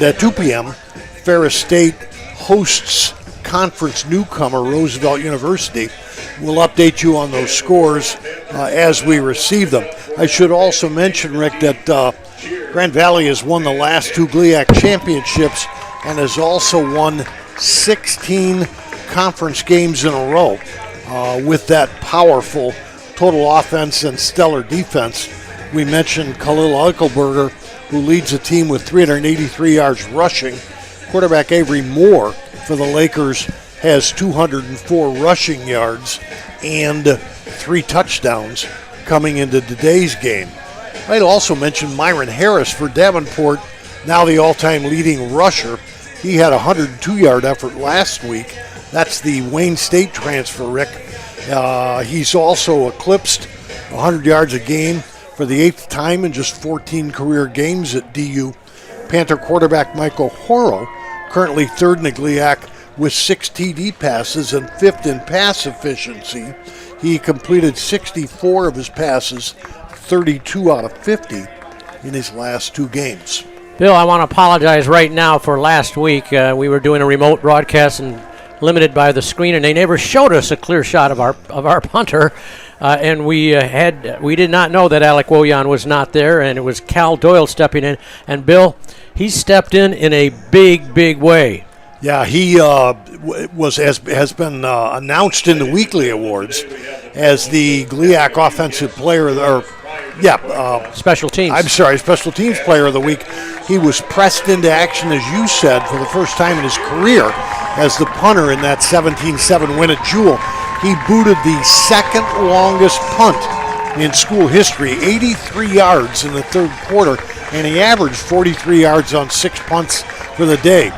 At 2 p.m., Ferris State hosts conference newcomer Roosevelt University. We'll update you on those scores as we receive them. I should also mention, Rick, that Grand Valley has won the last 2 GLIAC championships and has also won 16 conference games in a row with that powerful total offense and stellar defense. We mentioned Khalil Eichelberger, who leads the team with 383 yards rushing. Quarterback Avery Moore for the Lakers has 204 rushing yards and 3 touchdowns coming into today's game. I'd also mention Myron Harris for Davenport, now the all-time leading rusher. He had a 102-yard effort last week. That's the Wayne State transfer, Rick. He's also eclipsed 100 yards a game for the 8th time in just 14 career games at DU. Panther quarterback Michael Horo, currently 3rd in the GLIAC with 6 TD passes and 5th in pass efficiency. He completed 64 of his passes, 32 out of 50 in his last 2 games. Bill, I want to apologize right now for last week. We were doing a remote broadcast and limited by the screen, and they never showed us a clear shot of our punter. And we did not know that Alec Woyan was not there, and it was Cal Doyle stepping in. And Bill, he stepped in a big way. Yeah, he has been announced in the weekly awards as the GLIAC offensive player, special teams. I'm sorry, special teams player of the week. He was pressed into action, as you said, for the first time in his career as the punter in that 17-7 win at Jewel. He booted the second longest punt in school history, 83 yards in the 3rd quarter, and he averaged 43 yards on 6 punts for the day.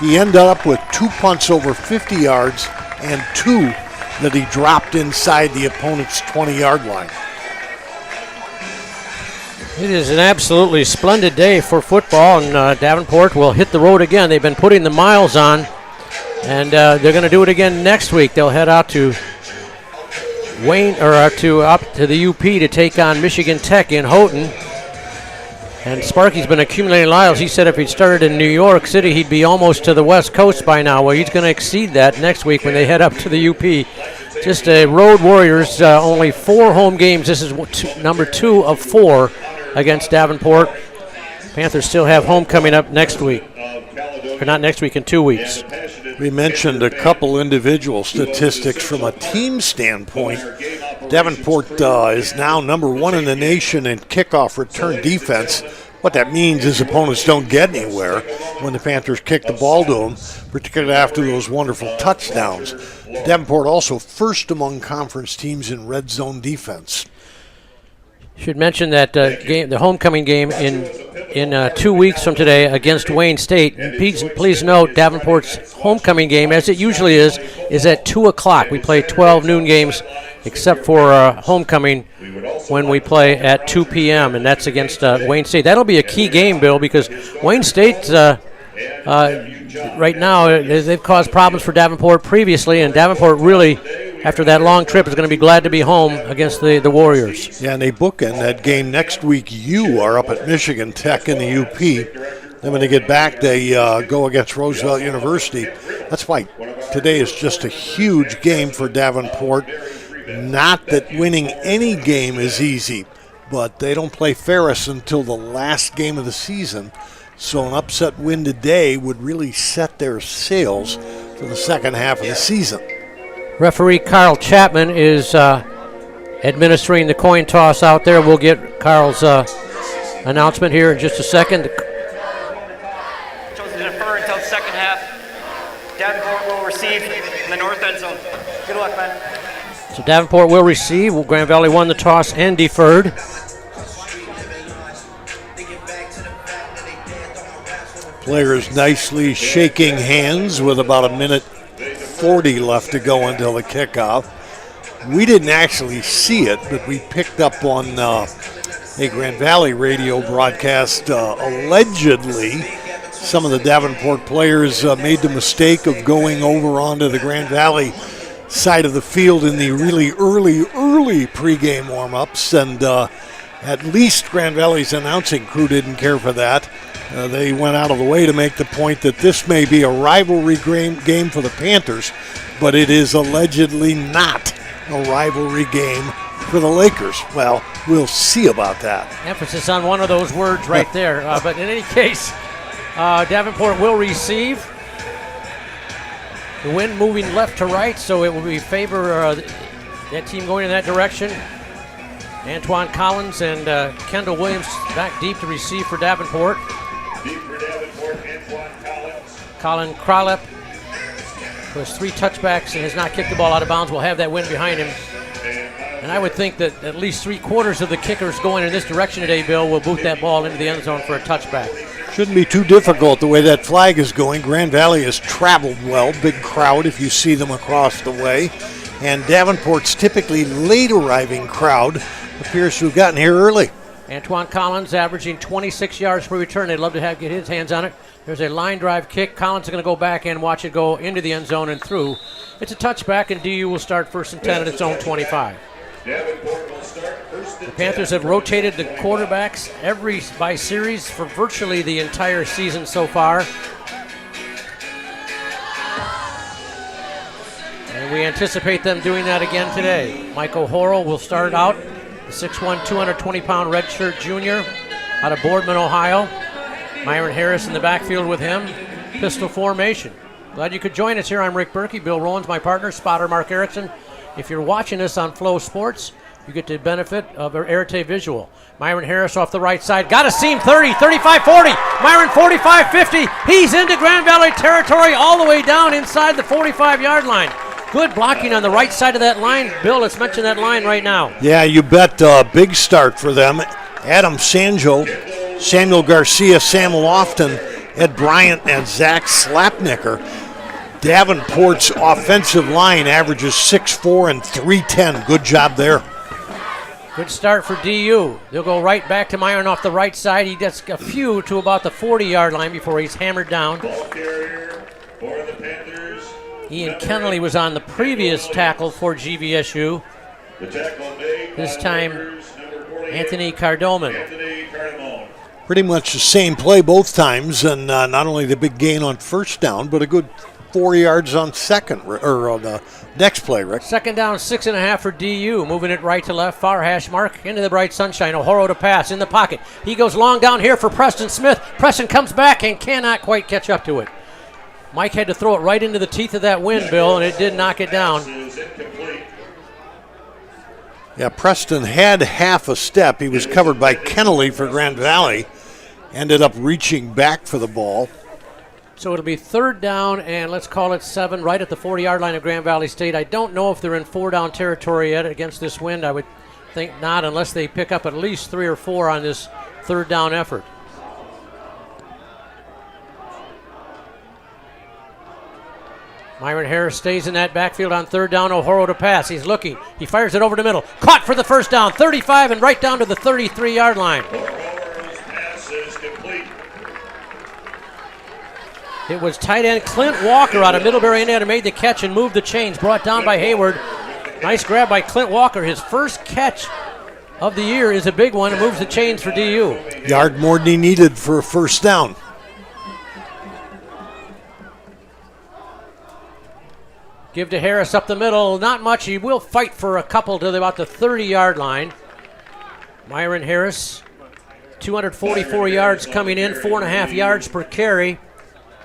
He ended up with 2 punts over 50 yards and 2 that he dropped inside the opponent's 20-yard line. It is an absolutely splendid day for football, and Davenport will hit the road again. They've been putting the miles on, and they're going to do it again next week. They'll head out to up to the UP to take on Michigan Tech in Houghton. And Sparky's been accumulating miles. He said if he'd started in New York City, he'd be almost to the West Coast by now. Well, he's going to exceed that next week when they head up to the UP. Just road warriors, only 4 home games. This is number 2 of 4 against Davenport. Panthers still have home coming up next week. Or not next week, in 2 weeks. We mentioned a couple individual statistics from a team standpoint. Davenport is now number 1 in the nation in kickoff return defense. What that means is opponents don't get anywhere when the Panthers kick the ball to them, particularly after those wonderful touchdowns. Davenport also first among conference teams in red zone defense. Should mention that the homecoming game in 2 weeks from today against Wayne State. Please note Davenport's homecoming game, as it usually is at 2 o'clock. We play 12 noon games, except for homecoming when we play at 2 p.m., and that's against Wayne State. That'll be a key game, Bill, because Wayne State right now, they've caused problems for Davenport previously, and Davenport really, after that long trip, is going to be glad to be home against the Warriors. Yeah, and they bookend that game next week. You are up at Michigan Tech in the UP. Then when they get back, they go against Roosevelt University. That's why today is just a huge game for Davenport. Not that winning any game is easy, but they don't play Ferris until the last game of the season. So an upset win today would really set their sails for the second half of the season. Referee Carl Chapman is administering the coin toss out there. We'll get Carl's announcement here in just a second. Chosen to defer until the second half. Davenport will receive in the north end zone. Good luck, man. So Davenport will receive. Grand Valley won the toss and deferred. Players nicely shaking hands with about 1:40 left to go until the kickoff. We didn't actually see it, but we picked up on a Grand Valley radio broadcast. Allegedly, some of the Davenport players made the mistake of going over onto the Grand Valley side of the field in the really early pregame warm-ups, and At least Grand Valley's announcing crew didn't care for that. They went out of the way to make the point that this may be a rivalry game for the Panthers, but it is allegedly not a rivalry game for the Lakers. Well, we'll see about that. Emphasis on one of those words right there. But in any case, Davenport will receive. The wind moving left to right, so it will be favor that team going in that direction. Antoine Collins and Kendall Williams back deep to receive for Davenport. Deep for Davenport, Antoine Collins. Colin Kralep, who has 3 touchbacks and has not kicked the ball out of bounds, will have that win behind him. And I would think that at least 3/4 of the kickers going in this direction today, Bill, will boot that ball into the end zone for a touchback. Shouldn't be too difficult the way that flag is going. Grand Valley has traveled well. Big crowd if you see them across the way. And Davenport's typically late arriving crowd appears to have gotten here early. Antoine Collins averaging 26 yards per return. They'd love to get his hands on it. There's a line drive kick. Collins is going to go back and watch it go into the end zone and through. It's a touchback, and DU will start 1st and 10 at its own 25. The Panthers have rotated the quarterbacks by series for virtually the entire season so far. And we anticipate them doing that again today. Mike O'Horo will start out, the 6'1", 220-pound redshirt junior out of Boardman, Ohio. Myron Harris in the backfield with him. Pistol formation. Glad you could join us here. I'm Rick Berkey. Bill Rowan's my partner, spotter Mark Erickson. If you're watching us on Flow Sports, you get the benefit of our Arete visual. Myron Harris off the right side. Got a seam, 30, 35, 40. Myron 45, 50. He's into Grand Valley territory all the way down inside the 45-yard line. Good blocking on the right side of that line. Bill, let's mention that line right now. Yeah, you bet. Big start for them. Adam Sanjo, Samuel Garcia, Sam Lofton, Ed Bryant, and Zach Slapnicker. Davenport's offensive line averages 6'4" and 310. Good job there. Good start for DU. They'll go right back to Myron off the right side. He gets a few to about the 40-yard line before he's hammered down. Ball carrier for the Panthers. Ian Kennelly was on the previous tackle for GVSU. The tackle made This by time, Panthers, number 48, Anthony Cardoman. Anthony Cardamone. Pretty much the same play both times, and not only the big gain on first down, but a good 4 yards on on the next play, Rick. 2nd down, 6.5 for DU. Moving it right to left. Far hash mark into the bright sunshine. O'Horo to pass in the pocket. He goes long down here for Preston Smith. Preston comes back and cannot quite catch up to it. Mike had to throw it right into the teeth of that wind, Bill, and it did knock it down. Yeah, Preston had half a step. He was covered by Kennelly for Grand Valley. Ended up reaching back for the ball. So it'll be 3rd down, and let's call it 7, right at the 40-yard line of Grand Valley State. I don't know if they're in 4-down territory yet against this wind. I would think not, unless they pick up at least 3 or 4 on this 3rd down effort. Myron Harris stays in that backfield on 3rd down. O'Horo to pass. He's looking. He fires it over the middle. Caught for the 1st down. 35 and right down to the 33-yard line. Pass is complete. It was tight end Clint Walker out of Middlebury, Indiana, made the catch and moved the chains. Brought down by Hayward. Nice grab by Clint Walker. His first catch of the year is a big one and moves the chains for DU. Yard more than he needed for a 1st down. Give to Harris up the middle. Not much. He will fight for a couple to about the 30-yard line. Myron Harris, 244 yards coming in, 4.5 yards per carry.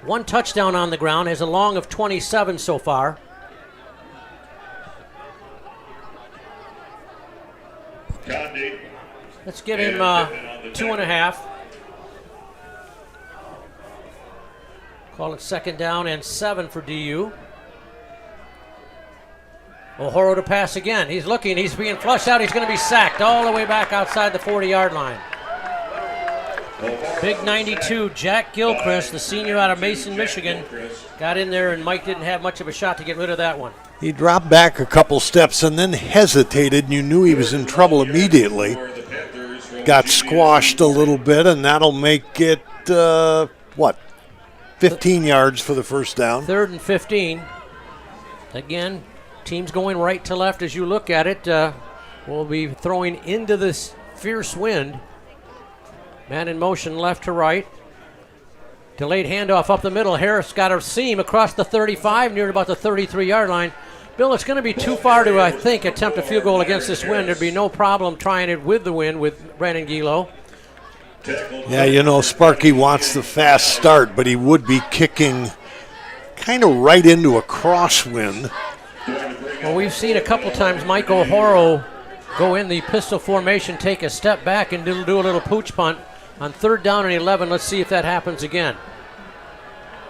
1 touchdown on the ground, has a long of 27 so far. Let's give him 2.5. Call it 2nd down and 7 for DU. O'Horo to pass again. He's looking. He's being flushed out. He's going to be sacked all the way back outside the 40-yard line. Big 92, Jack Gilchrist, the senior out of Mason, Michigan, got in there, and Mike didn't have much of a shot to get rid of that one. He dropped back a couple steps and then hesitated, and you knew he was in trouble immediately. Got squashed a little bit, and that'll make it, 15 yards for the 1st down. 3rd and 15. Again, teams going right to left as you look at it. We'll be throwing into this fierce wind. Man in motion left to right. Delayed handoff up the middle. Harris got a seam across the 35, near about the 33-yard line. Bill, it's going to be too far to, I think, attempt a field goal against this wind. There'd be no problem trying it with the wind with Brandon Gilo. Yeah, you know, Sparky wants the fast start, but he would be kicking kind of right into a crosswind. Well, we've seen a couple times Mike O'Horo go in the pistol formation, take a step back, and do a little pooch punt. On 3rd down and 11, let's see if that happens again.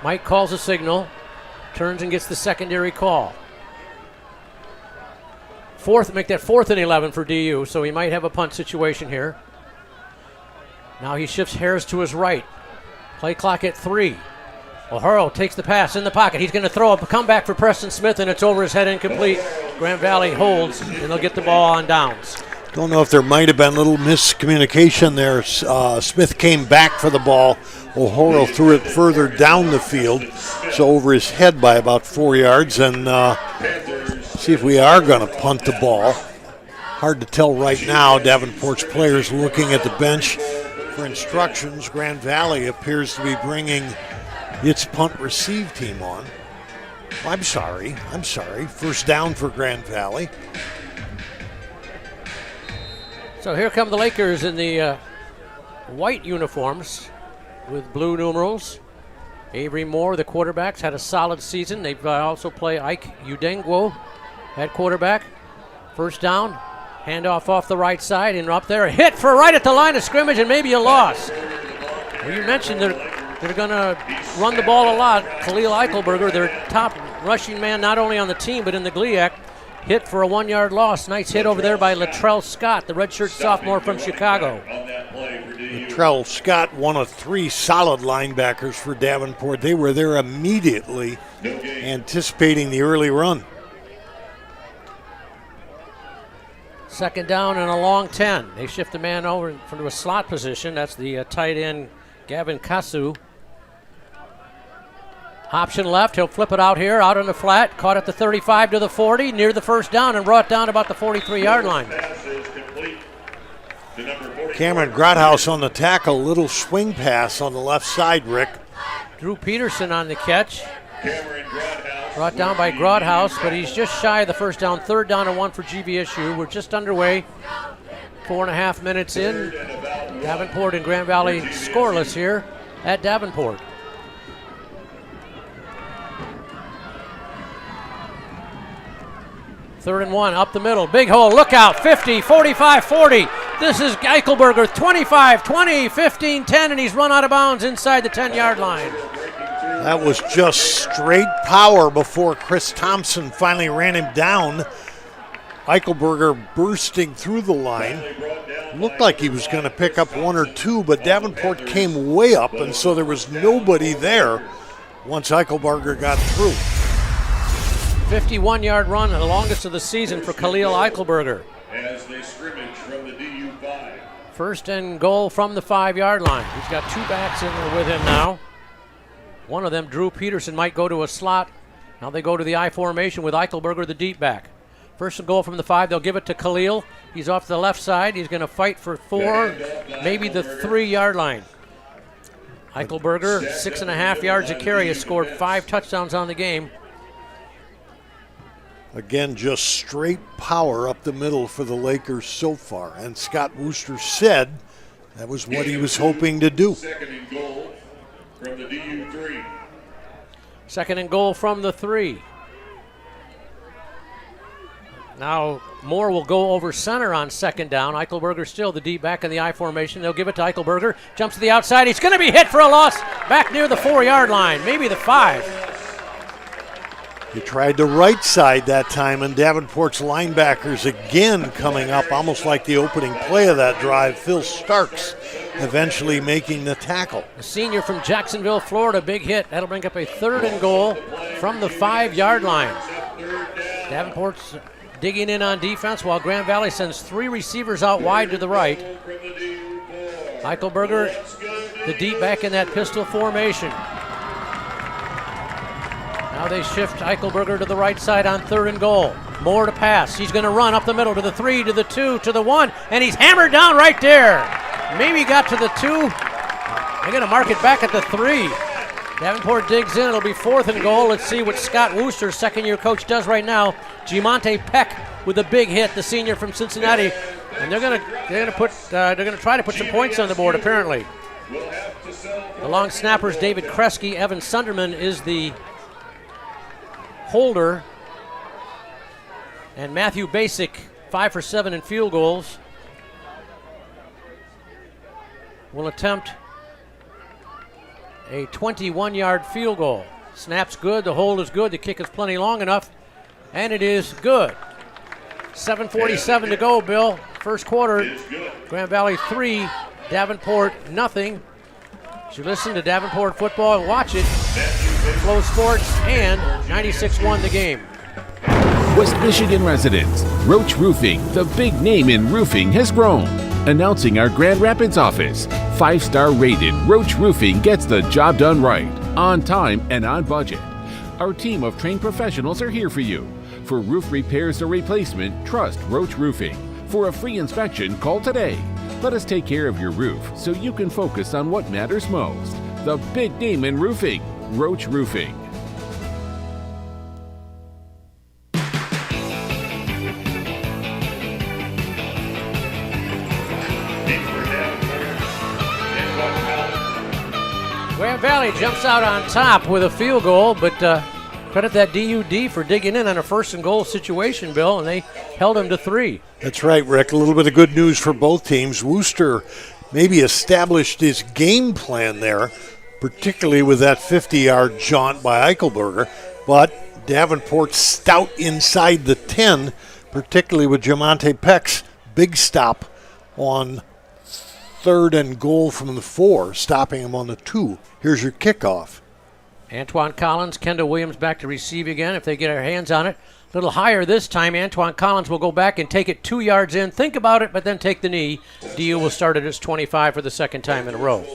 Mike calls a signal, turns and gets the secondary call. Make that 4th and 11 for DU, so he might have a punt situation here. Now he shifts Harris to his right. Play clock at 3. O'Horo takes the pass in the pocket. He's going to throw a comeback for Preston Smith, and it's over his head, incomplete. Grand Valley holds, and they'll get the ball on downs. Don't know if there might have been a little miscommunication there. Smith came back for the ball. O'Horo threw it further down the field, so over his head by about 4 yards. And see if we are going to punt the ball. Hard to tell right now. Davenport's players looking at the bench for instructions. Grand Valley appears to be bringing its punt receive team on. I'm sorry. 1st down for Grand Valley. So here come the Lakers in the white uniforms with blue numerals. Avery Moore, the quarterbacks, had a solid season. They've also played Ike Udengwo at quarterback. 1st down, handoff off the right side, and up there, a hit for right at the line of scrimmage, and maybe a loss. Well, you mentioned they're going to run the ball a lot. Khalil Eichelberger, their top rushing man, not only on the team but in the GLIAC, hit for a 1-yard loss. Nice hit over there by Latrell Scott, the redshirt sophomore from Chicago. Latrell Scott, one of 3 solid linebackers for Davenport. They were there immediately, anticipating the early run. 2nd down and a long 10. They shift the man over from a slot position. That's the tight end, Gavin Kasu. Option left, he'll flip it out here, out on the flat, caught at the 35 to the 40, near the 1st down, and brought down about the 43-yard line. Cameron Grothaus on the tackle, little swing pass on the left side, Rick. Drew Peterson on the catch. Brought down by Grothaus, but he's just shy of the 1st down. 3rd down and 1 for GVSU. We're just underway, 4.5 minutes in. Davenport and Grand Valley scoreless here at Davenport. Third and 1, up the middle, big hole, look out, 50, 45, 40. This is Eichelberger, 25, 20, 15, 10, and he's run out of bounds inside the 10-yard line. That was just straight power before Chris Thompson finally ran him down. Eichelberger bursting through the line. Looked like he was going to pick up 1 or 2, but Davenport came way up, and so there was nobody there once Eichelberger got through. 51-yard run, the longest of the season for Khalil Eichelberger. As they scrimmage from the DU 5. 1st and goal from the 5-yard line. He's got 2 backs in there with him now. One of them, Drew Peterson, might go to a slot. Now they go to the I formation with Eichelberger, the deep back. 1st and goal from the 5. They'll give it to Khalil. He's off the left side. He's going to fight for 4, maybe the 3-yard line. Eichelberger, 6.5 yards a carry, has scored 5 touchdowns on the game. Again, just straight power up the middle for the Lakers so far. And Scott Wooster said that was what he was hoping to do. 2nd and goal from the DU 3. 2nd and goal from the 3. Now Moore will go over center on 2nd down. Eichelberger still the deep back in the I formation. They'll give it to Eichelberger. Jumps to the outside. He's going to be hit for a loss back near the 4-yard line, maybe the 5. He tried the right side that time, and Davenport's linebackers again coming up, almost like the opening play of that drive. Phil Starks eventually making the tackle. A senior from Jacksonville, Florida, big hit. That'll bring up a 3rd and goal from the 5-yard line. Davenport's digging in on defense while Grand Valley sends 3 receivers out wide to the right. Eichelberger, the deep back in that pistol formation. Now they shift Eichelberger to the right side on 3rd and goal. Moore to pass. He's going to run up the middle to the 3, to the 2, to the 1. and he's hammered down right there. Maybe got to the 2. They're going to mark it back at the 3. Davenport digs in. It'll be 4th and goal. Let's see what Scott Wooster, second-year coach, does right now. Gimonte Peck with a big hit, the senior from Cincinnati, and they're going to try to put some points on the board. Apparently, the long snappers David Kresge, Evan Sunderman is the holder, and Matthew Basic, 5 for 7 in field goals, will attempt a 21-yard field goal. Snap's good, the hold is good, the kick is plenty long enough, and it is good. 7:47 to go, Bill. First quarter, Grand Valley 3, Davenport nothing. You listen to Davenport football and watch it. Flow Sports and 96-1 the game. West Michigan residents, Roach Roofing, the big name in roofing, has grown. Announcing our Grand Rapids office. 5-star rated Roach Roofing gets the job done right, on time and on budget. Our team of trained professionals are here for you. For roof repairs or replacement, trust Roach Roofing. For a free inspection, call today. Let us take care of your roof so you can focus on what matters most. The big name in roofing, Roach Roofing. Grand Valley jumps out on top with a field goal, but credit that DUD for digging in on a 1st and goal situation, Bill, and they held him to 3. That's right, Rick. A little bit of good news for both teams. Wooster maybe established his game plan there, particularly with that 50-yard jaunt by Eichelberger, but Davenport stout inside the 10, particularly with Gimonte Peck's big stop on 3rd and goal from the 4, stopping him on the 2. Here's your kickoff. Antoine Collins, Kendall Williams back to receive again if they get their hands on it. A little higher this time. Antoine Collins will go back and take it 2 yards in. Think about it, but then take the knee. DU will start at its 25 for the second time in a row.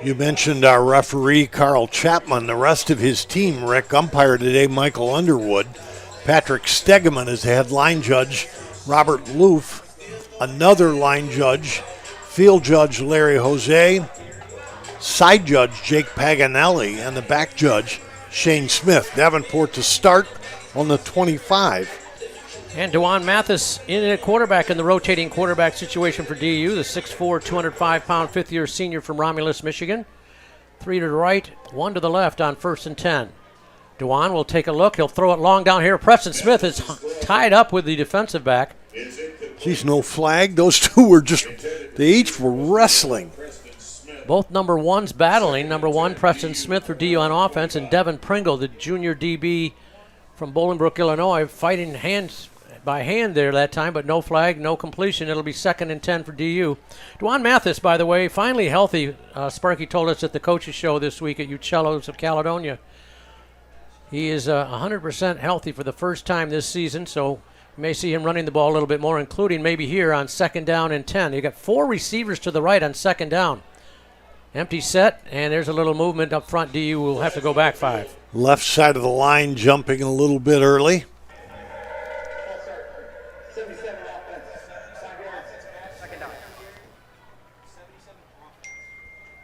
You mentioned our referee, Carl Chapman. The rest of his team, Rick, umpire today, Michael Underwood. Patrick Stegeman is the head line judge. Robert Loof, another line judge. Field judge, Larry Jose. Side judge, Jake Paganelli. And the back judge, Shane Smith. Davenport to start on the 25. And DeJuan Mathis in at quarterback in the rotating quarterback situation for DU, the 6'4", 205-pound fifth-year senior from Romulus, Michigan. 3 to the right, 1 to the left on 1st and 10. DeJuan will take a look. He'll throw it long down here. Preston Smith is tied up with the defensive back. Geez, no flag. Those two were just, they each were wrestling. Both number ones battling. Number 1, Preston Smith for DU on offense, and Devin Pringle, the junior DB from Bolingbrook, Illinois, fighting hands by hand there that time, but no flag, no completion. It'll be 2nd and 10 for DU. DeJuan Mathis, by the way, finally healthy. Sparky told us at the coaches show this week at Uccellos of Caledonia. He is 100% healthy for the first time this season, so you may see him running the ball a little bit more, including maybe here on 2nd down and 10. You got 4 receivers to the right on 2nd down. Empty set, and there's a little movement up front. DU will have to go back 5. Left side of the line jumping a little bit early.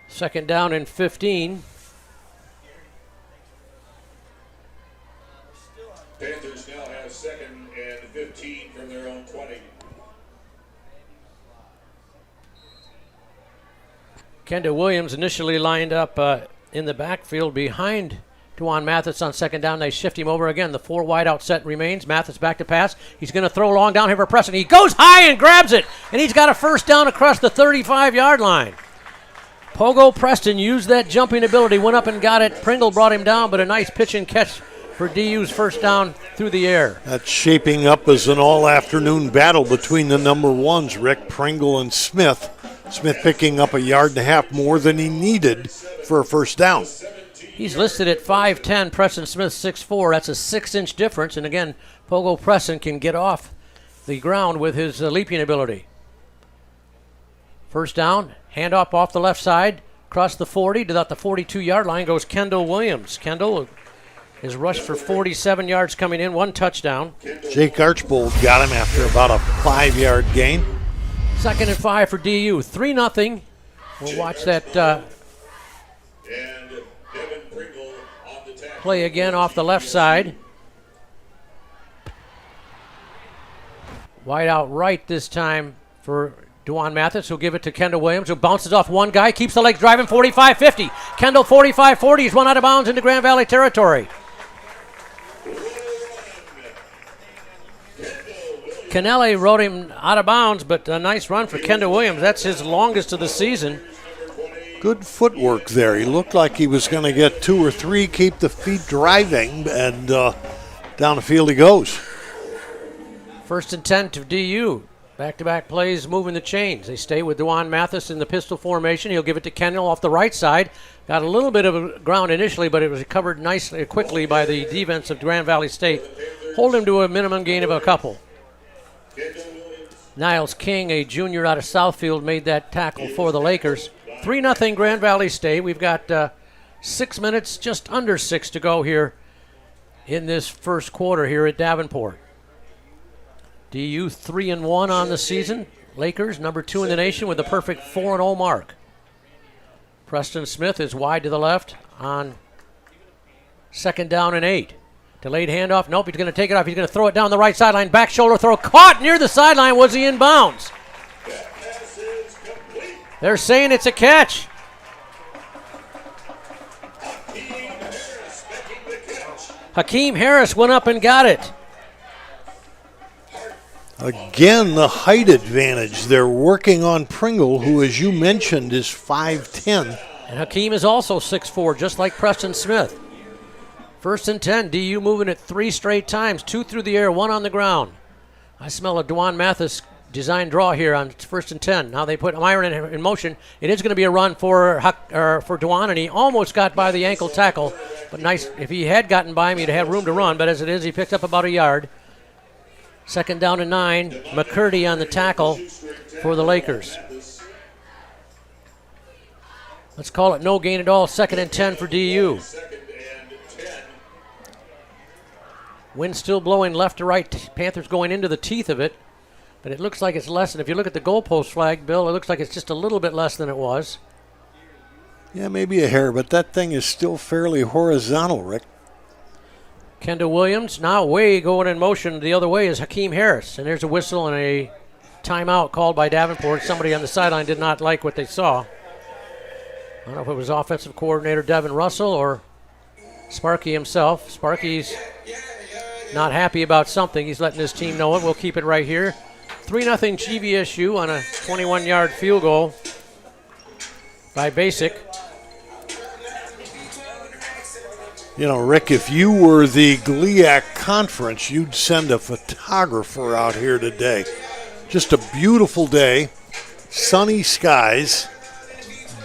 Second down and 15. Panthers now have 2nd and 15 from their own 20. Kendall Williams initially lined up in the backfield behind DeJuan Mathis on 2nd down. They shift him over again. The 4 wide out set remains. Mathis back to pass. He's going to throw long down here for Preston. He goes high and grabs it, and he's got a 1st down across the 35-yard line. Pogo Preston used that jumping ability, went up and got it. Pringle brought him down, but a nice pitch and catch for DU's 1st down through the air. That's shaping up as an all-afternoon battle between the number 1s, Rick, Pringle, and Smith. Smith picking up 1.5 yards more than he needed for a 1st down. He's listed at 5'10", Preston Smith 6'4". That's a 6-inch difference, and again, Pogo Preston can get off the ground with his leaping ability. 1st down, handoff off the left side, across the 40 to about the 42-yard line goes Kendall Williams. Kendall His rush for 47 yards coming in, 1 touchdown. Jake Archbold got him after about a 5-yard gain. 2nd and 5 for DU, 3-0. We'll watch that play again off the left side. Wide out right this time for Dewan Mathis, who'll give it to Kendall Williams, who bounces off one guy, keeps the legs driving, 45-50. Kendall 45-40, he's run out of bounds into Grand Valley territory. Canelli rode him out of bounds, but a nice run for Kendall Williams. That's his longest of the season. Good footwork there. He looked like he was going to get 2 or 3, keep the feet driving, and down the field he goes. 1st and 10 to DU. Back-to-back plays moving the chains. They stay with Dewan Mathis in the pistol formation. He'll give it to Kendall off the right side. Got a little bit of ground initially, but it was covered nicely, quickly by the defense of Grand Valley State. Hold him to a minimum gain of a couple. Niles King, a junior out of Southfield, made that tackle for the Lakers. 3-0 Grand Valley State. We've got 6 minutes, just under 6 to go here in this first quarter here at Davenport. DU 3-1 on the season. Lakers number 2 in the nation with a perfect 4-0 mark. Preston Smith is wide to the left on 2nd down and 8. Delayed handoff. Nope, he's going to take it off. He's going to throw it down the right sideline. Back shoulder throw. Caught near the sideline. Was he in bounds? They're saying it's a catch. Hakeem Harris went up and got it. Again, the height advantage. They're working on Pringle, who, as you mentioned, is 5'10". And Hakeem is also 6'4", just like Preston Smith. 1st and 10, DU moving it 3 straight times, 2 through the air, 1 on the ground. I smell a Dewan Mathis design draw here on 1st and 10. Now they put Myron in motion. It is going to be a run for Dewan, and he almost got by the ankle tackle. But nice, if he had gotten by him, he'd have room to run. But as it is, he picked up about a yard. 2nd down and 9. McCurdy on the tackle for the Lakers. Let's call it no gain at all. 2nd and 10 for DU. Wind still blowing left to right. Panthers going into the teeth of it. But it looks like it's less than, if you look at the goalpost flag, Bill, it looks like it's just a little bit less than it was. Yeah, maybe a hair, but that thing is still fairly horizontal, Rick. Kendall Williams now going in motion the other way is Hakeem Harris. And there's a whistle and a timeout called by Davenport. Somebody on the sideline did not like what they saw. I don't know if it was offensive coordinator Devin Russell or Sparky himself. Sparky's not happy about something. He's letting his team know it. We'll keep it right here. 3-0 GVSU on a 21-yard field goal by Basic. You know, Rick, if you were the GLIAC conference, you'd send a photographer out here today. Just a beautiful day, sunny skies,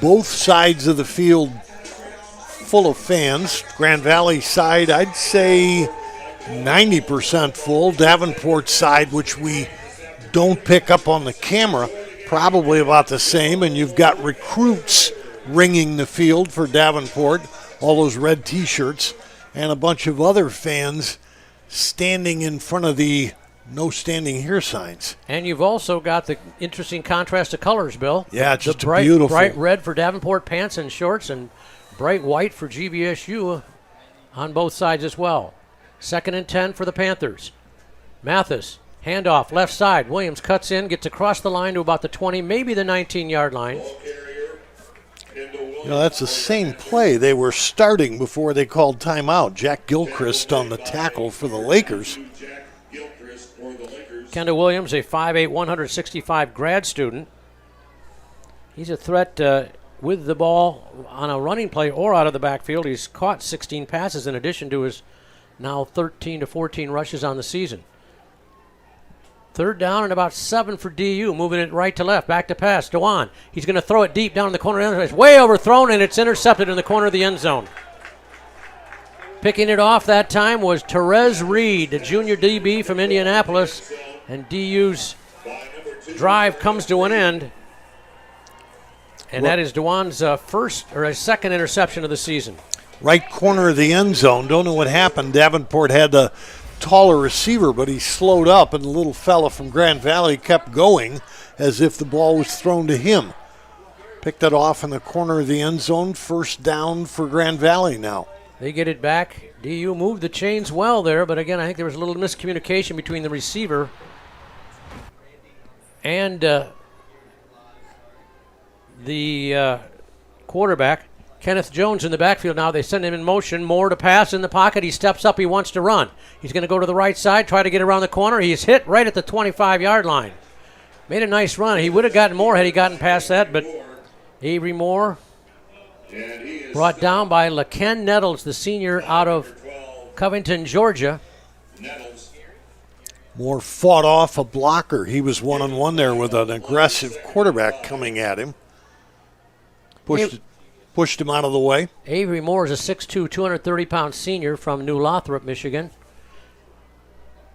both sides of the field full of fans. Grand Valley side, I'd say 90% full. Davenport side, which we don't pick up on the camera, probably about the same. And you've got recruits ringing the field for Davenport, all those red T-shirts, and a bunch of other fans standing in front of the no standing here signs. And you've also got the interesting contrast of colors, Bill. Yeah, just the bright, beautiful. Bright red for Davenport pants and shorts and bright white for GVSU on both sides as well. 2nd and 10 for the Panthers. Mathis, handoff, left side. Williams cuts in, gets across the line to about the 20, maybe the 19-yard line. You know, that's the same play they were starting before they called timeout. Jack Gilchrist on the tackle for the Lakers. Kendall Williams, a 5'8", 165 grad student. He's a threat with the ball on a running play or out of the backfield. He's caught 16 passes in addition to his now 13 to 14 rushes on the season. 3rd down and about 7 for DU, moving it right to left, back to pass. Dewan, he's going to throw it deep down in the corner of the end zone. It's way overthrown, and it's intercepted in the corner of the end zone. Picking it off that time was Therese Reed, the junior DB from Indianapolis, and DU's drive comes to an end. And that is Dewan's first or his second interception of the season. right corner of the end zone. Don't know what happened. Davenport had the taller receiver, but he slowed up, and the little fella from Grand Valley kept going as if the ball was thrown to him. Picked it off in the corner of the end zone. First down for Grand Valley now. They get it back. DU moved the chains well there, but again, I think there was a little miscommunication between the receiver and the quarterback. Kenneth Jones in the backfield now. They send him in motion. Moore to pass in the pocket. He steps up. He wants to run. He's going to go to the right side, try to get around the corner. He's hit right at the 25-yard line. Made a nice run. He would have gotten more had he gotten past that, but Avery Moore brought down by LaKen Nettles, the senior out of Covington, Georgia. Moore fought off a blocker. He was one-on-one there with an aggressive quarterback coming at him. Pushed him out of the way. Avery Moore is a 6'2", 230-pound senior from New Lothrop, Michigan.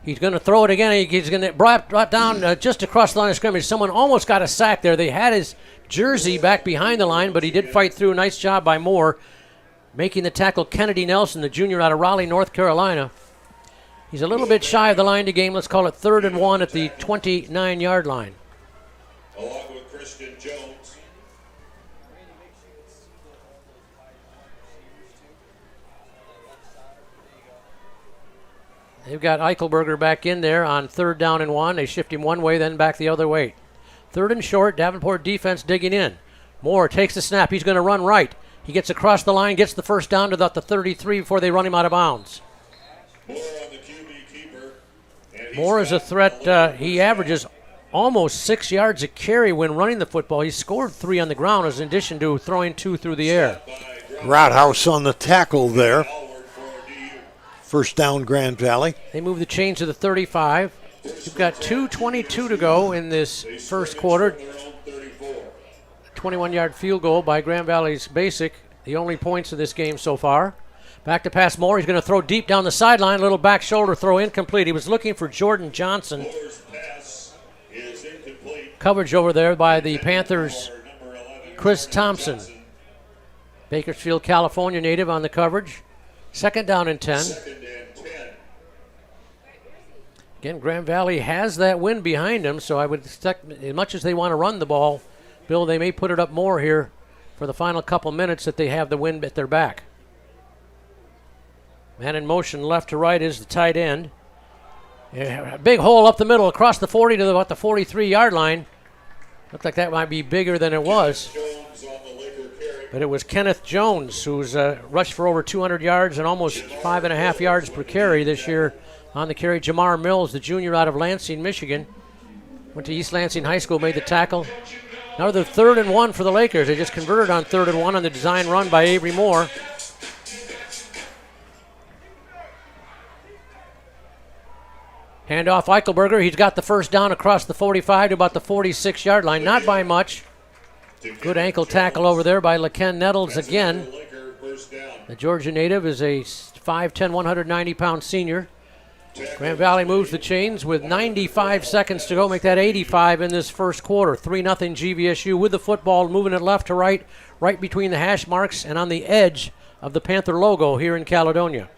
He's going to throw it again. He's going to brought down just across the line of scrimmage. Someone almost got a sack there. They had his jersey back behind the line, but he did fight through. Nice job by Moore, making the tackle Kennedy Nelson, the junior out of Raleigh, North Carolina. He's a little bit shy of the line to game. Let's call it 3rd and 1 at the 29-yard line. Along with Christian Jones. They've got Eichelberger back in there on 3rd down and 1. They shift him one way, then back the other way. 3rd and short, Davenport defense digging in. Moore takes the snap. He's going to run right. He gets across the line, gets the first down to about the 33 before they run him out of bounds. Moore on the QB keeper. Moore is a threat. He averages almost 6 yards a carry when running the football. He scored 3 on the ground in addition to throwing 2 through the air. Routhouse on the tackle there. First down, Grand Valley. They move the chains to the 35. We've got 2:22 to go in this first quarter. 21-yard field goal by Grand Valley's Basic, the only points of this game so far. Back to pass Moore. He's going to throw deep down the sideline. Little back shoulder throw incomplete. He was looking for Jordan Johnson. Coverage over there by the Panthers' Chris Thompson. Bakersfield, California native on the coverage. 2nd down and 10. Again, Grand Valley has that win behind them, so I would expect, as much as they want to run the ball, Bill, they may put it up more here for the final couple minutes that they have the win at their back. Man in motion left to right is the tight end. A big hole up the middle across the 40 to about the 43-yard line. Looked like that might be bigger than it was. But it was Kenneth Jones, who's rushed for over 200 yards and almost 5.5 yards per carry this year on the carry. Jamar Mills, the junior out of Lansing, Michigan. Went to East Lansing High School, made the tackle. Now they're 3rd and 1 for the Lakers. They just converted on 3rd and 1 on the design run by Avery Moore. Handoff Eichelberger. He's got the first down across the 45 to about the 46-yard line. Not by much. Good ankle tackle over there by LaKen Nettles again. The Georgia native is a 5'10", 190-pound senior. Grand Valley moves the chains with 95 seconds to go. Make that 85 in this first quarter. 3-0 GVSU with the football, moving it left to right, right between the hash marks and on the edge of the Panther logo here in Caledonia.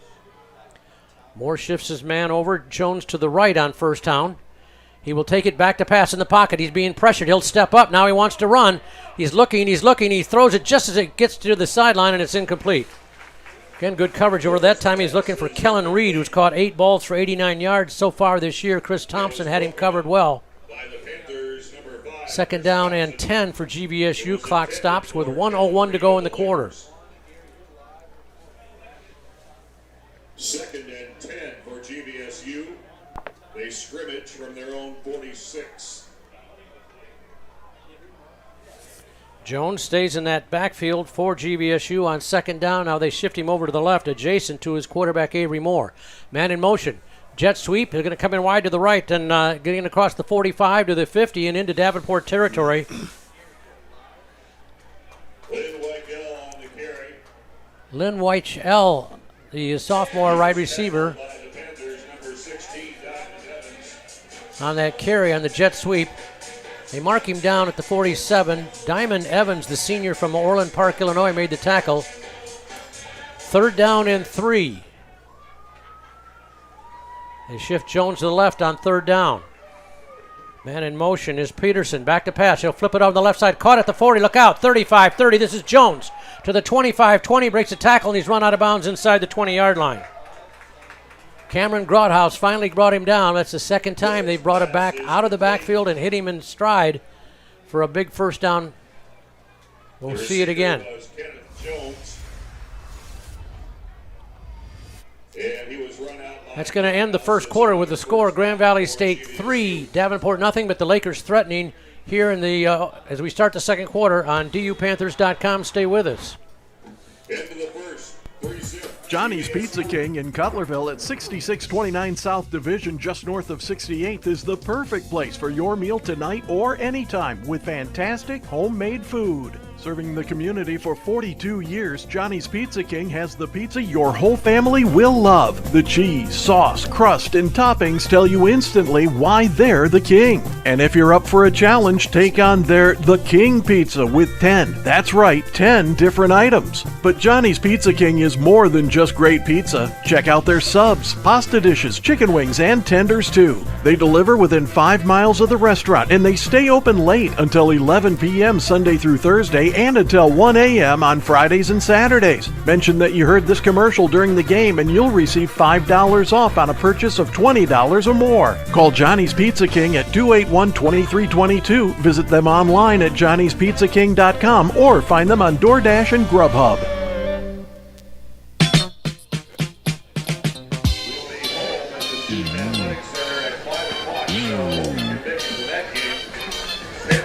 Moore shifts his man over. Jones to the right on first down. He will take it back to pass in the pocket. He's being pressured. He'll step up. Now he wants to run. He's looking. He throws it just as it gets to the sideline, and it's incomplete. Again, good coverage over that time. He's looking for Kellen Reed, who's caught 8 balls for 89 yards so far this year. Chris Thompson had him covered well. 2nd down and 10 for GVSU. Clock stops with 1:01 to go in the quarter. 2nd and 10 for GVSU. They scrimmage from their own 46. Jones stays in that backfield for GVSU on 2nd down. Now they shift him over to the left, adjacent to his quarterback, Avery Moore. Man in motion. Jet sweep. They're going to come in wide to the right and getting across the 45 to the 50 and into Davenport territory. Lynn Weichel, the sophomore wide receiver, on that carry on the jet sweep. They mark him down at the 47. Diamond Evans, the senior from Orland Park, Illinois, made the tackle. 3rd down and 3. They shift Jones to the left on 3rd down. Man in motion is Peterson. Back to pass. He'll flip it over the left side. Caught at the 40. Look out. 35-30. This is Jones to the 25-20. Breaks a tackle, and he's run out of bounds inside the 20-yard line. Cameron Grothaus finally brought him down. That's the second time they've brought him back out of the backfield and hit him in stride for a big first down. We'll see it again. That's going to end the first quarter with the score: Grand Valley State 3, Davenport nothing. But the Lakers threatening here in the as we start the second quarter on DUPanthers.com. Stay with us. Into the first, 3-0. Johnny's Pizza King in Cutlerville at 6629 South Division, just north of 68th, is the perfect place for your meal tonight or anytime with fantastic homemade food. Serving the community for 42 years, Johnny's Pizza King has the pizza your whole family will love. The cheese, sauce, crust, and toppings tell you instantly why they're the king. And if you're up for a challenge, take on their The King Pizza with 10. That's right, 10 different items. But Johnny's Pizza King is more than just great pizza. Check out their subs, pasta dishes, chicken wings, and tenders too. They deliver within 5 miles of the restaurant, and they stay open late until 11 p.m. Sunday through Thursday and until 1 a.m. on Fridays and Saturdays. Mention that you heard this commercial during the game and you'll receive $5 off on a purchase of $20 or more. Call Johnny's Pizza King at 281-2322. Visit them online at johnnyspizzaking.com or find them on DoorDash and Grubhub.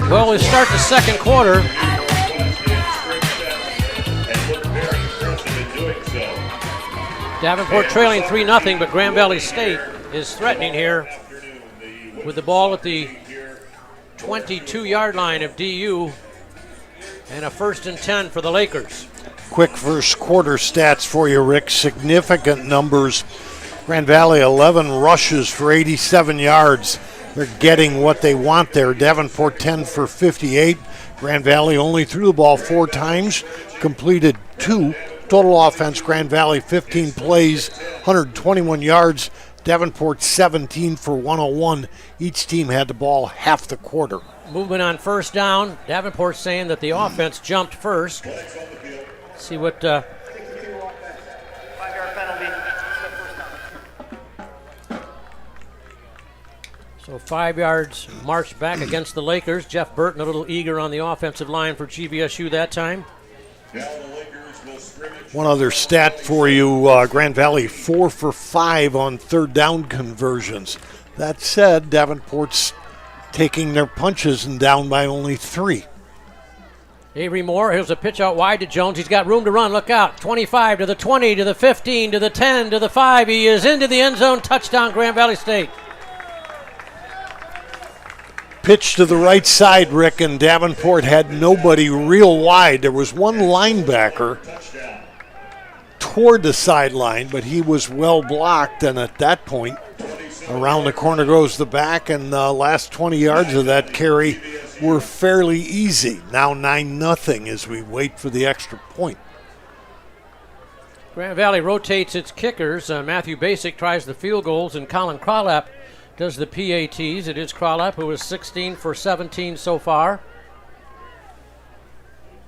Well, we start the second quarter. Davenport trailing 3-0, but Grand Valley State is threatening here with the ball at the 22-yard line of DU and a 1st and 10 for the Lakers. Quick first quarter stats for you, Rick. Significant numbers. Grand Valley 11 rushes for 87 yards. They're getting what they want there. Davenport 10 for 58. Grand Valley only threw the ball 4 times, completed 2. Total offense, Grand Valley 15 plays, 121 yards. Davenport 17 for 101. Each team had the ball half the quarter. Movement on 1st down. Davenport saying that the offense jumped first. See what... 5-yard penalty. So 5 yards marched back against the Lakers. Jeff Burton a little eager on the offensive line for GVSU that time. One other stat for you, Grand Valley 4 for 5 on 3rd down conversions. That said, Davenport's taking their punches and down by only 3. Avery Moore, here's a pitch out wide to Jones. He's got room to run. Look out. 25 to the 20 to the 15 to the 10 to the 5. He is into the end zone. Touchdown, Grand Valley State. Pitch to the right side, Rick, and Davenport had nobody real wide. There was one linebacker toward the sideline, but he was well blocked, and at that point, around the corner goes the back, and the last 20 yards of that carry were fairly easy. Now 9-0 as we wait for the extra point. Grand Valley rotates its kickers. Matthew Basic tries the field goals, and Colin Crawlap does the PATs. It is Crawlap, who is 16 for 17 so far.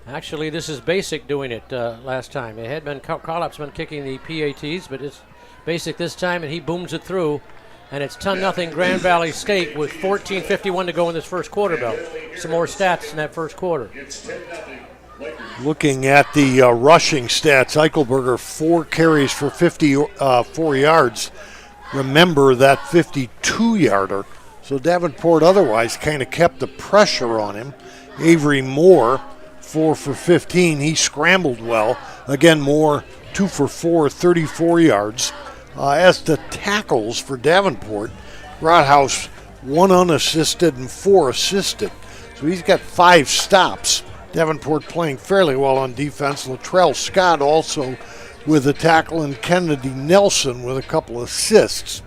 Actually, this is Basic doing it last time. It had been Crawlap's been kicking the PATs, but it's Basic this time, and he booms it through. And it's 10-0 Grand Valley State with 14:51 to go in this first quarter, Bill. Some more stats in that first quarter. Looking at the rushing stats, Eichelberger 4 carries for 54 yards. Remember that 52-yarder. So Davenport otherwise kind of kept the pressure on him. Avery Moore, 4 for 15. He scrambled well. Again, Moore, 2 for 4, 34 yards. As to tackles for Davenport, Grothaus, 1 unassisted and 4 assisted. So he's got 5 stops. Davenport playing fairly well on defense. Latrell Scott also with a tackle, and Kennedy Nelson with a couple assists.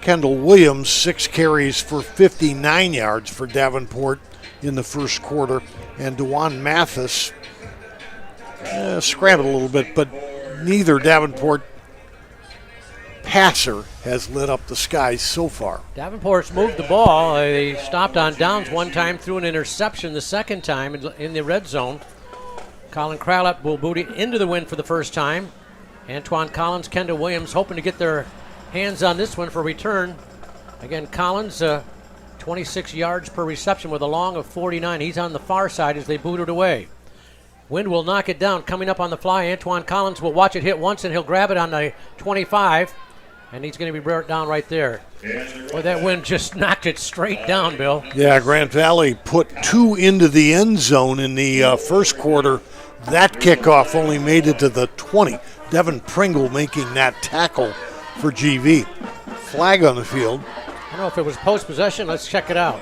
Kendall Williams, 6 carries for 59 yards for Davenport in the first quarter. And DeJuan Mathis scrambled a little bit, but neither Davenport passer has lit up the skies so far. Davenport's moved the ball. They stopped on downs one time, threw an interception the second time in the red zone. Colin Crowlett will boot it into the wind for the first time. Antoine Collins, Kendall Williams hoping to get their hands on this one for return. Again, Collins, 26 yards per reception with a long of 49. He's on the far side as they boot it away. Wind will knock it down. Coming up on the fly, Antoine Collins will watch it hit once, and he'll grab it on the 25. And he's going to be brought down right there. Boy, that wind just knocked it straight down, Bill. Yeah, Grand Valley put 2 into the end zone in the first quarter. That kickoff only made it to the 20. Devin Pringle making that tackle for GV. Flag on the field. I don't know if it was post-possession. Let's check it out.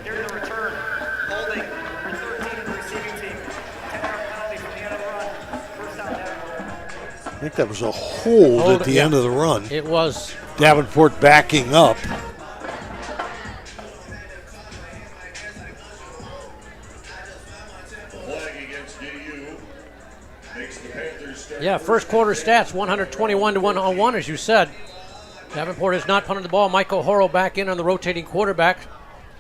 Here's the return. Holding for 13 in the receiving team. 10-yard penalty from the end of the run. First down, Davenport. I think that was a hold at the end of the run. It was. Davenport backing up. Yeah, first quarter stats, 121 to 101, as you said. Davenport has not punted the ball. Michael Horo back in on the rotating quarterback.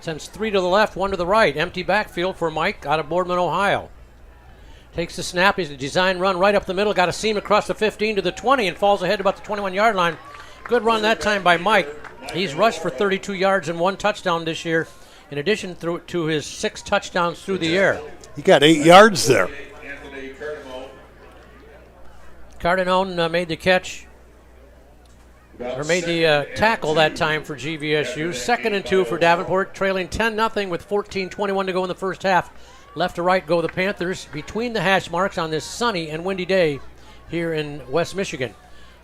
Sends 3 to the left, 1 to the right. Empty backfield for Mike out of Boardman, Ohio. Takes the snap. He's a design run right up the middle. Got a seam across the 15 to the 20 and falls ahead about the 21-yard line. Good run that time by Mike. He's rushed for 32 yards and 1 touchdown this year, in addition to his 6 touchdowns through the air. He got 8 yards there. Cardinone made the catch, or made the tackle that time for GVSU. 2nd and 2 for Davenport, trailing 10-0 with 14:21 to go in the first half. Left to right go the Panthers between the hash marks on this sunny and windy day here in West Michigan.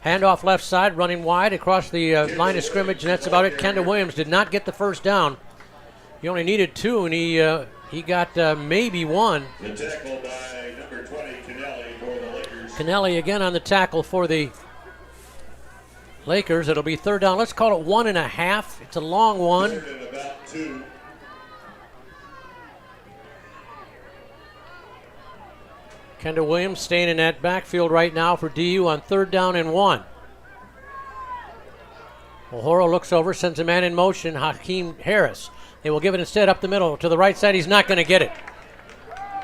Handoff left side, running wide across the line of scrimmage, and that's about it. Kendall Williams did not get the first down. He only needed 2, and he got maybe 1. The tackle by number 20, Kennelly, for the Lakers. Kennelly again on the tackle for the Lakers. It'll be 3rd down. Let's call it 1.5. It's a long one. 3rd and about 2. Kendall Williams staying in that backfield right now for DU on 3rd down and 1. O'Horo looks over, sends a man in motion, Hakeem Harris. They will give it instead up the middle to the right side. He's not going to get it.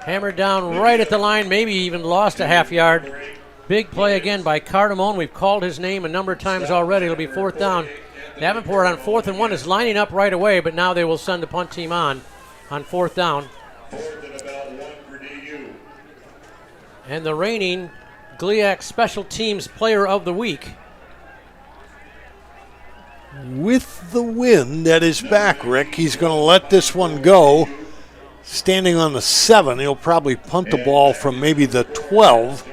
Hammered down right at the line, maybe even lost a half yard. Big play again by Cardamone. We've called his name a number of times already. It'll be 4th down. Davenport on 4th and 1 is lining up right away, but now they will send the punt team on 4th down. 4th and about 1 for DU. And the reigning GLIAC Special Teams Player of the Week. With the wind at his back, Rick, he's going to let this one go. Standing on the 7, he'll probably punt the ball from maybe the 12.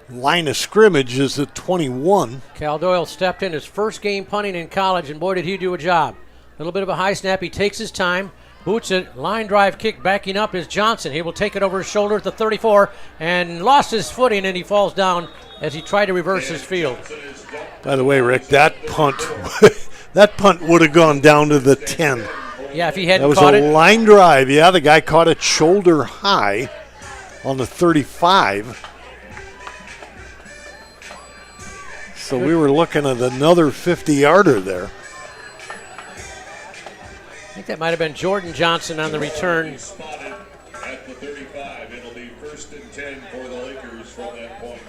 Line of scrimmage is the 21. Cal Doyle stepped in his first game punting in college, and boy, did he do a job. A little bit of a high snap. He takes his time, boots it, line drive kick. Backing up is Johnson. He will take it over his shoulder at the 34 and lost his footing, and he falls down as he tried to reverse his field. By the way, Rick, that punt would have gone down to the 10. Yeah, if he hadn't that was caught a line drive. Yeah, the guy caught it shoulder high on the 35. So we were looking at another 50-yarder there. I think that might have been Jordan Johnson on the return. Spotted at the 35. It'll be 1st and 10 for the Lakers from that point.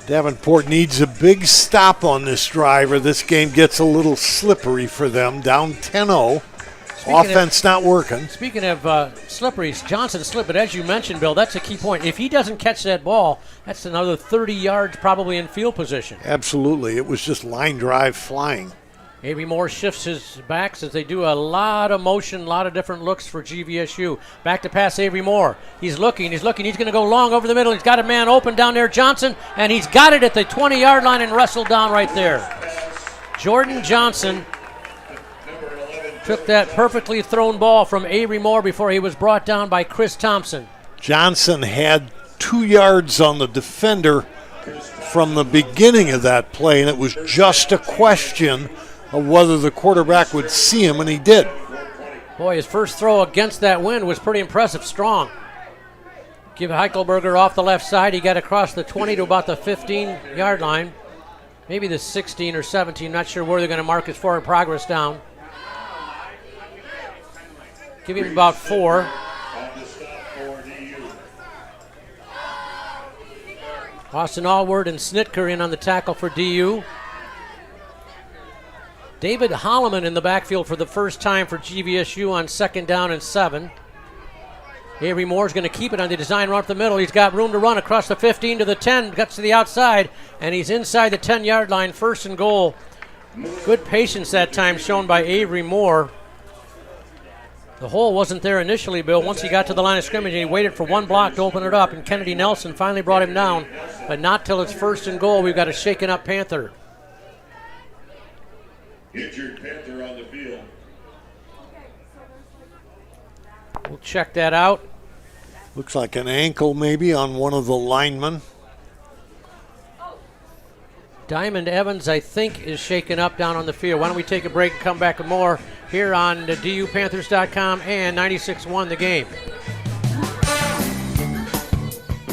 Davenport needs a big stop on this drive, or this game gets a little slippery for them. Down 10-0. Offense not working. Speaking of slippery, Johnson slipped, but as you mentioned, Bill, that's a key point. If he doesn't catch that ball, that's another 30 yards probably in field position. Absolutely. It was just line drive flying. Avery Moore shifts his backs as they do a lot of motion, a lot of different looks for GVSU. Back to pass Avery Moore. He's looking. He's going to go long over the middle. He's got a man open down there, Johnson, and he's got it at the 20-yard line and wrestled down right there. Jordan Johnson took that perfectly thrown ball from Avery Moore before he was brought down by Chris Thompson. Johnson had 2 yards on the defender from the beginning of that play, and it was just a question of whether the quarterback would see him, and he did. Boy, his first throw against that wind was pretty impressive, strong. Give Eichelberger off the left side. He got across the 20 to about the 15-yard line. Maybe the 16 or 17. Not sure where they're going to mark his forward progress down. Give him about 4. Austin Allward and Snitker in on the tackle for DU. David Holloman in the backfield for the first time for GVSU on 2nd down and 7. Avery Moore's going to keep it on the design run up the middle. He's got room to run across the 15 to the 10, cuts to the outside, and he's inside the 10-yard line, 1st and goal. Good patience that time shown by Avery Moore. The hole wasn't there initially, Bill. Once he got to the line of scrimmage, he waited for one block to open it up, and Kennedy Nelson finally brought him down, but not till it's 1st and goal. We've got a shaken up Panther. Injured Panther on the field. We'll check that out. Looks like an ankle maybe on one of the linemen. Diamond Evans, I think, is shaken up down on the field. Why don't we take a break and come back with more here on DUPanthers.com and 96.1 The Game.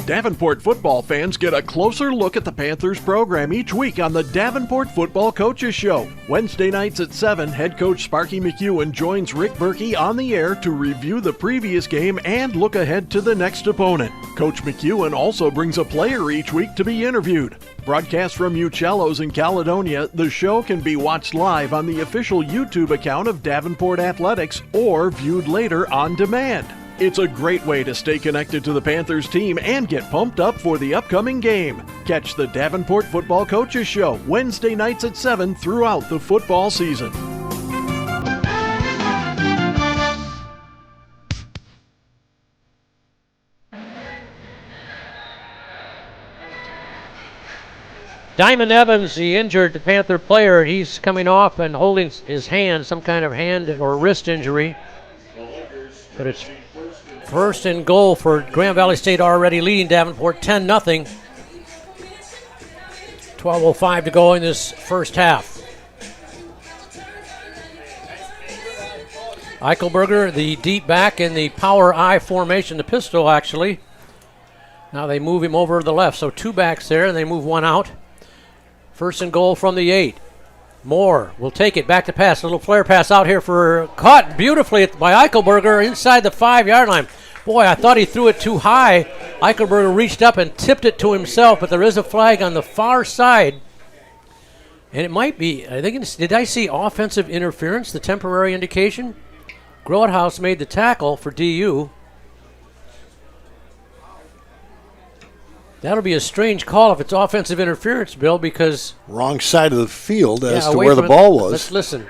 Davenport football fans get a closer look at the Panthers program each week on the Davenport Football Coaches Show. Wednesday nights at 7, head coach Sparky McEwen joins Rick Berkey on the air to review the previous game and look ahead to the next opponent. Coach McEwen also brings a player each week to be interviewed. Broadcast from Uccello's in Caledonia, the show can be watched live on the official YouTube account of Davenport Athletics or viewed later on demand. It's a great way to stay connected to the Panthers team and get pumped up for the upcoming game. Catch the Davenport Football Coaches Show Wednesday nights at 7 throughout the football season. Diamond Evans, the injured Panther player, he's coming off and holding his hand, some kind of hand or wrist injury. But it's 1st and goal for Grand Valley State, already leading Davenport 10-0. 12:05 to go in this first half. Eichelberger, the deep back in the power I formation, the pistol actually. Now they move him over to the left, so 2 backs there, and they move 1 out. 1st and goal from the 8. Moore will take it, back to pass, a little flare pass out here for, caught beautifully by Eichelberger inside the 5-yard line. Boy, I thought he threw it too high. Eichelberger reached up and tipped it to himself, but there is a flag on the far side. And it might be, I think, did I see offensive interference, the temporary indication? Groothouse made the tackle for DU. That'll be a strange call if it's offensive interference, Bill, because... Wrong side of the field as to where the ball was. Let's listen.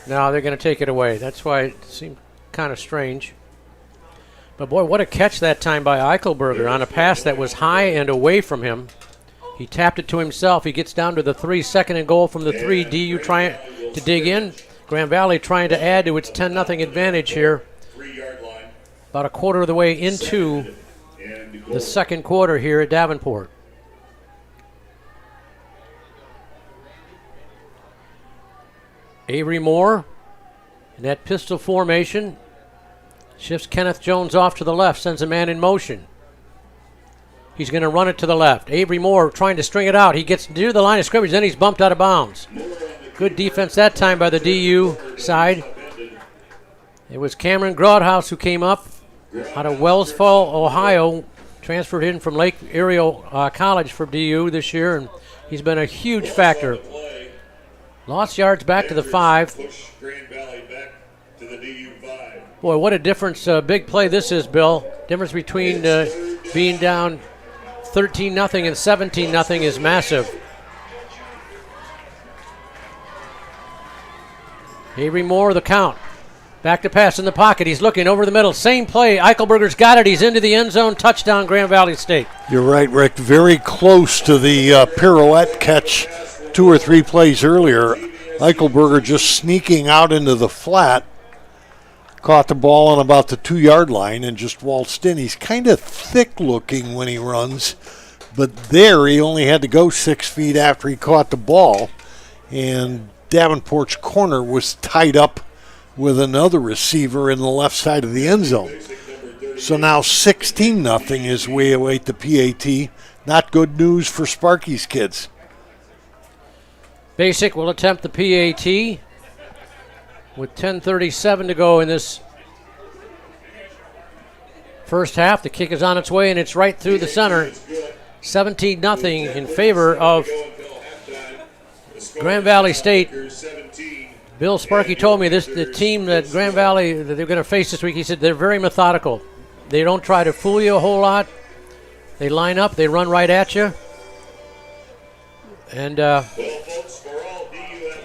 No, they're going to take it away. That's why it seemed kind of strange. But, boy, what a catch that time by Eichelberger on a pass that was high and away from him. He tapped it to himself. He gets down to the 3, 2nd and goal from the 3. DU trying to dig in. Grand Valley trying to add to its 10-0 advantage here. About a quarter of the way into the second quarter here at Davenport. Avery Moore in that pistol formation shifts Kenneth Jones off to the left, sends a man in motion. He's going to run it to the left. Avery Moore trying to string it out. He gets near the line of scrimmage, then he's bumped out of bounds. Good defense that time by the DU side. It was Cameron Groothouse who came up out of Wellsville, Ohio, transferred in from Lake Erie College for DU this year, and he's been a huge factor. Lost yards back to the 5. Boy, what a difference, big play this is, Bill. Difference between being down 13-0 and 17-0 is massive. Avery Moore, the count. Back to pass in the pocket. He's looking over the middle. Same play. Eichelberger's got it. He's into the end zone. Touchdown, Grand Valley State. You're right, Rick. Very close to the pirouette catch 2 or 3 plays earlier. Eichelberger just sneaking out into the flat. Caught the ball on about the 2-yard line and just waltzed in. He's kind of thick looking when he runs, but there he only had to go 6 feet after he caught the ball, and Davenport's corner was tied up with another receiver in the left side of the end zone. So now 16-0 as we await the PAT. Not good news for Sparky's kids. Basic will attempt the PAT with 10:37 to go in this first half. The kick is on its way, and it's right through the center. 17-0 in favor of Grand Valley State. Bill Sparky told me the team that Grand Valley that they're going to face this week, he said they're very methodical. They don't try to fool you a whole lot. They line up, they run right at you. And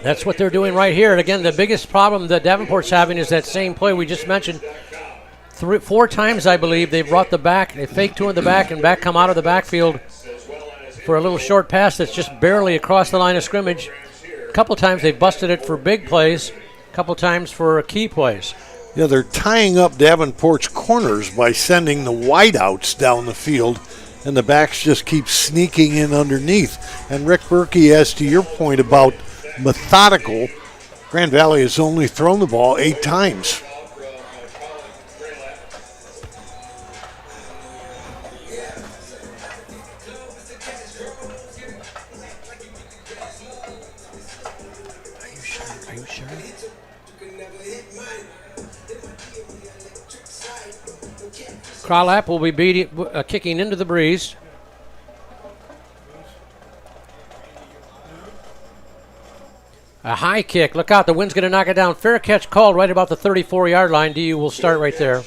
that's what they're doing right here. And again, the biggest problem that Davenport's having is that same play we just mentioned. 4 times, I believe, they've brought the back. They fake 2 in the back, and back come out of the backfield for a little short pass that's just barely across the line of scrimmage. A couple times they've busted it for big plays. A couple times for key plays. Yeah, they're tying up Davenport's corners by sending the wideouts down the field, and the backs just keep sneaking in underneath. And Rick Berkey, as to your point about methodical, Grand Valley has only thrown the ball 8 times. Are you sure? Kralap will be kicking into the breeze. A high kick. Look out, the wind's going to knock it down. Fair catch called right about the 34-yard line. DU will start right there.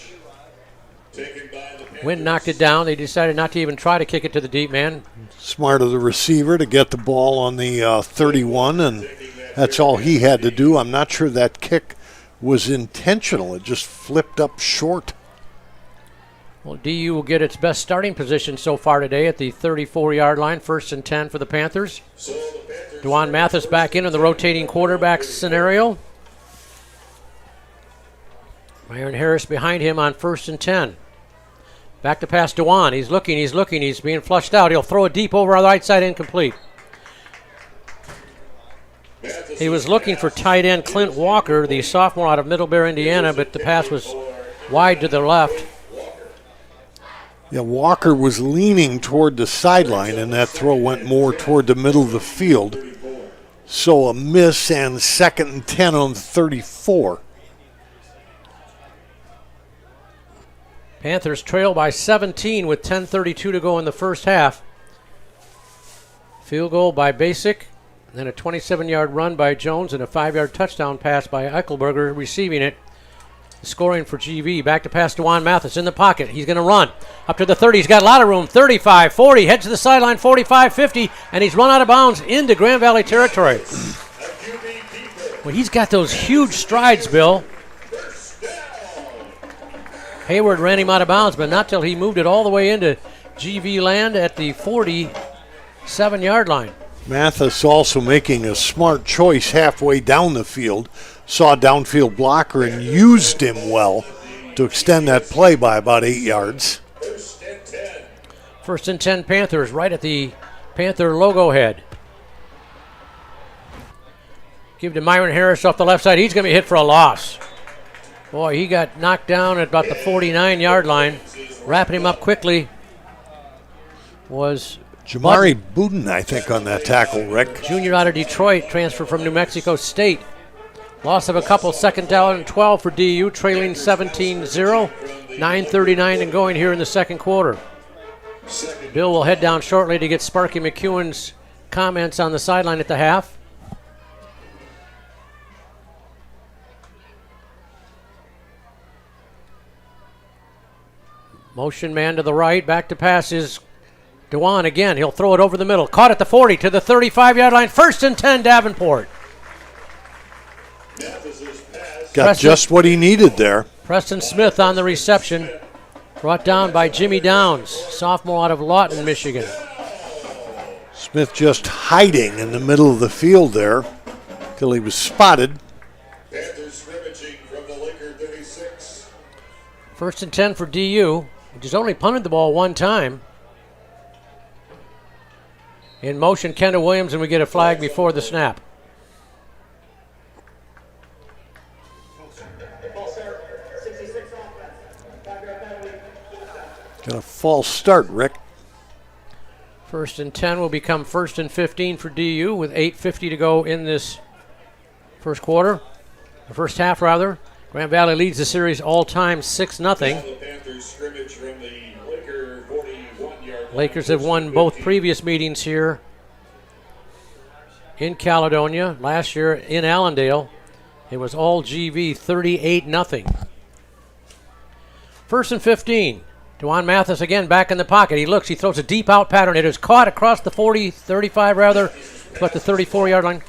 Wind knocked it down. They decided not to even try to kick it to the deep man. Smart of the receiver to get the ball on the 31, and that's all he had to do. I'm not sure that kick was intentional. It just flipped up short. Well, DU will get its best starting position so far today at the 34-yard line, 1st and 10 for the Panthers. Dewan Mathis back in the rotating quarterback scenario. Myron Harris behind him on 1st and 10. Back to pass Dewan. He's looking, he's being flushed out. He'll throw it deep over on the right side, incomplete. He was looking for tight end Clint Walker, the sophomore out of Middlebury, Indiana, but the pass was wide to the left. Yeah, Walker was leaning toward the sideline, and that throw went more toward the middle of the field. So a miss, and 2nd and 10 on 34. Panthers trail by 17 with 10:32 to go in the first half. Field goal by Basic, then a 27-yard run by Jones, and a 5-yard touchdown pass by Eichelberger receiving it. Scoring for GV. Back to pass Dewan Mathis in the pocket. He's going to run up to the 30. He's got a lot of room. 35, 40, heads to the sideline, 45, 50, and he's run out of bounds into Grand Valley territory. Well, he's got those huge strides, Bill. Hayward ran him out of bounds, but not till he moved it all the way into GV land at the 47-yard line. Mathis also making a smart choice halfway down the field. Saw a downfield blocker and used him well to extend that play by about 8 yards. 1st and 10 Panthers right at the Panther logo head. Give to Myron Harris off the left side. He's going to be hit for a loss. Boy, he got knocked down at about the 49-yard line. Wrapping him up quickly was Jamari Budin, I think, on that tackle, Rick. Junior out of Detroit, transfer from New Mexico State. Loss of a couple, 2nd down and 12 for DU, trailing 17-0. 9:39 and going here in the second quarter. Bill will head down shortly to get Sparky McEwen's comments on the sideline at the half. Motion man to the right, back to pass is Dewan again. He'll throw it over the middle. Caught at the 40 to the 35-yard line. 1st and 10 Davenport. Got just what he needed there. Preston Smith on the reception. Brought down by Jimmy Downs, sophomore out of Lawton, Michigan. Smith just hiding in the middle of the field there till he was spotted. Panthers scrimmaging from the Laker 36. 1st and 10 for DU, which has only punted the ball 1 time. In motion, Kendall Williams, and we get a flag before the snap. Got a false start, Rick. 1st and 10 will become 1st and 15 for DU with 8:50 to go in this first quarter. The first half, rather. Grand Valley leads the series all-time 6-0. The Panthers scrimmage from the Laker 41-yard line. Lakers have won both previous meetings here in Caledonia. Last year in Allendale, it was all GV 38-0. 1st and 15. Dwan Mathis again back in the pocket. He looks, he throws a deep out pattern. It is caught across the 35 rather, but the 34-yard line.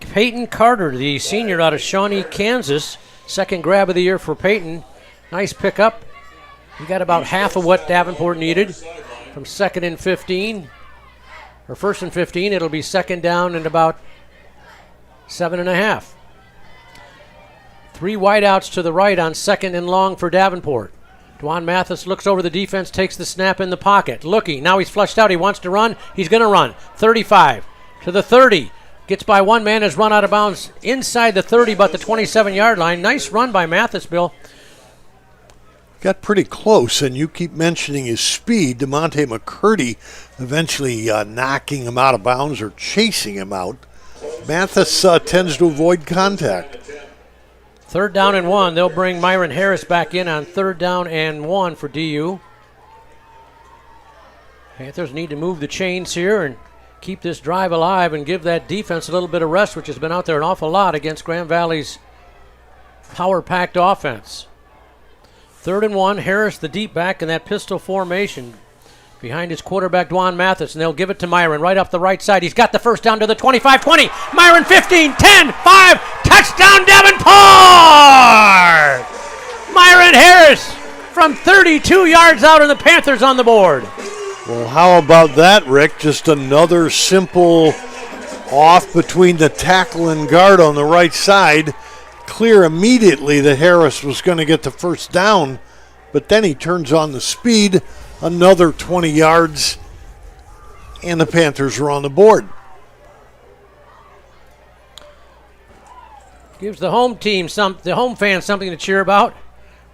Peyton Carter, the senior out of Shawnee, Kansas. Second grab of the year for Peyton. Nice pickup. He got about half of what Davenport needed from 2nd and 15. Or 1st and 15. It'll be 2nd down and about 7.5. 3 wideouts to the right on 2nd and long for Davenport. Dwan Mathis looks over the defense, takes the snap in the pocket. Looking, now he's flushed out. He wants to run. He's going to run. 35 to the 30. Gets by one man, has run out of bounds inside the 30, but the 27-yard line. Nice run by Mathis, Bill. Got pretty close, and you keep mentioning his speed. DeMonte McCurdy eventually knocking him out of bounds or chasing him out. Mathis tends to avoid contact. 3rd down and 1. They'll bring Myron Harris back in on 3rd down and 1 for DU. Panthers need to move the chains here and keep this drive alive and give that defense a little bit of rest, which has been out there an awful lot against Grand Valley's power-packed offense. 3rd and 1. Harris, the deep back, in that pistol formation behind his quarterback, Dwan Mathis, and they'll give it to Myron right off the right side. He's got the first down to the 25, 20. Myron 15, 10, 5. Touchdown, Davenport! Myron Harris from 32 yards out, and the Panthers on the board. Well, how about that, Rick? Just another simple off between the tackle and guard on the right side. Clear immediately that Harris was going to get the first down, but then he turns on the speed, another 20 yards, and the Panthers are on the board. Gives the home team the home fans something to cheer about.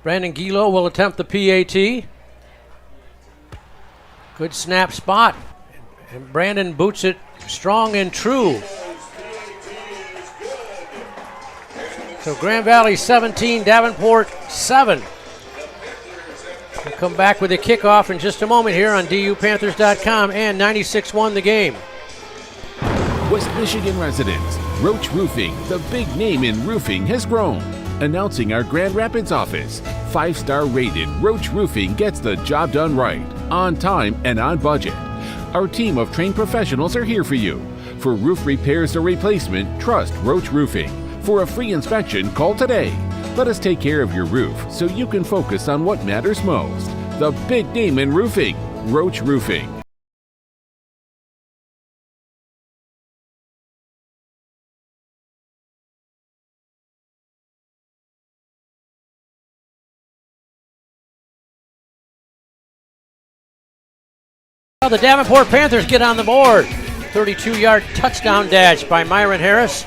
Brandon Gilo will attempt the PAT. Good snap spot. And Brandon boots it strong and true. So Grand Valley 17, Davenport 7. We'll come back with a kickoff in just a moment here on DUPanthers.com and 96.1 The Game. West Michigan residents, Roach Roofing, the big name in roofing, has grown. Announcing our Grand Rapids office. 5-star rated Roach Roofing gets the job done right, on time and on budget. Our team of trained professionals are here for you. For roof repairs or replacement, trust Roach Roofing. For a free inspection, call today. Let us take care of your roof so you can focus on what matters most. The big name in roofing, Roach Roofing. Well, the Davenport Panthers get on the board. 32-yard touchdown dash by Myron Harris.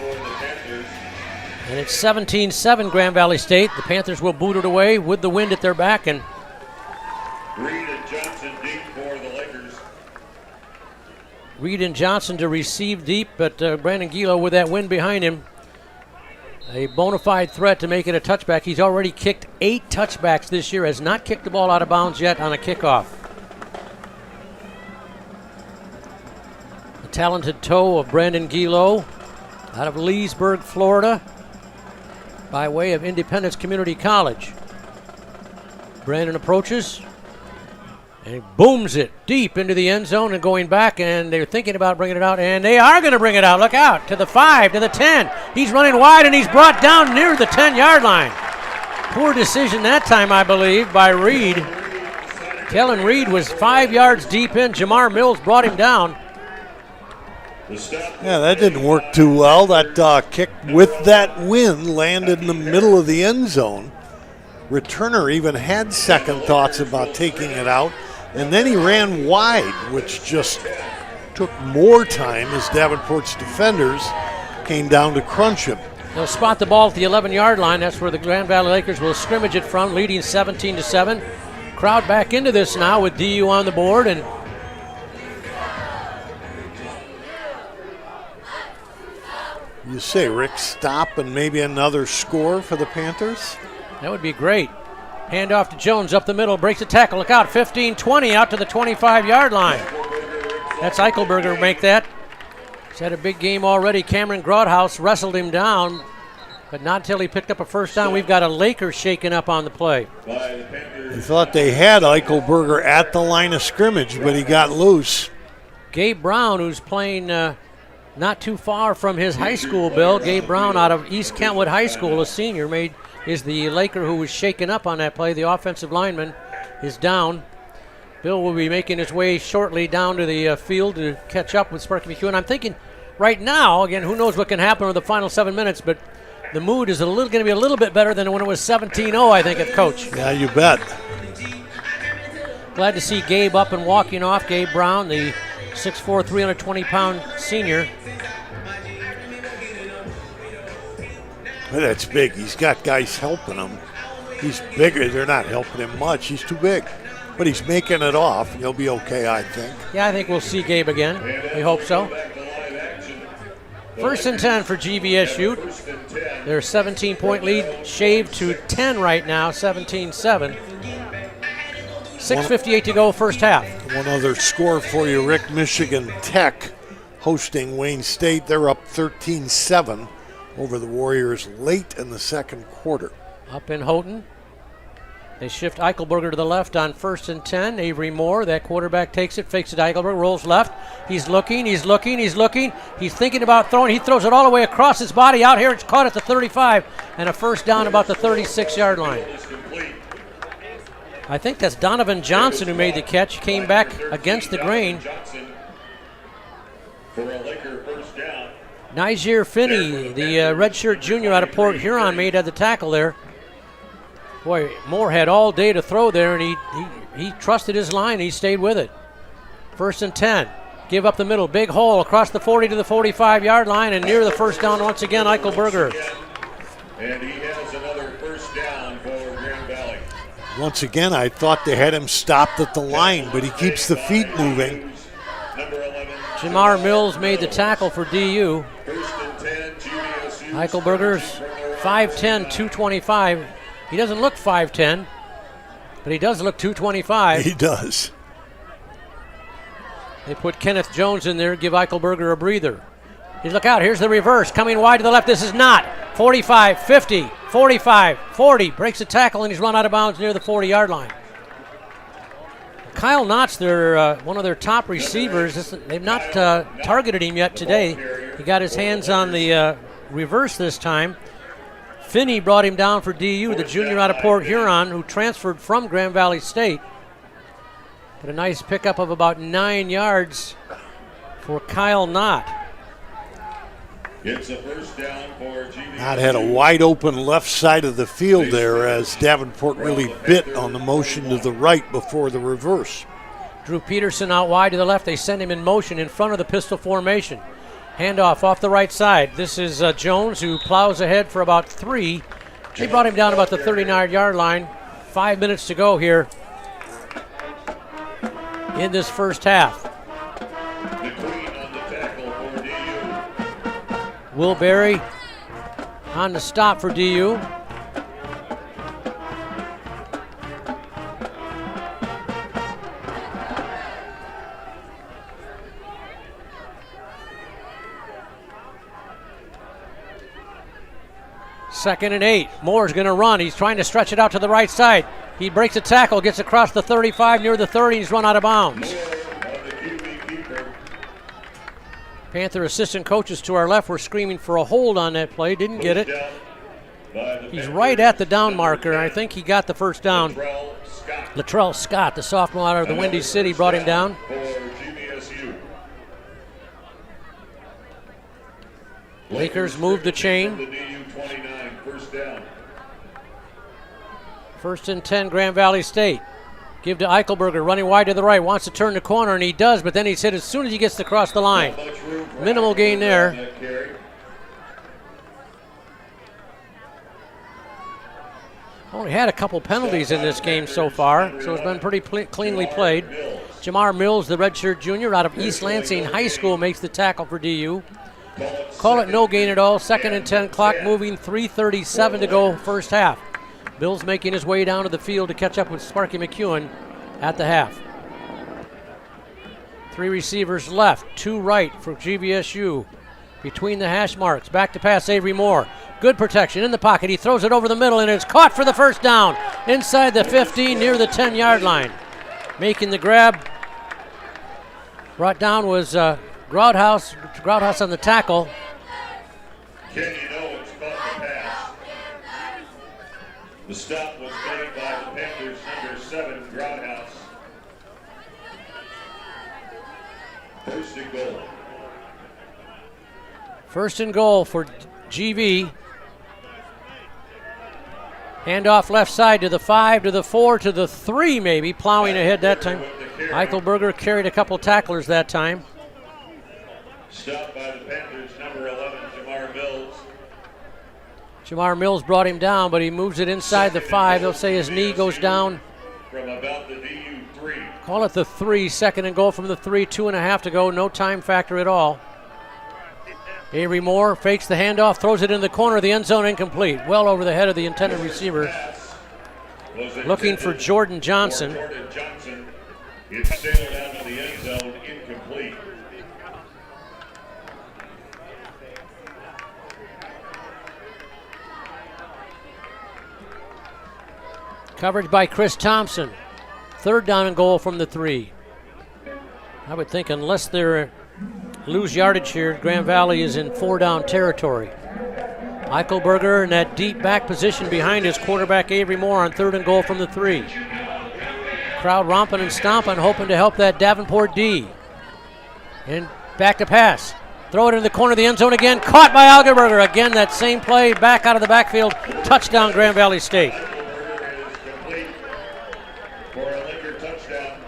And it's 17-7 Grand Valley State. The Panthers will boot it away with the wind at their back. And Reed and Johnson deep for the Lakers. Reed and Johnson to receive deep, but Brandon Gilo with that wind behind him. A bona fide threat to make it a touchback. He's already kicked 8 touchbacks this year, has not kicked the ball out of bounds yet on a kickoff. The talented toe of Brandon Gilo out of Leesburg, Florida, by way of Independence Community College. Brandon approaches and booms it deep into the end zone and going back, and they're thinking about bringing it out, and they are going to bring it out. Look out, to the 5, to the 10. He's running wide, and he's brought down near the 10-yard line. Poor decision that time, I believe, by Reed. Kellen Reed was 5 yards deep in. Jamar Mills brought him down. Yeah, that didn't work too well. That kick with that wind landed in the middle of the end zone. Returner even had second thoughts about taking it out, and then he ran wide, which just took more time as Davenport's defenders came down to crunch him. They'll spot the ball at the 11-yard line. That's where the Grand Valley Lakers will scrimmage it from, leading 17-7. Crowd back into this now with DU on the board, and you say, Rick, stop and maybe another score for the Panthers? that would be great. Hand off to Jones up the middle, breaks a tackle. Look out, 15-20 out to the 25-yard line. That's Eichelberger make that. He's had a big game already. Cameron Grodhouse wrestled him down, but not until he picked up a first down. We've got a Laker shaking up on the play. I thought they had Eichelberger at the line of scrimmage, but he got loose. Gabe Brown, who's playing not too far from his high school, Bill. Gabe Brown out of East Kentwood High School, a senior, is the Laker who was shaken up on that play. The offensive lineman is down. Bill will be making his way shortly down to the field to catch up with Sparky McHugh. And I'm thinking right now, again, who knows what can happen with the final 7 minutes, but the mood is going to be a little bit better than when it was 17-0, I think, at Coach. Yeah, you bet. Glad to see Gabe up and walking off. Gabe Brown, the 6'4", 320-pound senior. Well, that's big. He's got guys helping him. He's bigger. They're not helping him much. He's too big. But he's making it off. He'll be okay, I think. Yeah, I think we'll see Gabe again. We hope so. 1st and 10 for GVSU. Their 17-point lead shaved to 10 right now, 17-7. 6:58 to go, first half. One other score for you, Rick. Michigan Tech hosting Wayne State. They're up 13-7 over the Warriors late in the second quarter. Up in Houghton. They shift Eichelberger to the left on 1st and 10. Avery Moore, that quarterback, takes it, fakes it. Eichelberger rolls left. He's looking. He's thinking about throwing. He throws it all the way across his body. Out here, it's caught at the 35, and a first down about the 36-yard line. I think that's Donovan Johnson who made the catch. Came back against the grain. Niger Finney, the redshirt junior out of Port Huron, made the tackle there. Boy, Moore had all day to throw there, and he trusted his line, and he stayed with it. 1st and 10. Give up the middle. Big hole across the 40 to the 45-yard line, and near the first down once again, Eichelberger. And he has another first down for Grand Valley. Once again, I thought they had him stopped at the line, but he keeps the feet moving. Jamar Mills made the tackle for DU. 1st and 10, GVSU. Eichelberger's 5'10", 225. He doesn't look 5'10", but he does look 225. He does. They put Kenneth Jones in there, give Eichelberger a breather. Look out, here's the reverse, coming wide to the left. This is not. 45, 50, 45, 40. Breaks the tackle, and he's run out of bounds near the 40-yard line. Kyle Knott's one of their top receivers. They've not targeted him yet today. He got his hands on the reverse this time. Finney brought him down for DU, the junior out of Port Huron, who transferred from Grand Valley State. Got a nice pickup of about 9 yards for Kyle Knott. It's a first down for GVSU. Knott had a wide open left side of the field there as Davenport really bit on the motion to the right before the reverse. Drew Peterson out wide to the left. They send him in motion in front of the pistol formation. Handoff off the right side. This is Jones, who plows ahead for about 3. They brought him down about the 39-yard line. 5 minutes to go here in this first half. The Queen on the tackle for DU. Will Berry on the stop for DU. Second and 8. Moore's going to run. He's trying to stretch it out to the right side. He breaks a tackle, gets across the 35, near the 30. He's run out of bounds. Panther assistant coaches to our left were screaming for a hold on that play. Didn't get it. He's right at the down marker, and I think he got the first down. Latrell Scott, the sophomore out of the Windy City, brought him down. Lakers move the chain. 1st and 10, Grand Valley State. Give to Eichelberger, running wide to the right, wants to turn the corner, and he does, but then he's hit as soon as he gets across the line. Minimal gain there. Only had a couple penalties in this game so far, so it's been pretty cleanly played. Jamar Mills, the redshirt junior out of East Lansing High School, makes the tackle for DU. Call it no gain at all. 2nd and 10, clock moving, 3:37 to go first half. Mills making his way down to the field to catch up with Sparky McEwen at the half. 3 receivers left, 2 right for GVSU. Between the hash marks, back to pass Avery Moore. Good protection in the pocket. He throws it over the middle and it's caught for the first down inside the 15 near the 10-yard line. Making the grab. Brought down was Grouthouse on the tackle. Kenny Owens caught the pass. The stop was made by the Panthers, number 7, Grouthouse. First and goal. First and goal for GV. Handoff left side to the 5, to the 4, to the 3 maybe. Plowing ahead that time. Eichelberger carried a couple tacklers that time. Stopped by the Panthers, number 11, Jamar Mills. Jamar Mills brought him down, but he moves it inside the 5. They'll say his knee goes down. From about the DU 3. Call it the 3. 2nd and goal from the 3. 2.5 to go. No time factor at all. Avery Moore fakes the handoff, throws it in the corner of the end zone, incomplete. Well over the head of the intended receiver. Looking for Jordan Johnson. Jordan Johnson. It's sailed down to the end zone, incomplete. Coverage by Chris Thompson. 3rd down and goal from the 3. I would think unless they're lose yardage here, Grand Valley is in 4-down territory. Eichelberger in that deep back position behind his quarterback Avery Moore on 3rd and goal from the 3. Crowd romping and stomping, hoping to help that Davenport D. And back to pass. Throw it in the corner of the end zone again. Caught by Eichelberger. Again, that same play back out of the backfield. Touchdown, Grand Valley State. For a Laker touchdown.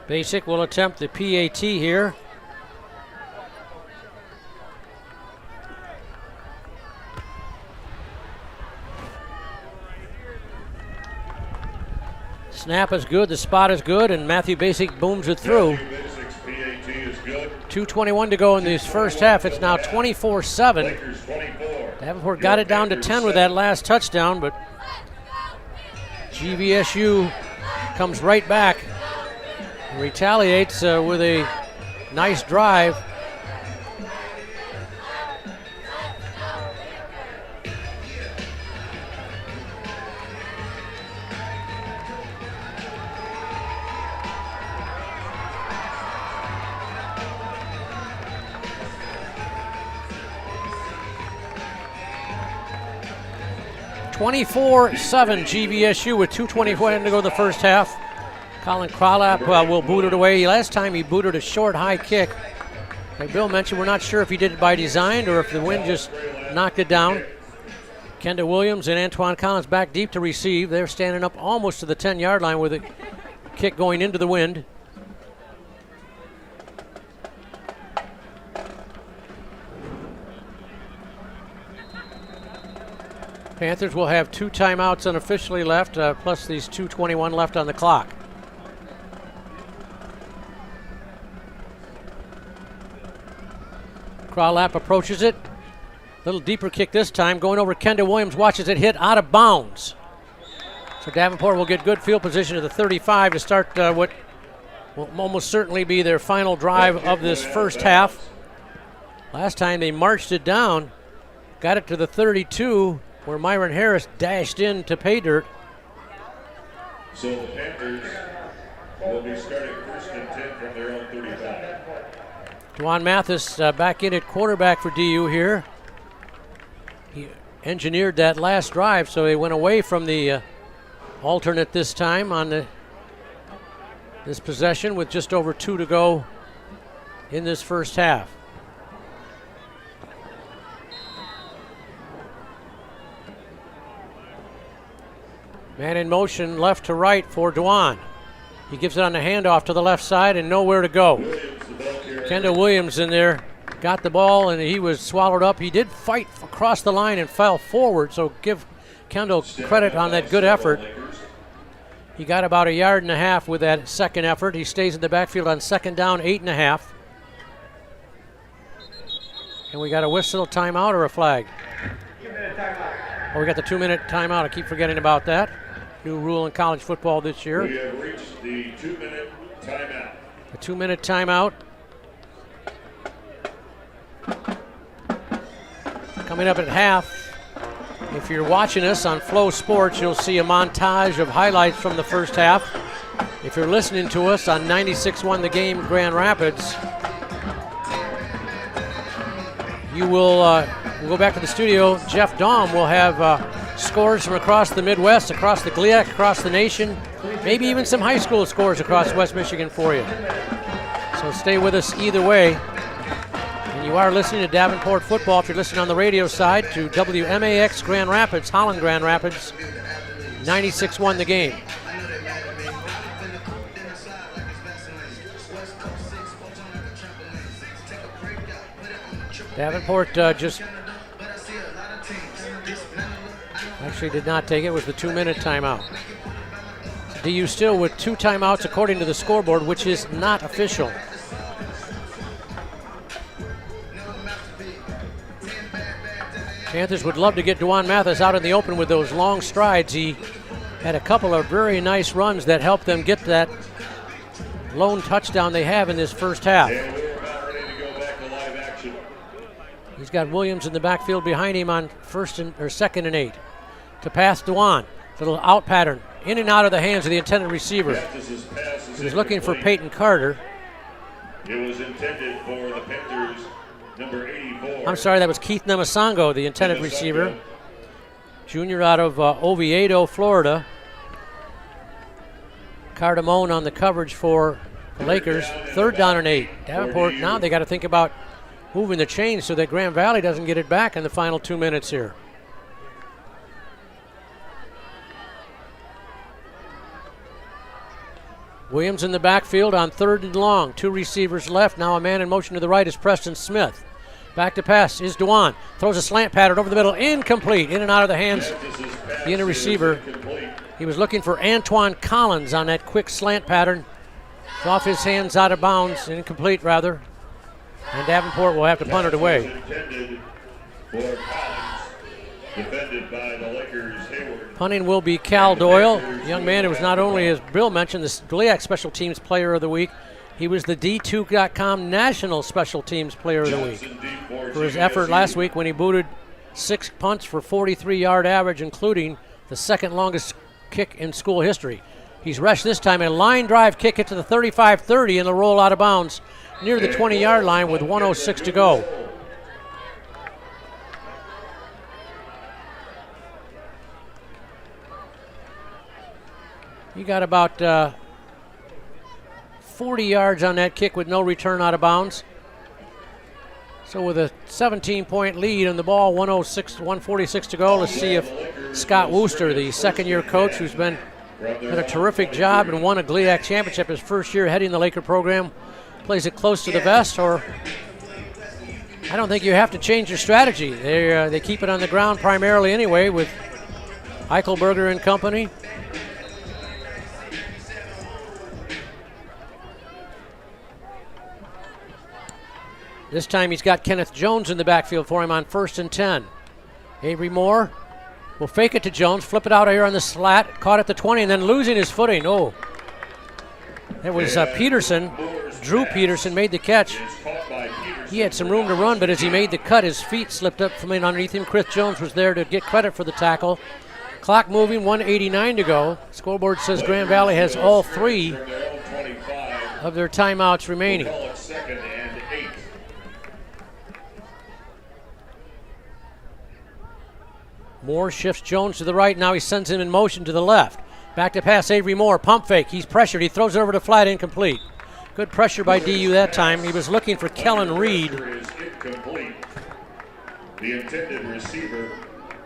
Basic will attempt the PAT here. Snap is good, the spot is good, and Matthew Basic booms it through. Basic's PAT is good. 2:21 to go in this first half. It's now 24-7. Lakers 24. Davenport got it down to 10 with that last touchdown, but GVSU comes right back and retaliates with a nice drive. (24-7) GVSU with 2:24 to go in the first half. Colin Kralap will boot it away. Last time he booted a short high kick. Like Bill mentioned, we're not sure if he did it by design or if the wind just knocked it down. Kendall Williams and Antoine Collins back deep to receive. They're standing up almost to the 10-yard line with a kick going into the wind. Panthers will have 2 timeouts unofficially left, plus these 2:21 left on the clock. Kralap approaches it. Little deeper kick this time, going over Kendall Williams, watches it hit out of bounds. So Davenport will get good field position at the 35 to start what will almost certainly be their final drive of this first half. Last time they marched it down, got it to the 32, where Myron Harris dashed in to pay dirt. So the Panthers will be starting 1st and 10 from their own 35. Dwan Mathis back in at quarterback for DU here. He engineered that last drive, so he went away from the alternate this time on this possession with just over 2 to go in this first half. Man in motion left to right for Dewan. He gives it on the handoff to the left side and nowhere to go. Kendall Williams in there got the ball and he was swallowed up. He did fight across the line and fell forward, so give Kendall credit on that good effort. He got about 1.5 yards with that second effort. He stays in the backfield on second down, 8.5. And we got a whistle, timeout, or a flag? Oh, we got the 2-minute timeout. I keep forgetting about that. New rule in college football this year. We have reached the 2-minute timeout. A 2-minute timeout. Coming up at half. If you're watching us on Flow Sports, you'll see a montage of highlights from the first half. If you're listening to us on 96.1 The Game Grand Rapids, you will we'll go back to the studio. Jeff Daum will have scores from across the Midwest, across the GLIAC, across the nation, maybe even some high school scores across West Michigan for you. So stay with us either way. And you are listening to Davenport football if you're listening on the radio side to WMAX Grand Rapids, Holland Grand Rapids, 96.1 The Game. Davenport just actually did not take it. It was the 2-minute timeout. DU still with 2 timeouts according to the scoreboard, which is not official. Panthers would love to get Dewan Mathis out in the open with those long strides. He had a couple of very nice runs that helped them get that lone touchdown they have in this first half. He's got Williams in the backfield behind him on second and 8. To pass Dewan. Little out pattern. In and out of the hands of the intended receiver. He was looking for Peyton Carter. It was intended for the Panthers, number 84. I'm sorry, that was Keith Namasango, the intended receiver. Junior out of Oviedo, Florida. Cardamone on the coverage for the Lakers. Third down and 8. Davenport, now they got to think about moving the chains so that Grand Valley doesn't get it back in the final 2 minutes here. Williams in the backfield on 3rd and long. 2 receivers left. Now a man in motion to the right is Preston Smith. Back to pass is Dewan. Throws a slant pattern over the middle. Incomplete. In and out of the hands. The inner receiver. He was looking for Antoine Collins on that quick slant pattern. It's off his hands, out of bounds. Incomplete, rather. And Davenport will have to punt it away. Defended by the Lakers, Hayward. Punting will be Cal Doyle, a young man who was not only, as Bill mentioned, the GLIAC Special Teams Player of the Week, he was the D2.com National Special Teams Player of the Week for his effort last week when he booted 6 punts for 43-yard average, including the second longest kick in school history. He's rushed this time, a line drive kick it to the 35-30 and the roll out of bounds near the 20-yard line with 1:06 to go. He got about 40 yards on that kick with no return out of bounds. So with a 17-point lead on the ball, 146 to go, let's see if Scott Wooster, the second-year coach who's done a terrific job and won a GLIAC championship his first year heading the Laker program, plays it close to the vest, or I don't think you have to change your strategy. They keep it on the ground primarily anyway with Eichelberger and company. This time he's got Kenneth Jones in the backfield for him on 1st and 10. Avery Moore will fake it to Jones, flip it out here on the slat, caught at the 20, and then losing his footing. Oh, it was Peterson. Drew Peterson made the catch. He had some room to run, but as he made the cut, his feet slipped up from in underneath him. Chris Jones was there to get credit for the tackle. Clock moving, 1:89 to go. Scoreboard says Grand Valley has all 3 of their timeouts remaining. Moore shifts Jones to the right. Now he sends him in motion to the left. Back to pass Avery Moore. Pump fake. He's pressured. He throws it over to flat, incomplete. Good pressure by DU that time. He was looking for Kellen Reed. Is incomplete. The intended receiver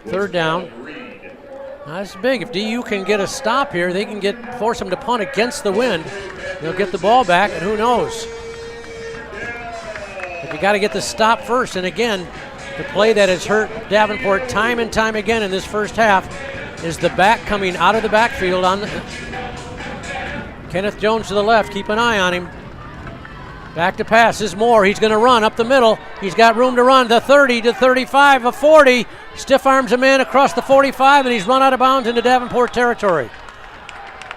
was Third down. Kellen Reed. That's big. If DU can get a stop here, they can force them to punt against the wind. They'll get the ball back, and who knows? But you got to get the stop first. And again, the play that has hurt Davenport time and time again in this first half is the back coming out of the backfield on Kenneth Jones to the left. Keep an eye on him. Back to pass is Moore. He's going to run up the middle. He's got room to run. The 30 to 35, a 40. Stiff arms a man across the 45, and he's run out of bounds into Davenport territory.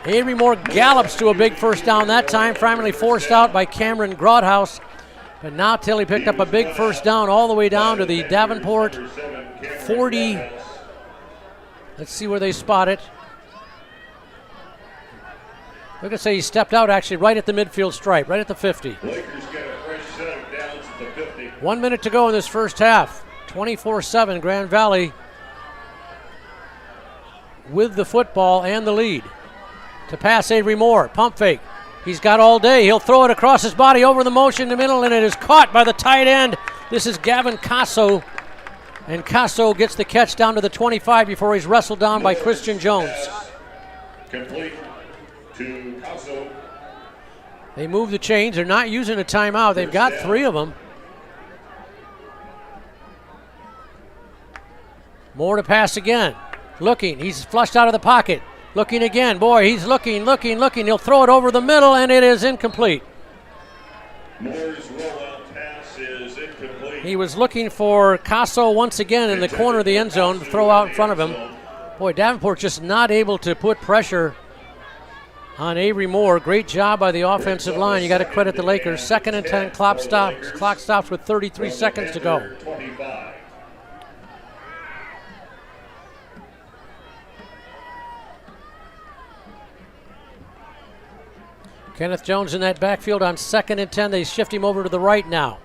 Avery Moore gallops to a big first down that time, primarily forced out by Cameron Grodhouse. But now Tilly picked up a big first down all the way down to the Davenport 40. Let's see where they spot it. We're going to say he stepped out actually right at the midfield stripe, right at the 50. Lakers get a fresh set of downs at the 50. 1 minute to go in this first half. 24-7, Grand Valley with the football and the lead. To pass Avery Moore, pump fake. He's got all day. He'll throw it across his body over the motion in the middle, and it is caught by the tight end. This is Gavin Casso, and Casso gets the catch down to the 25 before he's wrestled down by Christian Jones. Complete to Casso. They move the chains. They're not using a timeout. They've got 3 of them. Moore to pass again. Looking. He's flushed out of the pocket. Looking again. Boy, he's looking. He'll throw it over the middle, and it is incomplete. Moore's rollout pass is incomplete. He was looking for Casso once again in the corner of the end zone to throw out in front of him. Boy, Davenport just not able to put pressure on Avery Moore. Great job by the offensive line. You got to credit the Lakers. 2nd and 10. Clock stops with 33 seconds to go. 25. Kenneth Jones in that backfield on 2nd and 10. They shift him over to the right now.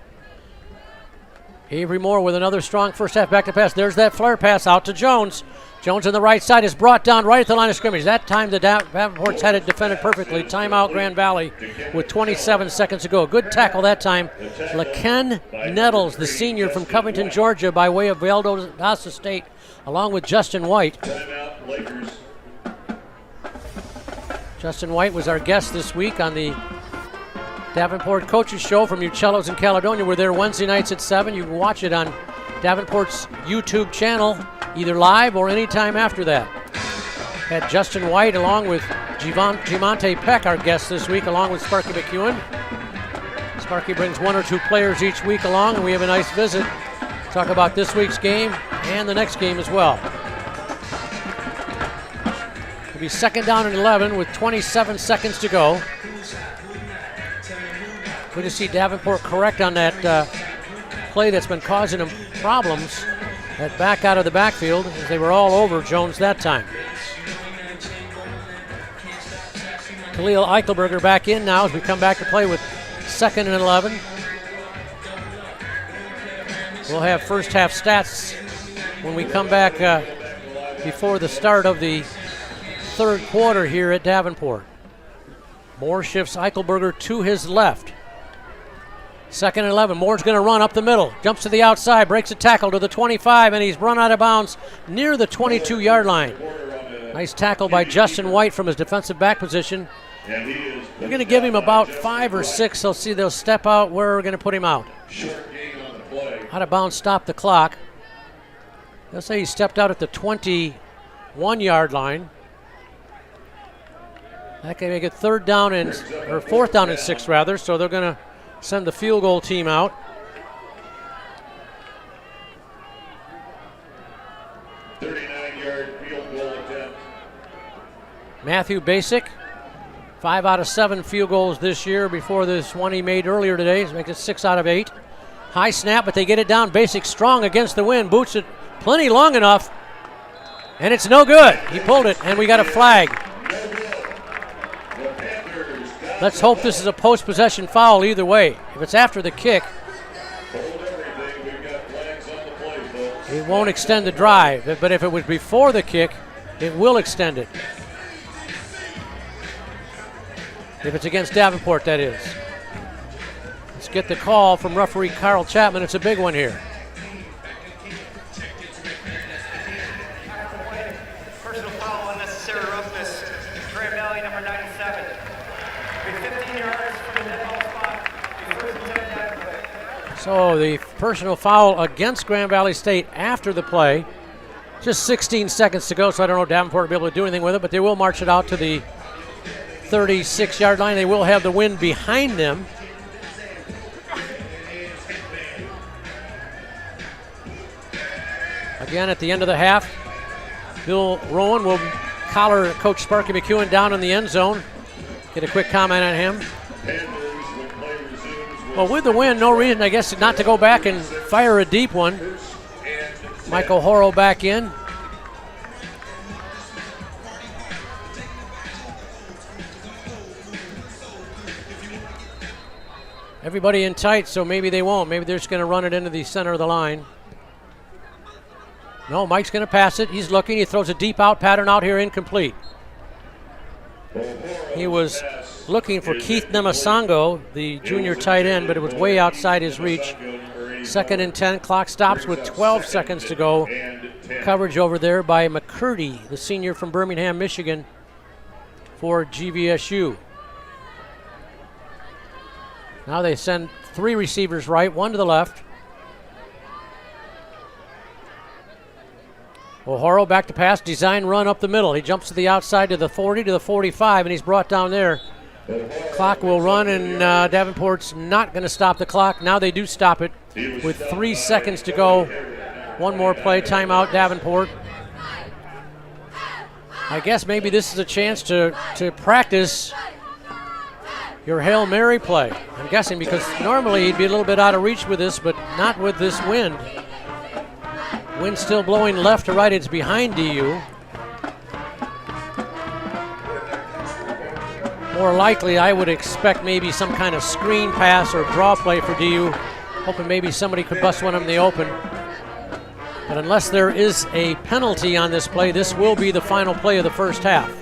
Avery Moore with another strong first half back to pass. There's that flare pass out to Jones. Jones on the right side is brought down right at the line of scrimmage. That time the Davenport's had it defended perfectly. Timeout Grand Valley with 27 seconds to go. Good tackle that time. LaKen Nettles, the senior from Covington, Georgia, by way of Valdosta State, along with Justin White. Timeout Lakers. Justin White was our guest this week on the Davenport Coaches Show from Uccello's in Caledonia. We're there Wednesday nights at 7. You can watch it on Davenport's YouTube channel, either live or anytime after that. Had Justin White along with Gimonte Peck, our guest this week, along with Sparky McEwen. Sparky brings 1 or 2 players each week along, and we have a nice visit. Talk about this week's game and the next game as well. It'll be 2nd down and 11 with 27 seconds to go. Good to see Davenport correct on that play that's been causing them problems. That back out of the backfield as they were all over Jones that time. Khalil Eichelberger back in now as we come back to play with 2nd and 11. We'll have first half stats when we come back before the start of the 3rd quarter here at Davenport. Moore shifts Eichelberger to his left. 2nd and 11. Moore's going to run up the middle. Jumps to the outside, breaks a tackle to the 25, and he's run out of bounds near the 22-yard line. Nice tackle by Justin White from his defensive back position. They're going to give him about 5 or 6. They'll step out. Where we're going to put him out. Out of bounds, stop the clock. They'll say he stepped out at the 21-yard line. That can make it 4th down and 6 rather. So they're going to send the field goal team out. Field goal attempt. Matthew Basic, 5 out of 7 field goals this year before this one he made earlier today. So makes it 6 out of 8. High snap, but they get it down. Basic strong against the wind. Boots it plenty long enough. And it's no good. He pulled it, and we got a flag. Let's hope this is a post-possession foul either way. If it's after the kick, it won't extend the drive. But if it was before the kick, it will extend it. If it's against Davenport, that is. Let's get the call from referee Carl Chapman. It's a big one here. Personal foul, unnecessary roughness. Grand Valley, number 97. 15 yards from the dead ball spot. First and 10 Davenport. So the personal foul against Grand Valley State after the play. Just 16 seconds to go, so I don't know if Davenport will be able to do anything with it, but they will march it out to the 36-yard line. They will have the wind behind them. Again, at the end of the half, Bill Rowan will collar Coach Sparky McEwen down in the end zone. Get a quick comment on him. Well, with the wind, no reason, I guess, not to go back and fire a deep one. Michael Horo back in. Everybody in tight, so maybe they won't. Maybe they're just going to run it into the center of the line. No, Mike's going to pass it. He's looking. He throws a deep out pattern out here, incomplete. He was looking for Keith Nemasango, the junior tight end, but it was way outside his reach. 2nd and 10. Clock stops with 12 seconds to go. Coverage over there by McCurdy, the senior from Birmingham, Michigan, for GVSU. Now they send 3 receivers right, 1 to the left. O'Horo back to pass, design run up the middle. He jumps to the outside to the 40, to the 45, and he's brought down there. Clock will run, and Davenport's not going to stop the clock. Now they do stop it with 3 seconds to go. One more play, timeout, Davenport. I guess maybe this is a chance to practice your Hail Mary play. I'm guessing because normally he'd be a little bit out of reach with this, but not with this wind. Wind still blowing left to right. It's behind DU. More likely, I would expect maybe some kind of screen pass or draw play for DU, hoping maybe somebody could bust one in the open. But unless there is a penalty on this play, this will be the final play of the first half.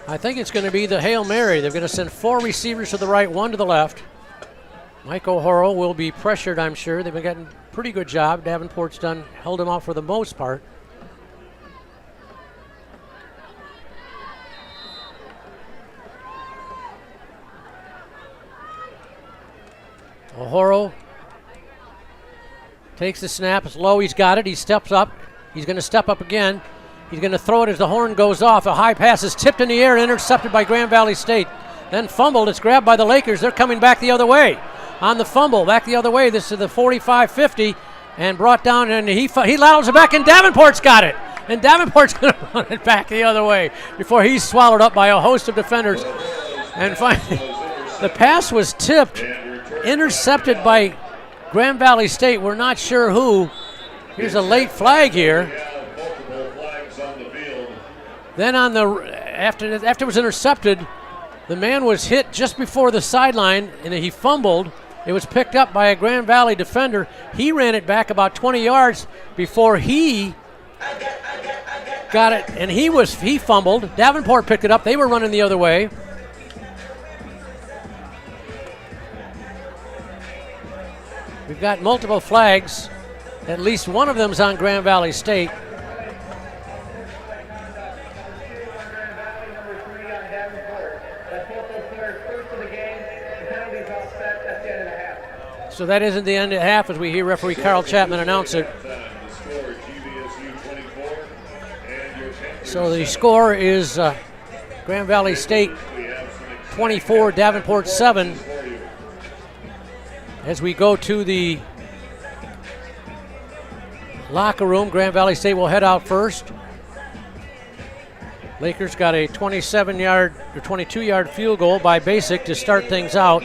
I think it's going to be the Hail Mary. They're going to send 4 receivers to the right, 1 to the left. Mike O'Horo will be pressured, I'm sure. They've been getting a pretty good job. Davenport's held him out for the most part. O'Horo takes the snap. It's low. He's got it. He steps up. He's going to step up again. He's going to throw it as the horn goes off. A high pass is tipped in the air and intercepted by Grand Valley State. Then fumbled. It's grabbed by the Lakers. They're coming back the other way. On the fumble, back the other way. This is the 45-50 and brought down, and he laterals it back, and Davenport's got it. And Davenport's going to run it back the other way before he's swallowed up by a host of defenders. And finally, the pass was tipped, intercepted by Grand Valley State. We're not sure who. Here's a late flag here. Then after it was intercepted, the man was hit just before the sideline, and he fumbled. It was picked up by a Grand Valley defender. He ran it back about 20 yards before he got it, and he fumbled. Davenport picked it up. They were running the other way. We've got multiple flags. At least one of them's on Grand Valley State. So that isn't the end of half as we hear referee Carl Chapman announce it. So the score is Grand Valley State 24, Davenport 7. As we go to the locker room, Grand Valley State will head out first. Lakers got a 27-yard or 22-yard field goal by Basic to start things out.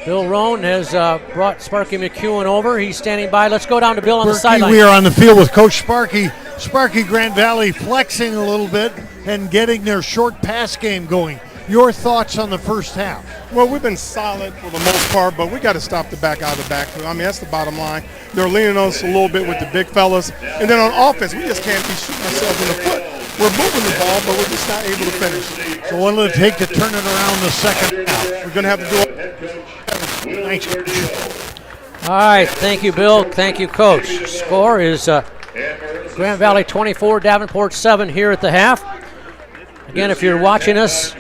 Bill Roan has brought Sparky McEwen over. He's standing by. Let's go down to Bill on the sideline. We are on the field with Coach Sparky. Sparky, Grand Valley flexing a little bit and getting their short pass game going. Your thoughts on the first half? Well, we've been solid for the most part, but we got to stop the back out of the backfield. I mean, that's the bottom line. They're leaning on us a little bit with the big fellas. And then on offense, we just can't be shooting ourselves in the foot. We're moving the ball, but we're just not able to finish. So what will it take to turn it around the second half? We're going to have to do it. Thanks, Coach. All right, thank you, Bill. Thank you, Coach. Score is Grand Valley 24, Davenport 7 here at the half. Again, if you're watching us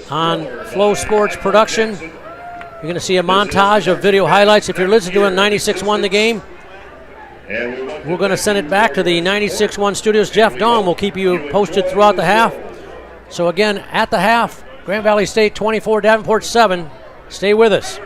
on Flow Sports Production, you're going to see a montage of video highlights. If you're listening to it, 96-1 the game. We're going to send it back to the 96-1 studios. Jeff Dawn will keep you posted throughout the half. So again, at the half, Grand Valley State 24, Davenport 7. Stay with us.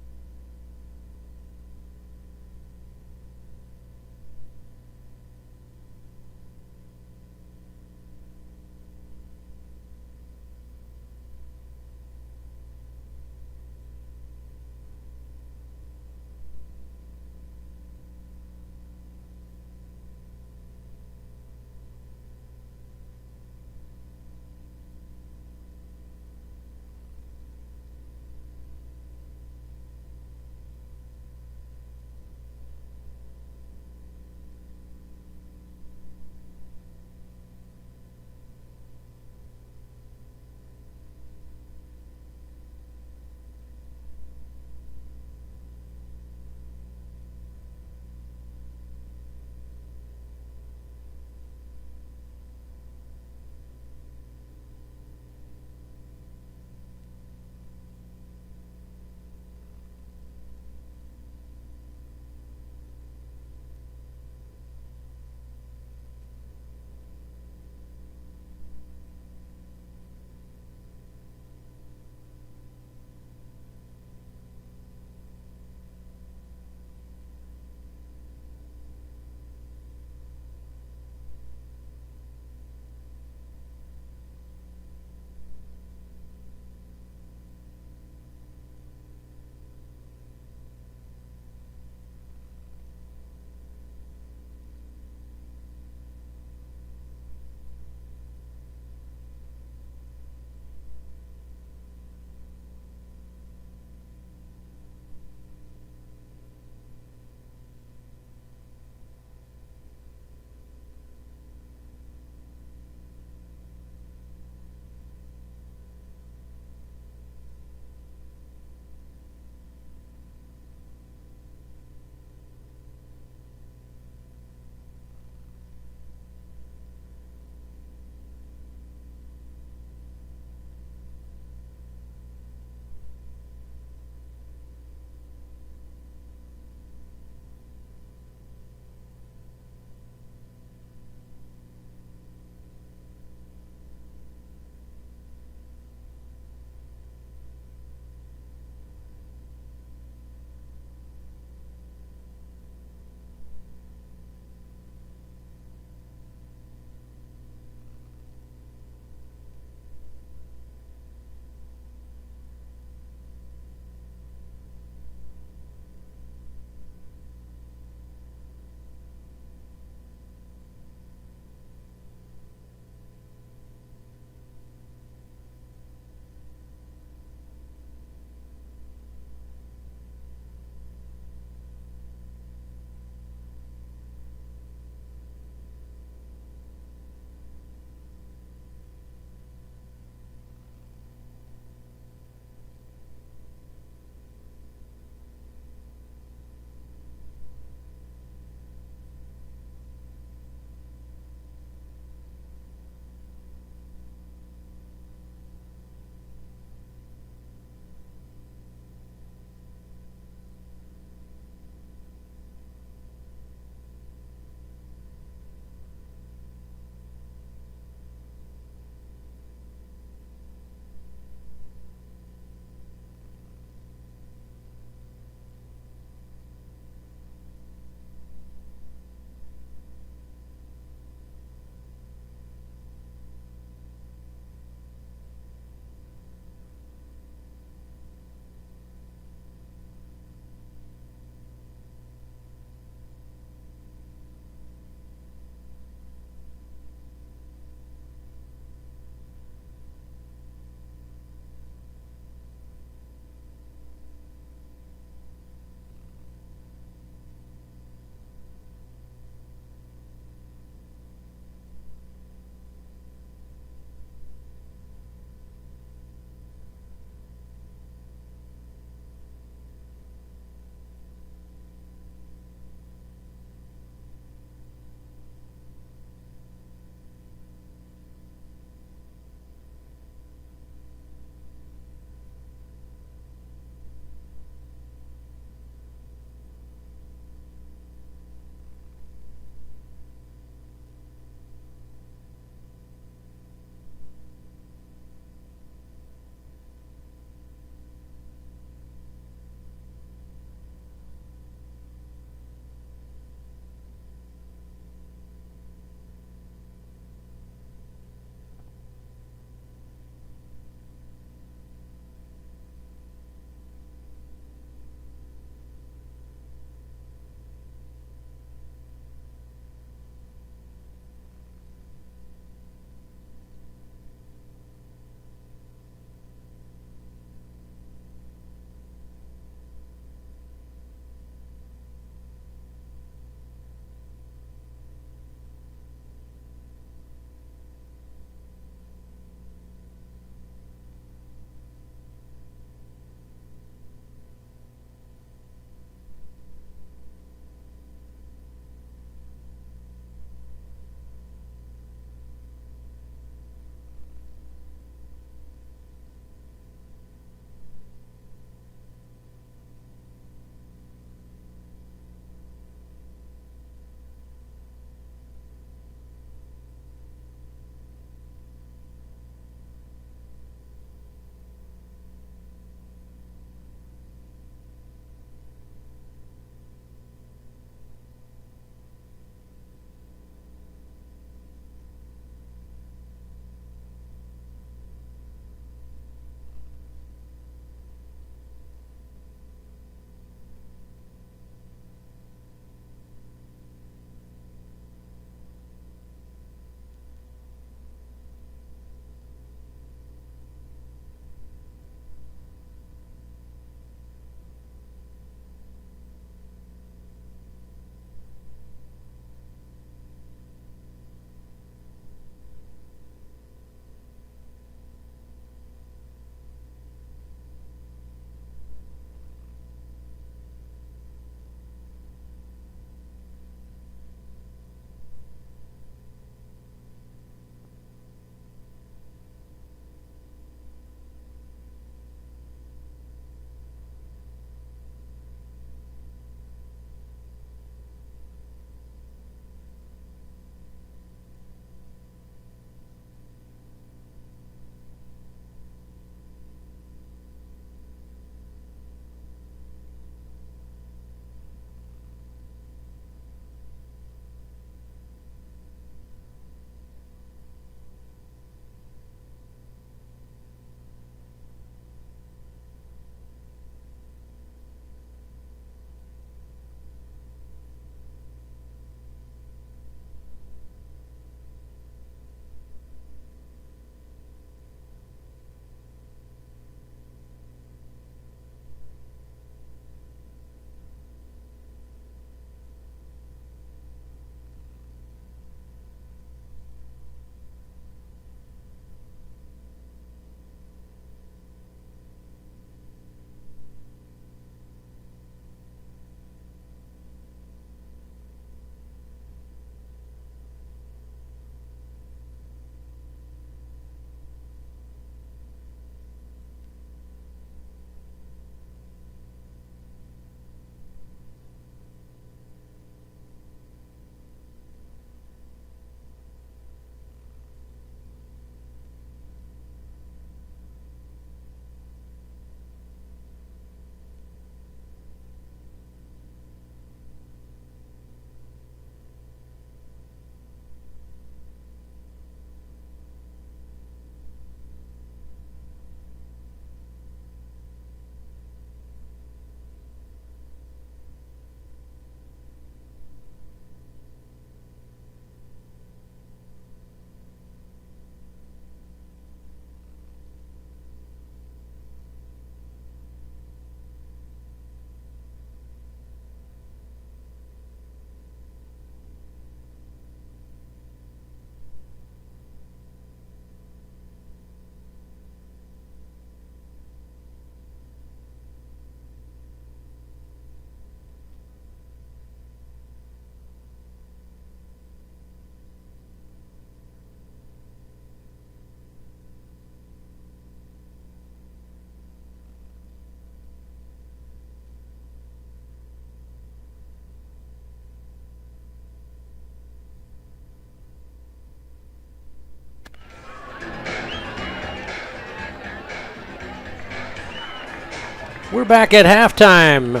We're back at halftime.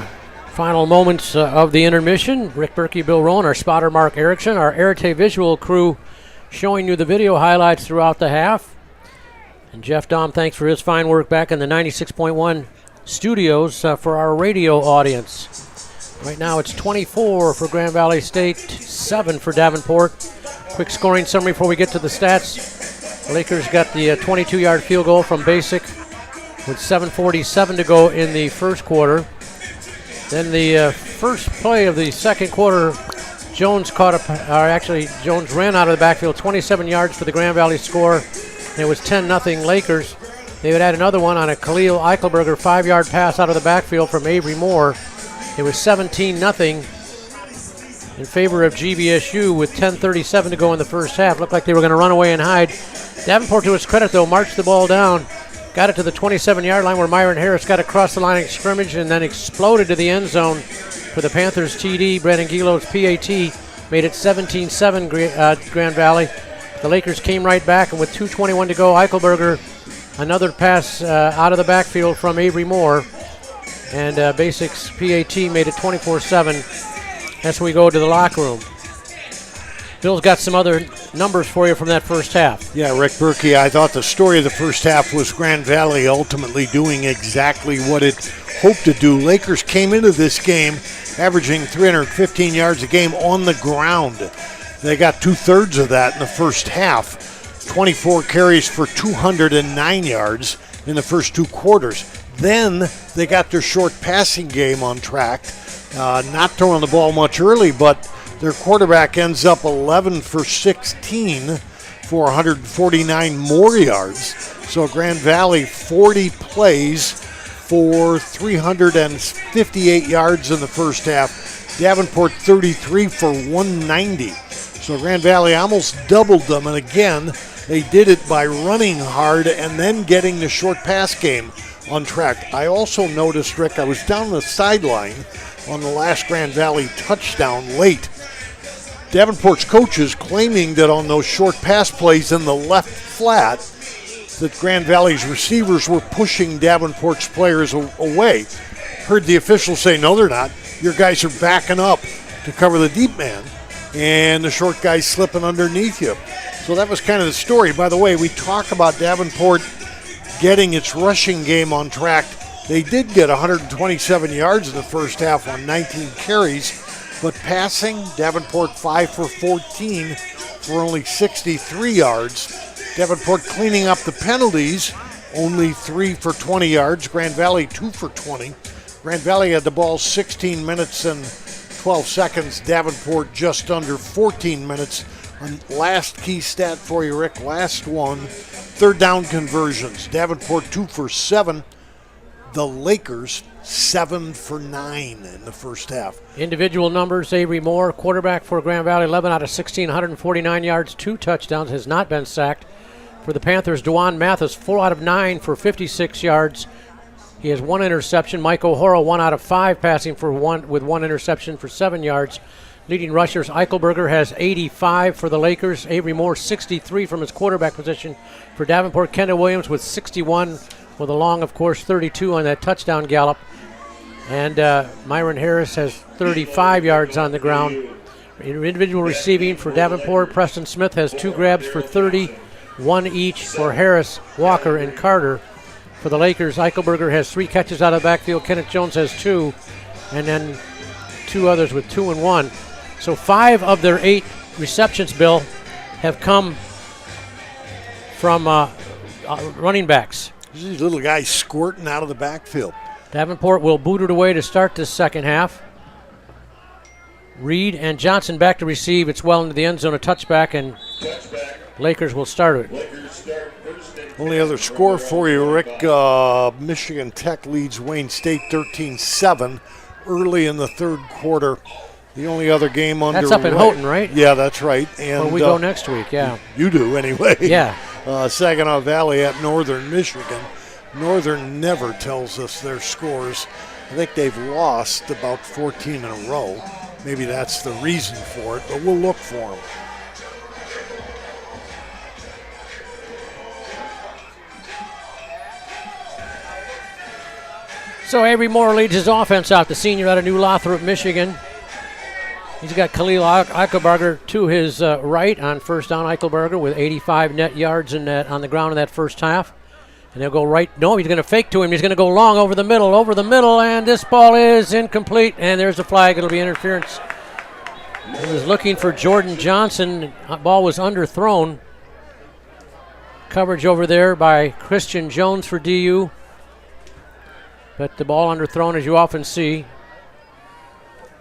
Final moments of the intermission. Rick Berkey, Bill Rowan, our spotter Mark Erickson, our Arete Visual crew showing you the video highlights throughout the half. And Jeff Dahm, thanks for his fine work back in the 96.1 studios for our radio audience. Right now it's 24 for Grand Valley State, 7 for Davenport. Quick scoring summary before we get to the stats. The Lakers got the 22-yard field goal from Basic with 7:47 to go in the first quarter. Then the first play of the second quarter, Jones Jones ran out of the backfield, 27 yards for the Grand Valley score. And it was 10-0 Lakers. They would add another one on a Khalil Eichelberger 5-yard pass out of the backfield from Avery Moore. It was 17-0 in favor of GVSU with 10:37 to go in the first half. Looked like they were going to run away and hide. Davenport, to his credit, though, marched the ball down. Got it to the 27-yard line where Myron Harris got across the line of scrimmage and then exploded to the end zone for the Panthers TD. Brandon Gilo's PAT made it 17-7 Grand Valley. The Lakers came right back, and with 2:21 to go, Eichelberger, another pass out of the backfield from Avery Moore. And Basics PAT made it 24-7 as we go to the locker room. Bill's got some other numbers for you from that first half. Yeah, Rick Berkey, I thought the story of the first half was Grand Valley ultimately doing exactly what it hoped to do. Lakers came into this game averaging 315 yards a game on the ground. They got 2/3 of that in the first half. 24 carries for 209 yards in the first two quarters. Then they got their short passing game on track, not throwing the ball much early, but their quarterback ends up 11 for 16 for 149 more yards. So Grand Valley 40 plays for 358 yards in the first half. Davenport 33 for 190. So Grand Valley almost doubled them, and again, they did it by running hard and then getting the short pass game on track. I also noticed, Rick, I was down the sideline on the last Grand Valley touchdown late. Davenport's coaches claiming that on those short pass plays in the left flat, that Grand Valley's receivers were pushing Davenport's players away. Heard the officials say, no, they're not. Your guys are backing up to cover the deep man, and the short guy's slipping underneath you. So that was kind of the story. By the way, we talk about Davenport getting its rushing game on track. They did get 127 yards in the first half on 19 carries, but passing, Davenport 5 for 14 for only 63 yards. Davenport cleaning up the penalties, only 3 for 20 yards. Grand Valley 2 for 20. Grand Valley had the ball 16 minutes and 12 seconds. Davenport just under 14 minutes. And last key stat for you, Rick, last one, third down conversions. Davenport 2 for 7. The Lakers 7 for 9 in the first half. Individual numbers, Avery Moore, quarterback for Grand Valley, 11 out of 16, 149 yards, 2 touchdowns, has not been sacked. For the Panthers, DeJuan Mathis, 4 out of 9 for 56 yards. He has 1 interception. Mike O'Hara, 1 out of 5 passing with 1 interception for 7 yards. Leading rushers, Eichelberger has 85 for the Lakers. Avery Moore, 63 from his quarterback position. For Davenport, Kendall Williams with 61, with a long, of course, 32 on that touchdown gallop. And Myron Harris has 35 yards on the ground. Individual receiving for Davenport, Preston Smith has 2 grabs for 30, 1 each for Harris, Walker, and Carter. For the Lakers, Eichelberger has 3 catches out of the backfield. Kenneth Jones has 2, and then 2 others with 2 and 1. So 5 of their 8 receptions, Bill, have come from running backs. These little guys squirting out of the backfield. Davenport will boot it away to start this second half. Reed and Johnson back to receive. It's well into the end zone, a touchback, and Lakers will start it. Only other score for you, Rick. Michigan Tech leads Wayne State 13-7 early in the third quarter. The only other game under. That's up in Houghton, right? Yeah, that's right. And where we go next week, yeah. You do, anyway. Yeah. Saginaw Valley at Northern Michigan. Northern never tells us their scores. I think they've lost about 14 in a row. Maybe that's the reason for it, but we'll look for them. So Avery Moore leads his offense out, the senior out of New Lothrop, Michigan. He's got Khalil Eichelberger to his right on first down. Eichelberger with 85 net yards on the ground in that first half. And they'll go right. No, he's going to fake to him. He's going to go long over the middle, and this ball is incomplete. And there's a flag. It'll be interference. He was looking for Jordan Johnson. Ball was underthrown. Coverage over there by Christian Jones for DU. But the ball underthrown, as you often see.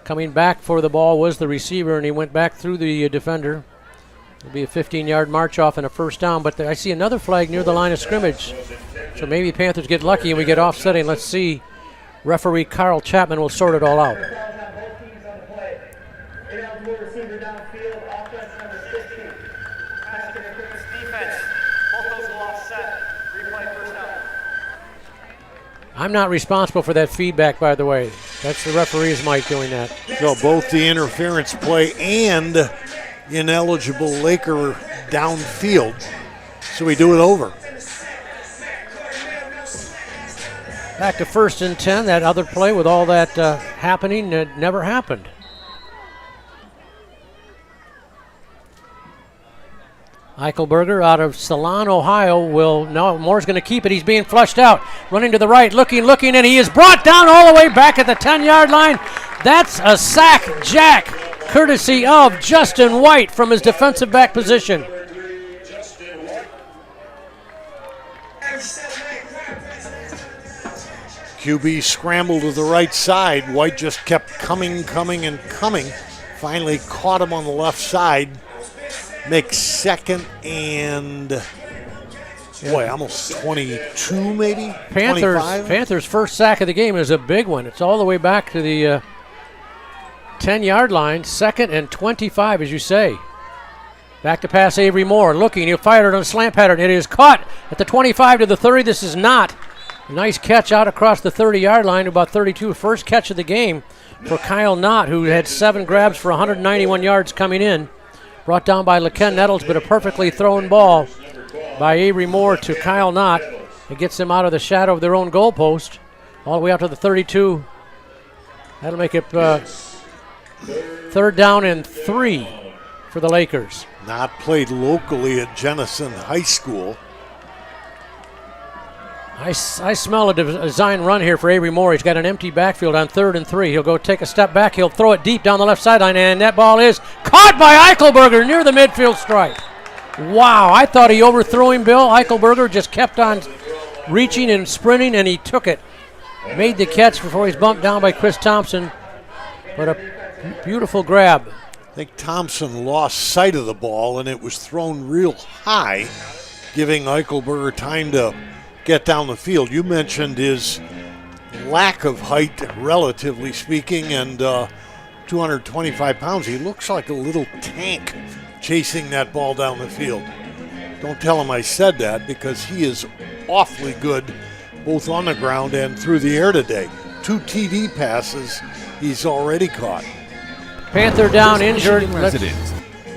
Coming back for the ball was the receiver, and he went back through the defender. It'll be a 15-yard march off and a first down, but I see another flag near the line of scrimmage. So maybe Panthers get lucky and we get offsetting. Let's see. Referee Carl Chapman will sort it all out. I'm not responsible for that feedback, by the way. That's the referee's mic doing that. So both the interference play and ineligible Laker downfield. So we do it over. Back to 1st and 10. That other play with all that happening, it never happened. Eichelberger out of Salon, Ohio Moore's going to keep it. He's being flushed out. Running to the right, looking, and he is brought down all the way back at the 10-yard line. That's a sack jack, courtesy of Justin White from his defensive back position. QB scrambled to the right side. White just kept coming. Finally caught him on the left side. Makes 2nd and, almost 22 maybe? 25? Panthers' first sack of the game is a big one. It's all the way back to the 10-yard line. 2nd and 25, as you say. Back to pass Avery Moore. Looking, he'll fire it on a slant pattern. It is caught at the 25 to the 30. This is not. A nice catch out across the 30-yard line, about 32. First catch of the game for Kyle Knott, who had 7 grabs for 191 yards coming in. Brought down by LeKen Nettles, but a perfectly thrown ball by Avery Moore to Kyle Knott. It gets them out of the shadow of their own goalpost, all the way up to the 32. That'll make it 3rd down and 3 for the Lakers. Knott played locally at Jenison High School. I smell a design run here for Avery Moore. He's got an empty backfield on 3rd and 3. He'll go take a step back. He'll throw it deep down the left sideline, and that ball is caught by Eichelberger near the midfield stripe. Wow, I thought he overthrew him, Bill. Eichelberger just kept on reaching and sprinting, and he took it. Made the catch before he's bumped down by Chris Thompson. But a beautiful grab. I think Thompson lost sight of the ball, and it was thrown real high, giving Eichelberger time to get down the field. You mentioned his lack of height, relatively speaking, and 225 pounds. He looks like a little tank chasing that ball down the field. Don't tell him I said that, because he is awfully good both on the ground and through the air today. 2 TD passes he's already caught. Panther down, injured. Residents.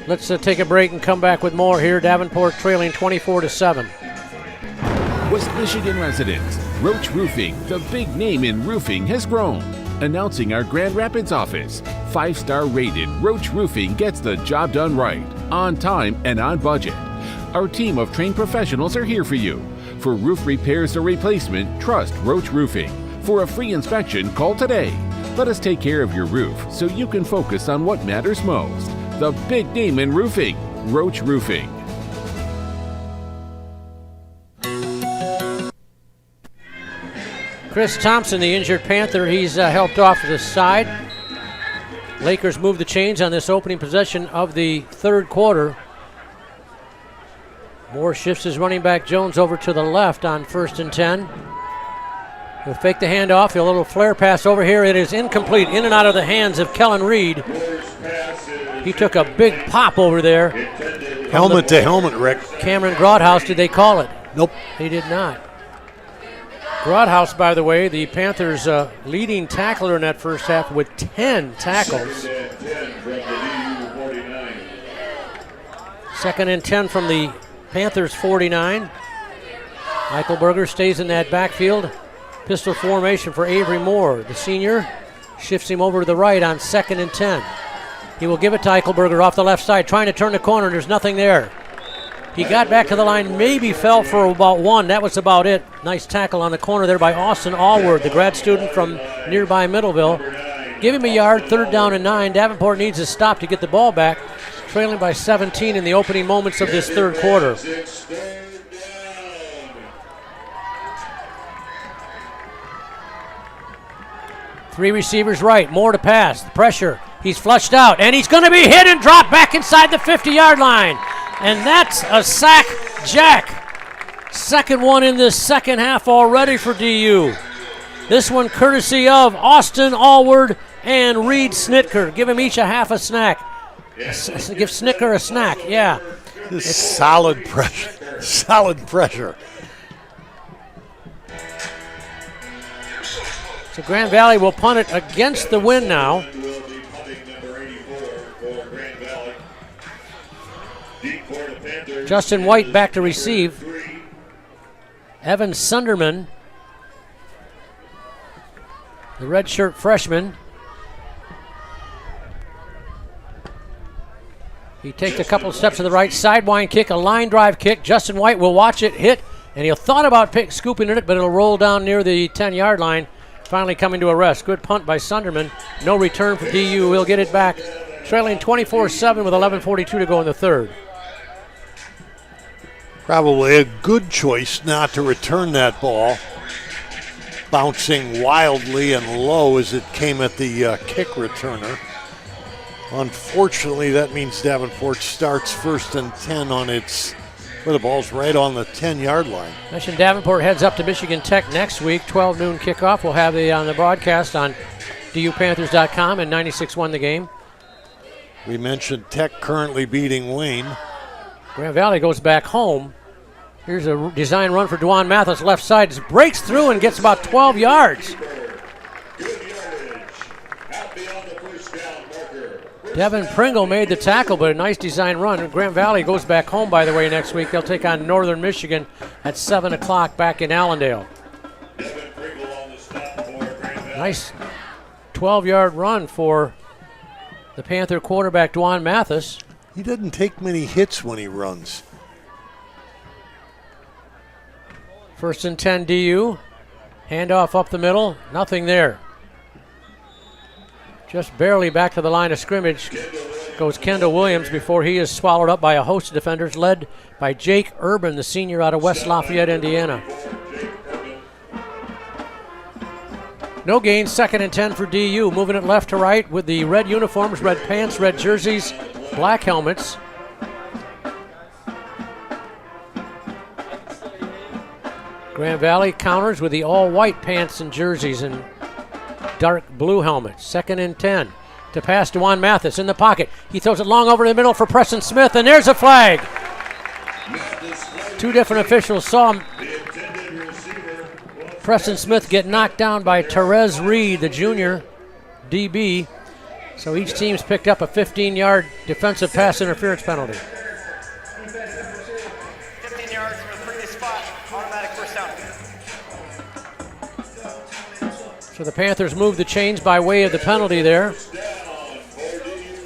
Let's take a break and come back with more here. Davenport trailing 24-7. West Michigan residents, Roach Roofing, the big name in roofing, has grown. Announcing our Grand Rapids office. 5-star rated Roach Roofing gets the job done right, on time and on budget. Our team of trained professionals are here for you. For roof repairs or replacement, trust Roach Roofing. For a free inspection, call today. Let us take care of your roof so you can focus on what matters most. The big name in roofing, Roach Roofing. Chris Thompson, the injured Panther, he's helped off to the side. Lakers move the chains on this opening possession of the 3rd quarter. Moore shifts his running back Jones over to the left on 1st and 10. He'll fake the handoff. A little flare pass over here. It is incomplete, in and out of the hands of Kellen Reed. He took a big pop over there. Helmet to helmet, Rick. Cameron Grodhouse, did they call it? Nope. They did not. Grodhouse, by the way, the Panthers' leading tackler in that first half with 10 tackles. 2nd and 10 from the Panthers' 49. Eichelberger stays in that backfield. Pistol formation for Avery Moore. The senior shifts him over to the right on 2nd and 10. He will give it to Eichelberger off the left side, trying to turn the corner, and there's nothing there. He got back to the line, maybe fell for about one. That was about it. Nice tackle on the corner there by Austin Allward, the grad student from nearby Middleville. Give him a yard, 3rd down and 9. Davenport needs a stop to get the ball back, trailing by 17 in the opening moments of this 3rd quarter. Three receivers right, Moore to pass, the pressure. He's flushed out, and he's going to be hit and dropped back inside the 50-yard line. And that's a sack jack. Second one in this second half already for DU. This one courtesy of Austin Allward and Reed Snitker. Give him each a half a snack. Give Snitker a snack, yeah. It's solid pressure. Solid pressure. So Grand Valley will punt it against the wind now. Justin White back to receive. Evan Sunderman, the redshirt freshman. He takes a couple steps to the right, sidewind kick, a line drive kick. Justin White will watch it hit, and he'll thought about scooping it, but it'll roll down near the 10-yard line, finally coming to a rest. Good punt by Sunderman. No return for DU. We'll get it back, trailing 24-7 with 11:42 to go in the 3rd. Probably a good choice not to return that ball. Bouncing wildly and low as it came at the kick returner. Unfortunately, that means Davenport starts 1st and 10 on its, where the ball's right on the 10-yard line. Mentioned Davenport heads up to Michigan Tech next week, 12 noon kickoff. We'll have it on the broadcast on DUPanthers.com and 96.1 The Game. We mentioned Tech currently beating Wayne. Grand Valley goes back home. Here's a design run for Dwan Mathis, left side. Just breaks through and gets about 12 yards. Devin Pringle made the tackle, but a nice design run. Grand Valley goes back home, by the way, next week. They'll take on Northern Michigan at 7 o'clock back in Allendale. Nice 12-yard run for the Panther quarterback, Dwan Mathis. He doesn't take many hits when he runs. 1st and 10 DU. Handoff up the middle. Nothing there. Just barely back to the line of scrimmage goes Kendall Williams before he is swallowed up by a host of defenders led by Jake Urban, the senior out of West Lafayette, Indiana. No gain, 2nd and 10 for DU. Moving it left to right with the red uniforms, red pants, red jerseys, black helmets. Grand Valley counters with the all-white pants and jerseys and dark blue helmets. 2nd and 10 to pass Dwan Mathis in the pocket. He throws it long over the middle for Preston Smith, and there's a flag. Two different officials saw Preston Smith get knocked down by Therese Reed, the junior DB. So each team's picked up a 15-yard defensive pass interference penalty. 15 yards from the previous spot, automatic first down. So the Panthers move the chains by way of the penalty there.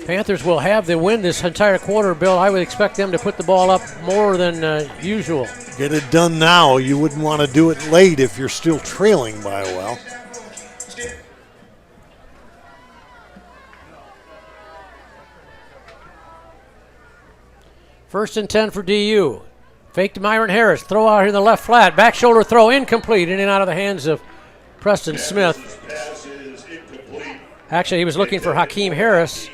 Panthers will have the win this entire quarter, Bill. I would expect them to put the ball up more than usual. Get it done now. You wouldn't want to do it late if you're still trailing by a well. First and 10 for DU. Fake to Myron Harris. Throw out here in the left flat. Back shoulder throw incomplete. In and out of the hands of Preston Smith. Actually, he was looking for Hakeem Harris.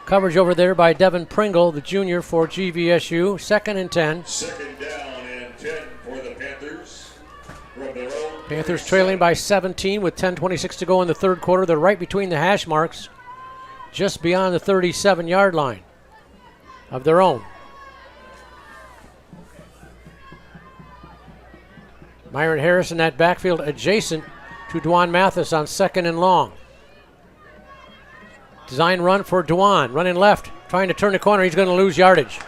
Coverage over there by Devin Pringle, the junior for GVSU. 2nd and 10. 2nd down and 10 for the Panthers. From their own Panthers trailing by 17 with 10:26 to go in the 3rd quarter. They're right between the hash marks, just beyond the 37-yard line of their own. Myron Harris in that backfield adjacent to Dwan Mathis on 2nd and long. Design run for Dwan, running left, trying to turn the corner. He's going to lose yardage.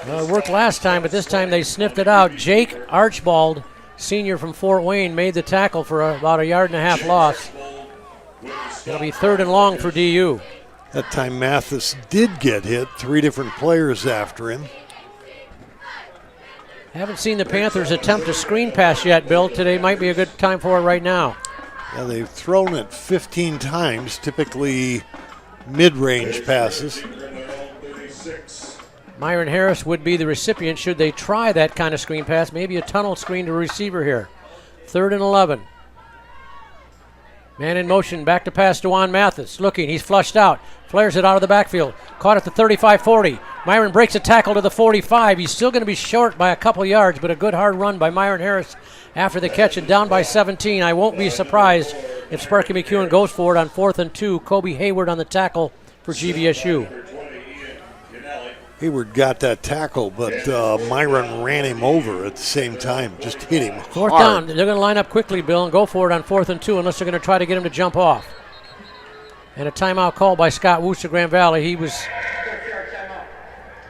Well, it worked last time, but this time they sniffed it out. Jake Archibald senior from Fort Wayne, made the tackle for about a 1.5 yard loss. It'll be 3rd and long for DU. That time Mathis did get hit, 3 different players after him. Haven't seen the Panthers attempt a screen pass yet, Bill. Today might be a good time for it right now. Yeah, they've thrown it 15 times, typically mid-range passes. Myron Harris would be the recipient should they try that kind of screen pass, maybe a tunnel screen to receiver here. 3rd and 11. Man in motion, back to pass to Juan Mathis. Looking, he's flushed out. Flares it out of the backfield. Caught at the 35-40. Myron breaks a tackle to the 45. He's still going to be short by a couple yards, but a good hard run by Myron Harris after the catch and down by 17. I won't be surprised if Sparky McEwen goes for it on 4th and 2. Kobe Hayward on the tackle for GVSU. Hayward got that tackle, but Myron ran him over at the same time, just hit him 4th hard. down. They're going to line up quickly, Bill, and go for it on 4th and 2 unless they're going to try to get him to jump off. And a timeout call by Scott Wooster Grand Valley.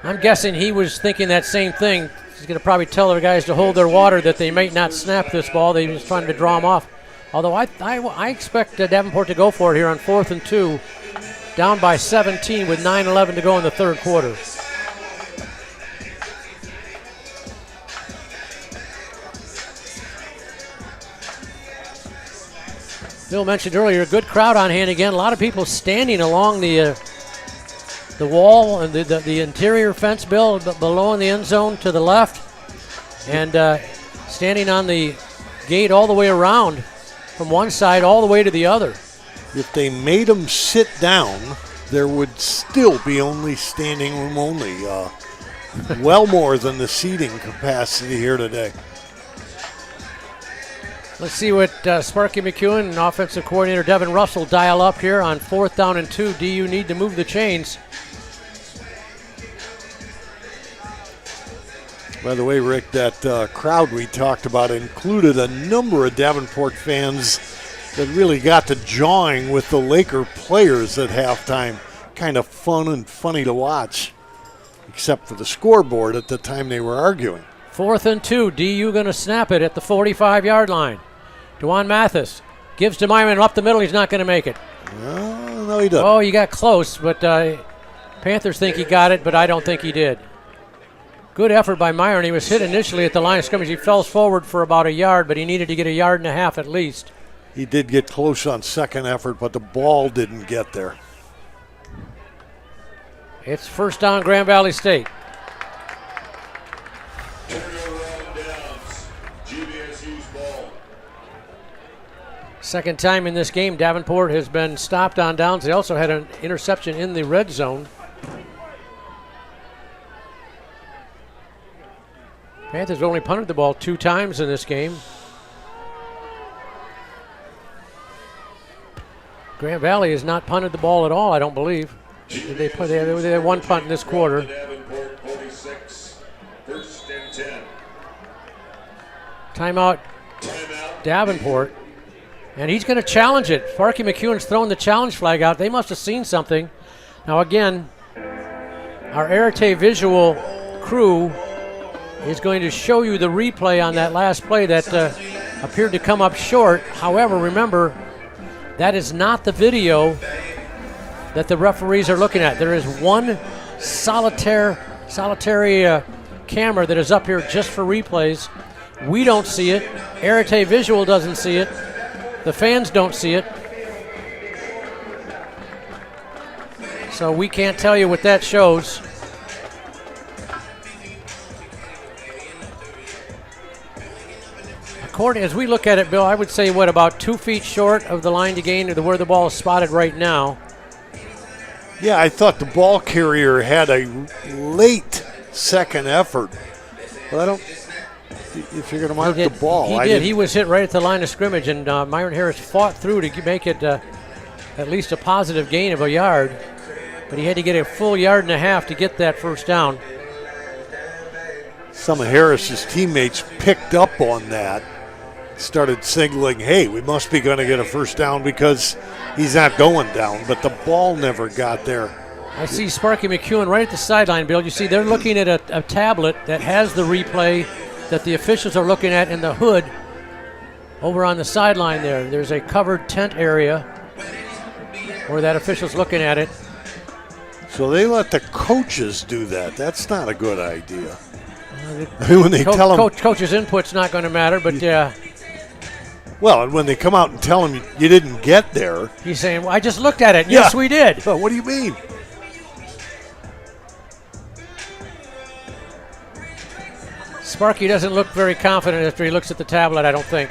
I'm guessing he was thinking that same thing. He's going to probably tell their guys to hold their water, that they might not snap this ball. They was trying to draw him off. Although I expect Davenport to go for it here on 4th and 2, down by 17 with 9:11 to go in the 3rd quarter. Bill mentioned earlier, a good crowd on hand again. A lot of people standing along the wall and the interior fence, Bill, below in the end zone to the left, and standing on the gate all the way around from one side all the way to the other. If they made them sit down, there would still be only standing room only. Well more than the seating capacity here today. Let's see what Sparky McEwen and offensive coordinator Devin Russell dial up here on 4th down and 2. DU need to move the chains. By the way, Rick, that crowd we talked about included a number of Davenport fans that really got to jawing with the Laker players at halftime. Kind of fun and funny to watch, except for the scoreboard at the time they were arguing. 4th and 2. DU going to snap it at the 45-yard line. Juan Mathis gives to Myron up the middle. He's not going to make it. No, he doesn't. Oh, he got close, but Panthers think he got it, but I don't think he did. Good effort by Myron. He was hit initially at the line of scrimmage. He fell forward for about 1 yard, but he needed to get 1.5 yards at least. He did get close on second effort, but the ball didn't get there. It's 1st down, Grand Valley State. Second time in this game, Davenport has been stopped on downs. They also had an interception in the red zone. Panthers only punted the ball 2 times in this game. Grand Valley has not punted the ball at all, I don't believe. They had 1 punt in this quarter. Timeout, Davenport. And he's going to challenge it. Sparky McEwen's throwing the challenge flag out. They must have seen something. Now again, our Arete visual crew is going to show you the replay on that last play that appeared to come up short. However, remember, that is not the video that the referees are looking at. There is one solitary camera that is up here just for replays. We don't see it. Arete visual doesn't see it. The fans don't see it. So we can't tell you what that shows. As we look at it, Bill, I would say, about 2 feet short of the line to gain to where the ball is spotted right now. Yeah, I thought the ball carrier had a late second effort. But I don't, if you're going to mark the ball. He did. He was hit right at the line of scrimmage, and Myron Harris fought through to make it at least a positive gain of 1 yard. But he had to get a full 1.5 yards to get that 1st down. Some of Harris's teammates picked up on that. Started signaling, hey, we must be going to get a 1st down because he's not going down, but the ball never got there. I see Sparky McEwen right at the sideline, Bill. You see they're looking at a tablet that has the replay that the officials are looking at in the hood Over on the sideline there's a covered tent area where that official's looking at it. So they let the coaches do that. That's not a good idea. When they tell them, coach's input's not going to matter, but yeah. Well, and when they come out and tell him you didn't get there. He's saying, well, I just looked at it. Yeah. Yes, we did. Well, what do you mean? Sparky doesn't look very confident after he looks at the tablet, I don't think.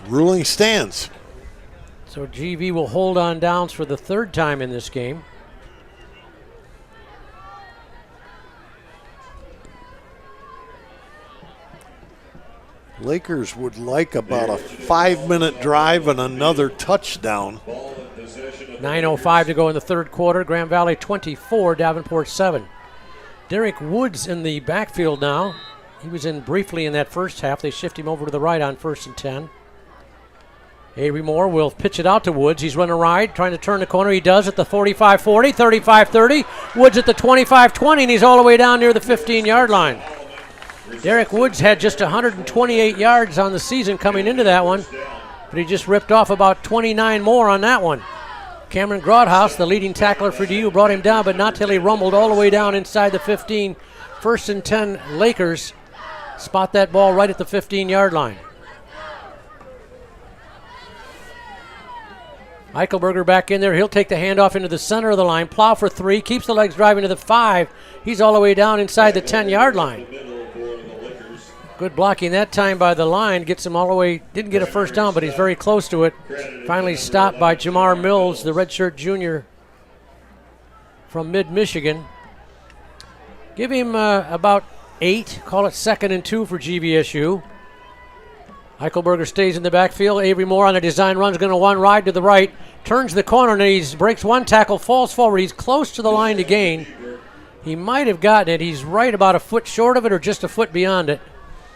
Ruling stands. So GV will hold on downs for the third time in this game. Lakers would like about a 5-minute drive and another touchdown. 9:05 to go in the third quarter. Grand Valley 24, Davenport 7. Derek Woods in the backfield now. He was in briefly in that first half. They shift him over to the right on 1st and 10. Avery Moore will pitch it out to Woods. He's running right, trying to turn the corner. He does at the 45-40, 35-30. Woods at the 25-20, and he's all the way down near the 15-yard line. Derek Woods had just 128 yards on the season coming into that one, but he just ripped off about 29 more on that one. Cameron Grodhouse, the leading tackler for DU, brought him down, but not till he rumbled all the way down inside the 15. 1st and 10 Lakers spot that ball right at the 15-yard line. Eichelberger back in there. He'll take the handoff into the center of the line, plow for 3, keeps the legs driving to the 5. He's all the way down inside the 10-yard line. Good blocking that time by the line. Gets him all the way. Didn't get a first down, but he's very close to it. Finally stopped by Jamar Mills, the redshirt junior from mid-Michigan. Give him about 8. Call it 2nd and 2 for GVSU. Eichelberger stays in the backfield. Avery Moore on a design run is going to one ride to the right. Turns the corner and he breaks one tackle, falls forward. He's close to the line to gain. He might have gotten it. He's right about a foot short of it or just a foot beyond it.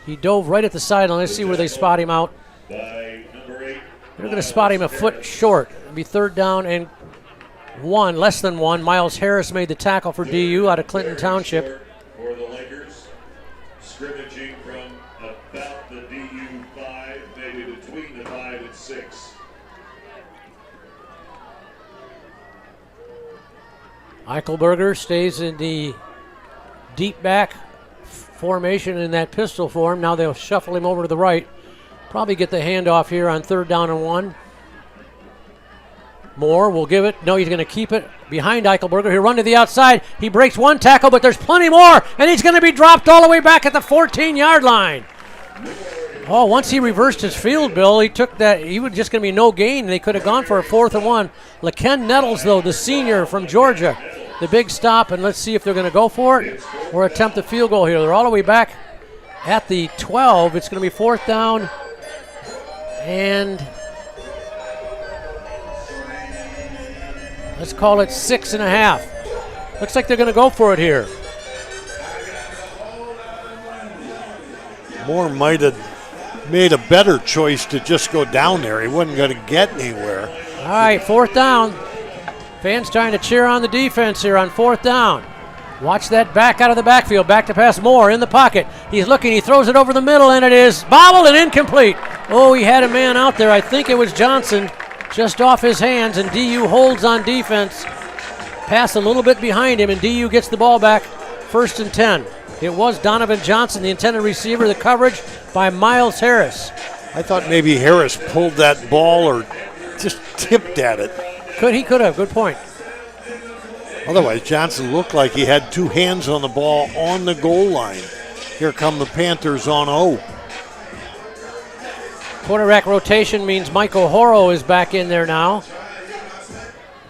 He dove right at the sideline. Let's see where they spot him out. They're going to spot him a foot short. It'll be 3rd down and 1, less than 1. Miles Harris made the tackle for DU out of Clinton Township. For the Lakers, scrimmaging from about the DU 5, maybe between the 5 and 6. Eichelberger stays in the deep back formation in that pistol form. Now they'll shuffle him over to the right. Probably get the handoff here on 3rd down and 1. Moore will give it. No, he's going to keep it behind Eichelberger. He'll run to the outside. He breaks one tackle, but there's plenty more, and he's going to be dropped all the way back at the 14-yard line. Oh, once he reversed his field, Bill, he took that. He was just going to be no gain, and they could have gone for a 4th and 1. LaKen Nettles, though, the senior from Georgia, the big stop, and let's see if they're going to go for it or attempt a field goal here. They're all the way back at the 12. It's going to be 4th down, and let's call it 6.5. Looks like they're going to go for it here. Moore might have made a better choice to just go down there. He wasn't going to get anywhere. All right, 4th down. Fans trying to cheer on the defense here on 4th down. Watch that back out of the backfield. Back to pass Moore in the pocket. He's looking. He throws it over the middle, and it is bobbled and incomplete. Oh, he had a man out there. I think it was Johnson just off his hands, and DU holds on defense. Pass a little bit behind him, and DU gets the ball back. 1st and 10. It was Donovan Johnson, the intended receiver. The coverage by Miles Harris. I thought maybe Harris pulled that ball or just tipped at it. He could have. Good point. Otherwise, Johnson looked like he had 2 hands on the ball on the goal line. Here come the Panthers on 0. Quarterback rotation means Michael Horo is back in there now.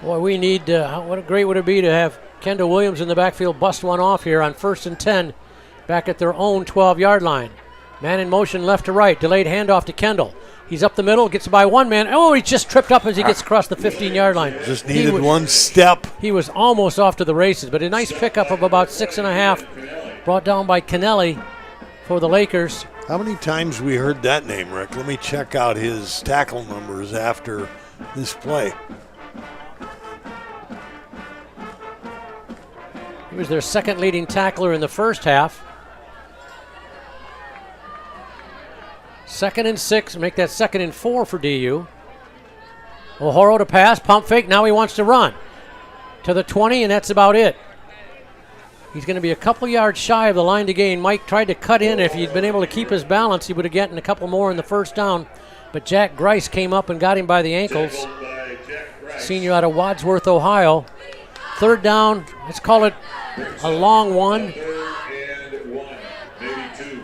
Boy, we need, what great would it be to have Kendall Williams in the backfield bust one off here on 1st and 10 back at their own 12-yard line. Man in motion left to right. Delayed handoff to Kendall. He's up the middle, gets by one man. Oh, he just tripped up as he gets across the 15-yard line. Just needed one step. He was almost off to the races, but a nice pickup of about 6.5 brought down by Kennelly for the Lakers. How many times we heard that name, Rick? Let me check out his tackle numbers after this play. He was their second leading tackler in the first half. 2nd and 6, make that 2nd and 4 for DU. O'Horo to pass, pump fake, now he wants to run. To the 20, and that's about it. He's going to be a couple yards shy of the line to gain. Mike tried to cut in. If he'd been able to keep his balance, he would have gotten a couple more in the first down. But Jack Grice came up and got him by the ankles. Senior out of Wadsworth, Ohio. 3rd down, let's call it a long one. 3rd and 1, maybe 2.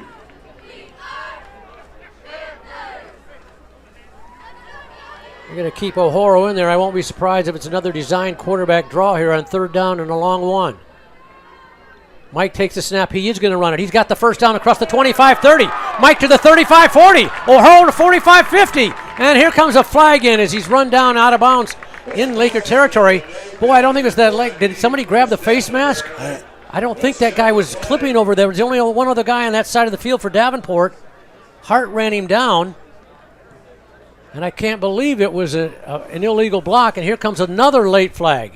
We're going to keep O'Horo in there. I won't be surprised if it's another design quarterback draw here on 3rd down and a long one. Mike takes the snap. He is going to run it. He's got the first down across the 25-30. Mike to the 35-40. O'Horo to 45-50. And here comes a flag in as he's run down out of bounds in Laker territory. Boy, I don't think it's that leg. Did somebody grab the face mask? I don't think that guy was clipping over there. There was only one other guy on that side of the field for Davenport. Hart ran him down. And I can't believe it was an illegal block. And here comes another late flag.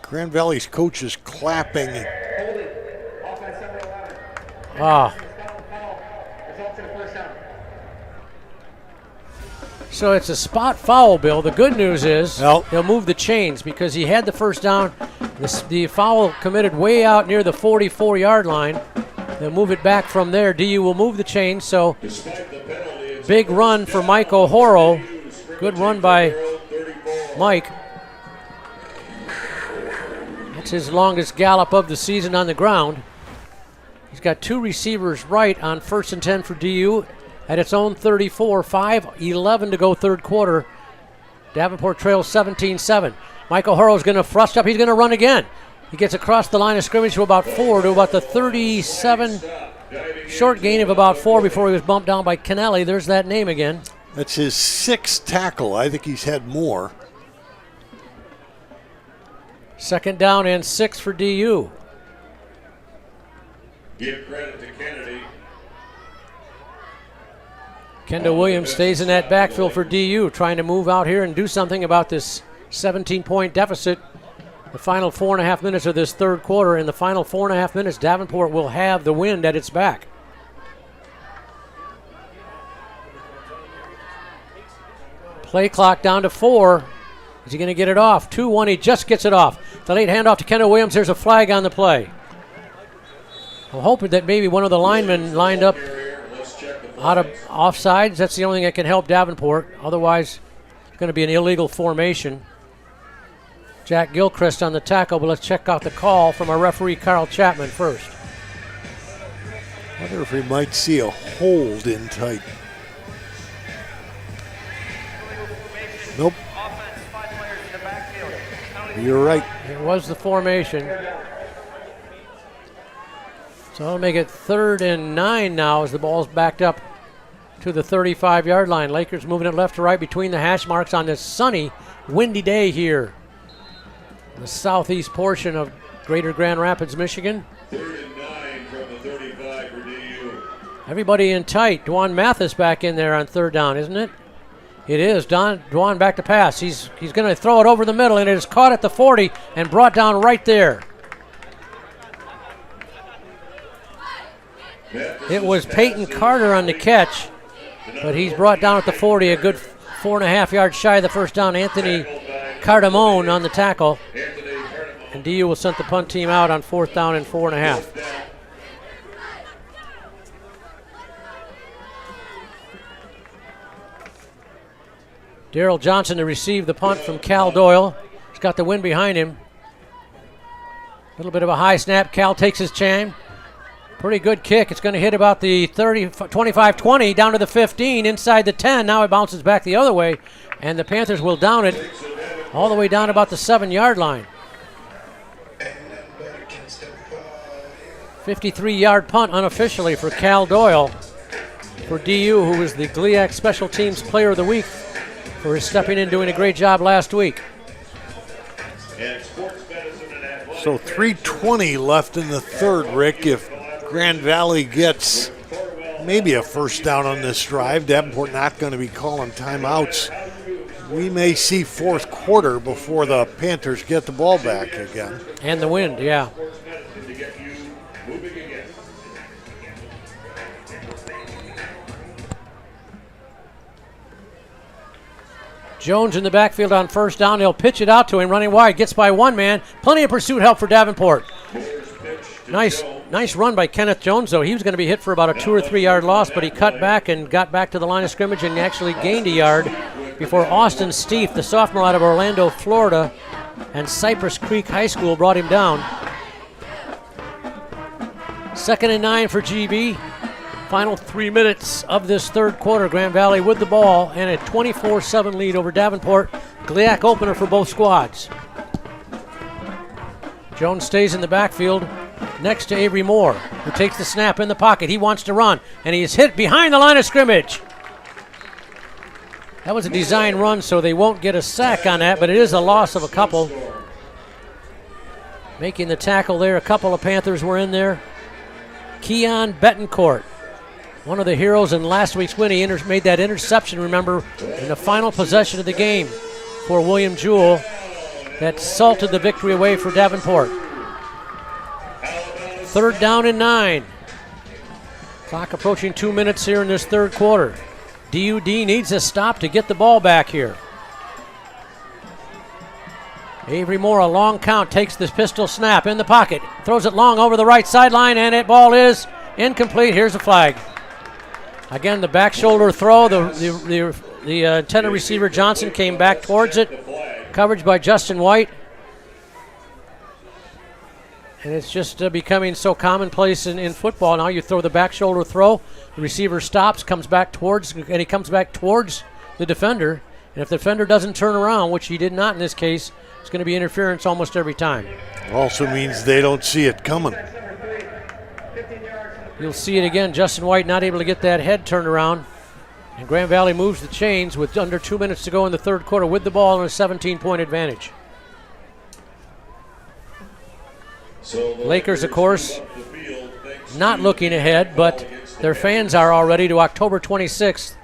Grand Valley's coach is clapping. Ah. So it's a spot foul, Bill. The good news is they'll move the chains because he had the first down. The foul committed way out near the 44-yard line. They'll move it back from there. DU will move the chains. So big run for Mike O'Horo. Good run by Mike. That's his longest gallop of the season on the ground. He's got 2 receivers right on 1st and 10 for DU at its own 34. 5:11 to go 3rd quarter. Davenport trails 17-7. Mike O'Horo's going to thrust up. He's going to run again. He gets across the line of scrimmage to about 4, to about the 37. Short gain of about 4 before he was bumped down by Kennelly. There's that name again. That's his 6th tackle. I think he's had more. 2nd down and 6 for DU. Give credit to Kennedy. Kendall Williams stays in that backfield for DU, trying to move out here and do something about this 17-point deficit. The final 4.5 minutes of this 3rd quarter. In the final 4.5 minutes, Davenport will have the wind at its back. Play clock down to 4. Is he going to get it off? 2-1, he just gets it off. The late handoff to Kendall Williams. There's a flag on the play. I'm hoping that maybe one of the linemen lined up out of offsides. That's the only thing that can help Davenport. Otherwise, it's going to be an illegal formation. Jack Gilchrist on the tackle, but let's check out the call from our referee, Carl Chapman, first. I wonder if we might see a hold in tight. Nope. You're right. It was the formation. So I'll make it 3rd and 9 now as the ball's backed up to the 35-yard line. Lakers moving it left to right between the hash marks on this sunny, windy day here in the southeast portion of Greater Grand Rapids, Michigan. 3rd and 9 from the 35 for DU. Everybody in tight. Dwan Mathis back in there on 3rd down, isn't it? It is. Dwan back to pass. He's going to throw it over the middle, and it is caught at the 40 and brought down right there. It was Peyton Carter on the catch, but he's brought down at the 40, a good 4.5 yards shy of the first down. Anthony Cardamone on the tackle. And DU will send the punt team out on 4th down and 4.5. Daryl Johnson to receive the punt from Cal Doyle. He's got the wind behind him. A little bit of a high snap. Cal takes his chime. Pretty good kick. It's going to hit about the 25-20 down to the 15, inside the 10. Now it bounces back the other way, and the Panthers will down it all the way down about the 7-yard line. 53-yard punt unofficially for Cal Doyle for DU, who was the GLIAC Special Teams Player of the Week for his stepping in, doing a great job last week. So 3:20 left in the 3rd, Rick. If Grand Valley gets maybe a first down on this drive, Davenport not going to be calling timeouts. We may see fourth quarter before the Panthers get the ball back again. And the wind, yeah. To get you moving again. Jones in the backfield on first down. They'll pitch it out to him, running wide. Gets by one man. Plenty of pursuit help for Davenport. Nice run by Kenneth Jones, though. He was going to be hit for about a 2 or 3 yard loss, but he cut back and got back to the line of scrimmage and actually gained a yard before Austin Steef, the sophomore out of Orlando, Florida, and Cypress Creek High School brought him down. 2nd and 9 for GB. Final 3 minutes of this third quarter. Grand Valley with the ball and a 24-7 lead over Davenport. GLIAC opener for both squads. Jones stays in the backfield next to Avery Moore, who takes the snap in the pocket. He wants to run, and he is hit behind the line of scrimmage. That was a design run, so they won't get a sack on that, but it is a loss of a couple. Making the tackle there, a couple of Panthers were in there. Keon Betancourt, one of the heroes in last week's win. He made that interception, remember, in the final possession of the game for William Jewell that salted the victory away for Davenport. 3rd down and 9. Clock approaching 2 minutes here in this third quarter. DUD needs a stop to get the ball back here. Avery Moore, a long count, takes this pistol snap in the pocket, throws it long over the right sideline, and that ball is incomplete. Here's a flag. Again, the back shoulder throw. The intended receiver Johnson came back towards it. Coverage by Justin White. And it's just becoming so commonplace in football. Now you throw the back shoulder throw, the receiver stops, comes back towards, and he comes back towards the defender. And if the defender doesn't turn around, which he did not in this case, it's going to be interference almost every time. Also means they don't see it coming. You'll see it again. Justin White not able to get that head turned around. And Grand Valley moves the chains with under 2 minutes to go in the third quarter with the ball and a 17-point advantage. Lakers, of course, not looking ahead, but their fans are already to October 26th,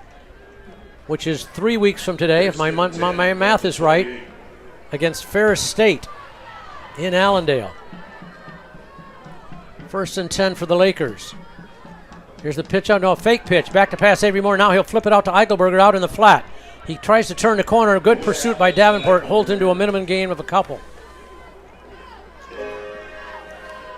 which is 3 weeks from today, if my math is right, against Ferris State in Allendale. 1st and 10 for the Lakers. Here's the pitch out, no, a fake pitch. Back to pass Avery Moore. Now he'll flip it out to Eichelberger out in the flat. He tries to turn the corner. A good pursuit by Davenport. Holds into a minimum gain of a couple.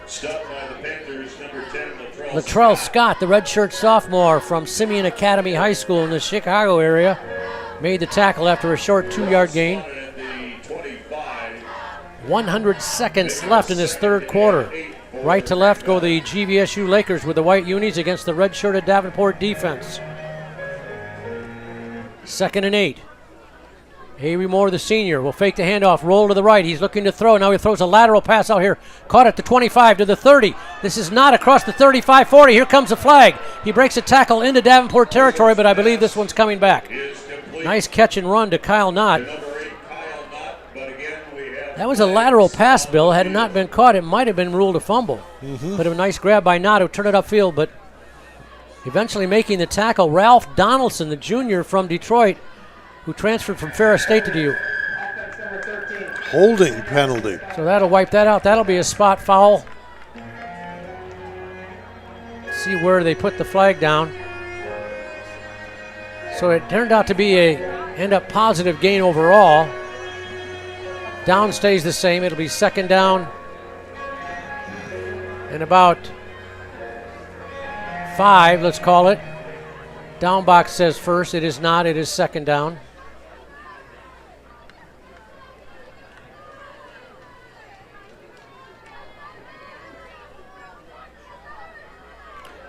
Stopped by the Panthers, number 10, Latrell Scott, the redshirt sophomore from Simeon Academy High School in the Chicago area, made the tackle after a short 2-yard gain. 100 seconds left in this third quarter. Right to left go the GVSU Lakers with the white unis against the red-shirted Davenport defense. 2nd and 8. Avery Moore, the senior, will fake the handoff, roll to the right. He's looking to throw. Now he throws a lateral pass out here. Caught at the 25 to the 30. This is not across the 35-40. Here comes the flag. He breaks a tackle into Davenport territory, but I believe this one's coming back. Nice catch and run to Kyle Knott. That was a lateral pass, Bill. Had it not been caught, it might have been ruled a fumble. But a nice grab by Knott, who turned it upfield, but eventually making the tackle, Ralph Donaldson, the junior from Detroit, who transferred from Ferris State to DU. Holding penalty. So that'll wipe that out. That'll be a spot foul. See where they put the flag down. So it turned out to be end up positive gain overall. Down stays the same. It'll be 2nd down and about 5, let's call it. Down box says first. It is not. It is 2nd down.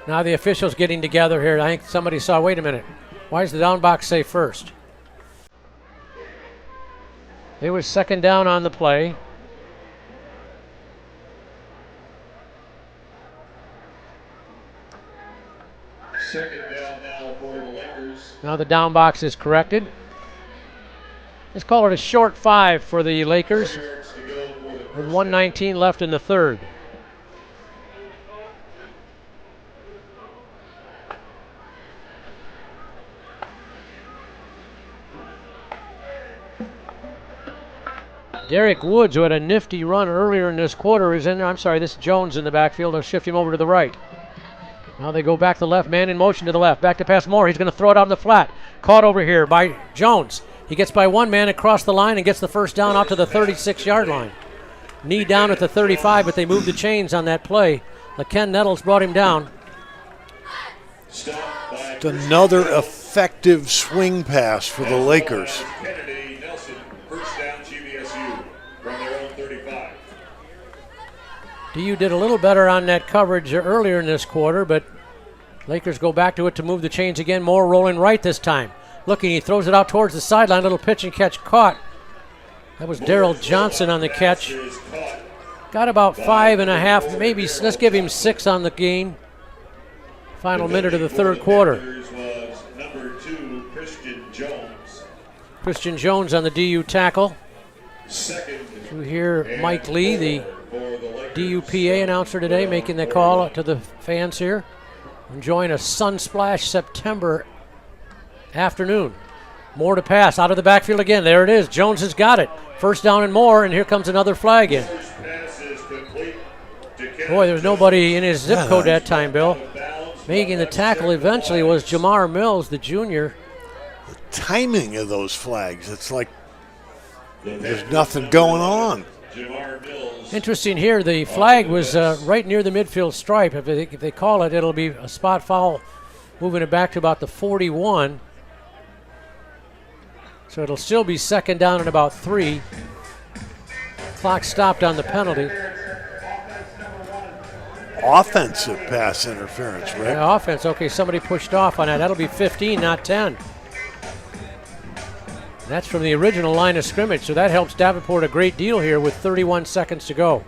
Now the officials getting together here. I think somebody saw, wait a minute, why does the down box say first? It was 2nd down on the play. Second down now for the Lakers. Now the down box is corrected. Let's call it a short 5 for the Lakers with 1:19 left in the third. Derek Woods, who had a nifty run earlier in this quarter, is in there. I'm sorry, this is Jones in the backfield. They'll shift him over to the right. Now they go back to the left, man in motion to the left. Back to pass Moore. He's going to throw it out in the flat. Caught over here by Jones. He gets by one man across the line and gets the first down out to the 36-yard line. Knee down at the 35, but they moved the chains on that play. LaKen Nettles brought him down. It's another effective swing pass for the Lakers. Kennedy Nelson, first down GVSU from their own 35. DU did a little better on that coverage earlier in this quarter, but Lakers go back to it to move the chains again. Moore rolling right this time. Looking, he throws it out towards the sideline. Little pitch and catch caught. That was Daryl Johnson on the catch. Got about 5.5, maybe, let's give him 6 on the gain. Final minute of the third quarter. Was number 2, Christian Jones. Christian Jones on the DU tackle. Second. You hear Mike Lee, the DUPA announcer today, making the call to the fans here. Enjoying a sun-splashed September afternoon. Moore to pass, out of the backfield again. There it is. Jones has got it. First down and more, and here comes another flag in. Boy, there's nobody in his zip code that time, Bill. Making the tackle eventually was Jamar Mills, the junior. The timing of those flags, it's like there's nothing going on. Interesting here, the flag was right near the midfield stripe. If they call it, it'll be a spot foul, moving it back to about the 41. So it'll still be second down and about 3. Clock stopped on the penalty. Offensive pass interference, Rick. Yeah, offense. Okay, somebody pushed off on that. That'll be 15, not 10. That's from the original line of scrimmage, so that helps Davenport a great deal here with 31 seconds to go.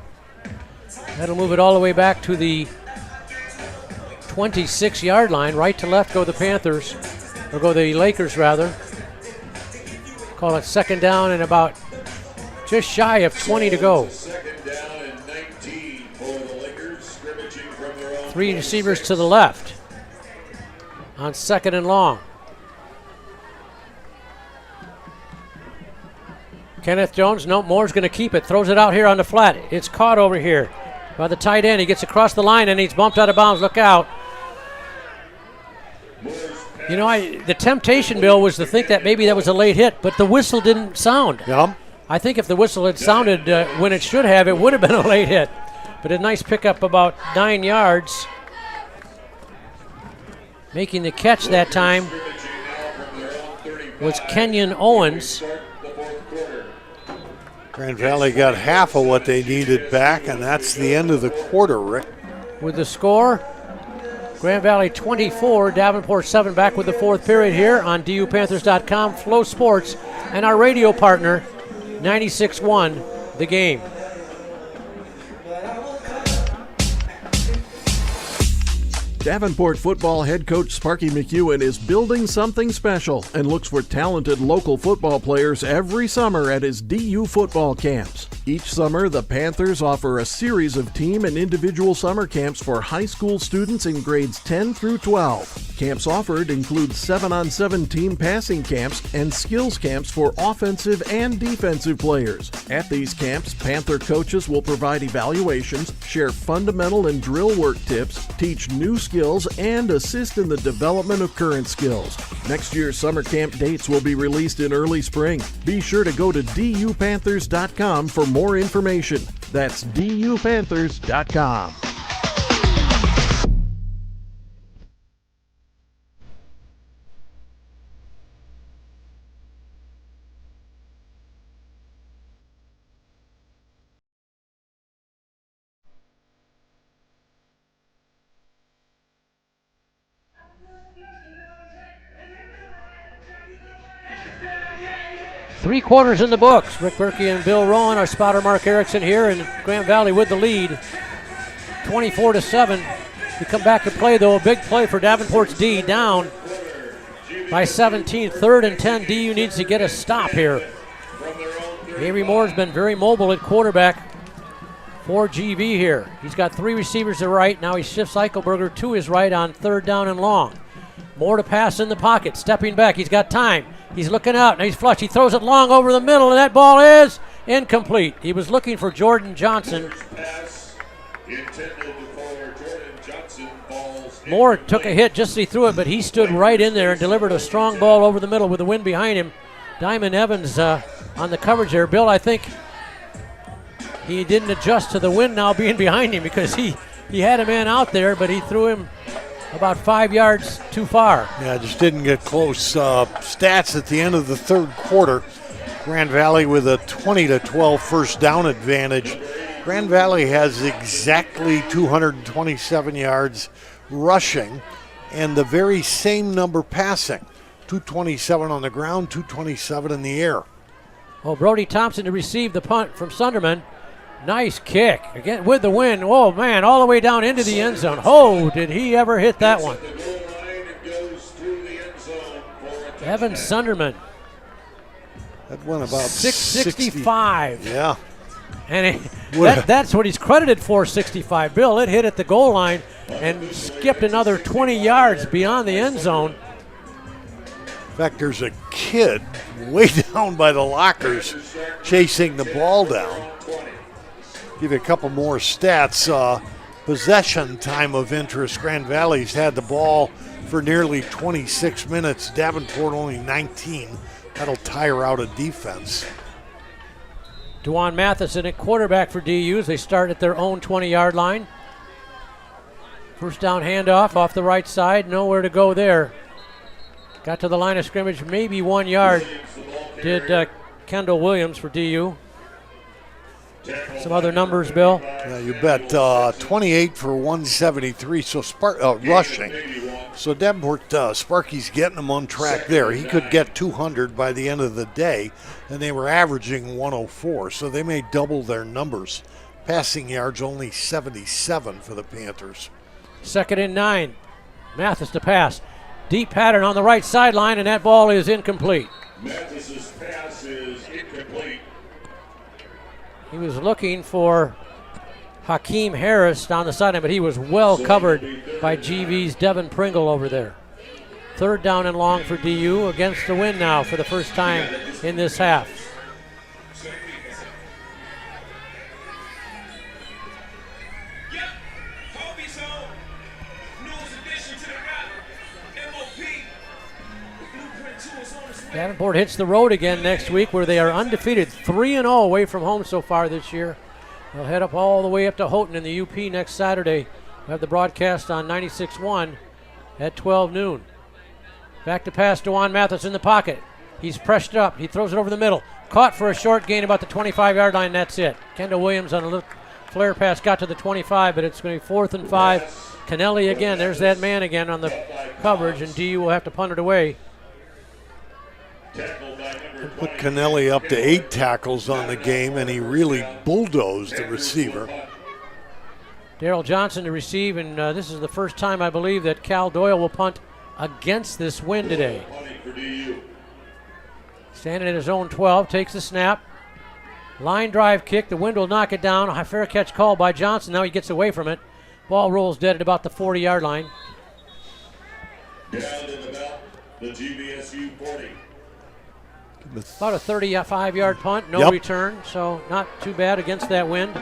That'll move it all the way back to the 26-yard line. Right to left go the Panthers, or go the Lakers, rather. Call it second down and about just shy of 20 to go. Second down and 19 for the Lakers, scrimmaging from their own 3 receivers to the left on second and long. Kenneth Jones, no, Moore's going to keep it. Throws it out here on the flat. It's caught over here by the tight end. He gets across the line and he's bumped out of bounds. Look out. You know, the temptation, Bill, was to think that maybe that was a late hit, but the whistle didn't sound. Yeah. I think if the whistle had sounded when it should have, it would have been a late hit. But a nice pickup about 9 yards. Making the catch that time was Kenyon Owens. Grand Valley got half of what they needed back, and that's the end of the quarter, Rick. With the score, Grand Valley 24, Davenport 7, back with the fourth period here on DUPanthers.com, Flow Sports, and our radio partner, 96.1 The Game. Davenport football head coach Sparky McEwen is building something special and looks for talented local football players every summer at his DU football camps. Each summer, the Panthers offer a series of team and individual summer camps for high school students in grades 10 through 12. Camps offered include 7-on-7 team passing camps and skills camps for offensive and defensive players. At these camps, Panther coaches will provide evaluations, share fundamental and drill work tips, teach new skills, and assist in the development of current skills. Next year's summer camp dates will be released in early spring. Be sure to go to DUPanthers.com for more information. That's DUPanthers.com. Three quarters in the books. Rick Berkey and Bill Rowan, our spotter Mark Erickson here, and Grand Valley with the lead, 24-7. We come back to play, though. A big play for Davenport's D, down by 17. 3rd and 10. DU needs to get a stop here. Avery Moore's been very mobile at quarterback for GV here. He's got 3 receivers to right. Now he shifts Eichelberger to his right on 3rd down and long. Moore to pass in the pocket, stepping back. He's got time. He's looking out. Now he's flush. He throws it long over the middle, and that ball is Incomplete. He was looking for Jordan Johnson. Pass intended for Jordan Johnson falls Moore took a hit just as he threw it, but he stood right in there and delivered a strong ball over the middle with the wind behind him. Diamond Evans on the coverage there. Bill, I think he didn't adjust to the wind now being behind him because he had a man out there, but he threw him about 5 yards too far. Yeah, just didn't get close. Stats at the end of the third quarter. Grand Valley with a 20-12 first down advantage. Grand Valley has exactly 227 yards rushing and the very same number passing. 227 on the ground, 227 in the air. Oh, Brody Thompson to receive the punt from Sunderman. Nice kick. Again with the wind. Oh, man, all the way down into the end zone. Oh, did he ever hit that one. Evan Sunderman. That went about 665. Yeah. And that's what he's credited for, 65. Bill, it hit at the goal line and skipped another 20 yards beyond the end zone. In fact, there's a kid way down by the lockers chasing the ball down. Give you a couple more stats. Possession time of interest. Grand Valley's had the ball for nearly 26 minutes. Davenport only 19. That'll tire out a defense. DeJuan Matheson at quarterback for DU. They start at their own 20-yard line. First down handoff off the right side. Nowhere to go there. Got to the line of scrimmage, maybe 1 yard. Did Kendall Williams for DU. Some other numbers, Bill? Yeah, you bet. 28 for 173, so rushing. So Davenport, Sparky's getting him on track there. He could get 200 by the end of the day, and they were averaging 104, so they may double their numbers. Passing yards only 77 for the Panthers. 2nd and 9. Mathis to pass. Deep pattern on the right sideline, and that ball is incomplete. Mathis's pass is incomplete. He was looking for Hakeem Harris down the sideline, but he was well covered by GV's Devin Pringle over there. 3rd down and long for DU against the wind now for the first time in this half. Davenport hits the road again next week where they are undefeated, 3-0 away from home so far this year. They'll head up all the way up to Houghton in the UP next Saturday. We'll have the broadcast on 96.1 at 12 noon. Back to pass, DeJuan Mathis in the pocket. He's pressed up. He throws it over the middle. Caught for a short gain about the 25-yard line. That's it. Kendall Williams on a little flare pass got to the 25, but it's going to be 4th and 5. Kennelly again. There's that man again on the coverage, and DU will have to punt it away. Put Kennelly up to 8 tackles on the game, and he really bulldozed the receiver. Daryl Johnson to receive, and this is the first time, I believe, that Cal Doyle will punt against this wind today. Standing at his own 12, takes the snap. Line drive kick, the wind will knock it down. A fair catch call by Johnson, now he gets away from it. Ball rolls dead at about the 40-yard line. Down in about the GVSU 40. About a 35-yard punt, no return, so not too bad against that wind.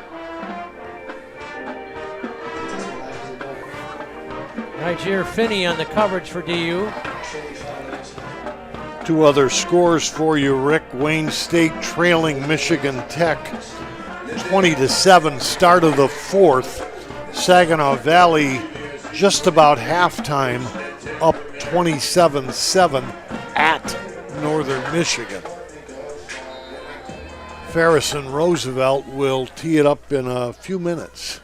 Niger Finney on the coverage for DU. 2 other scores for you, Rick. Wayne State trailing Michigan Tech 20-7, start of the 4th. Saginaw Valley just about halftime up 27-7 at Northern Michigan. Ferris and Roosevelt will tee it up in a few minutes.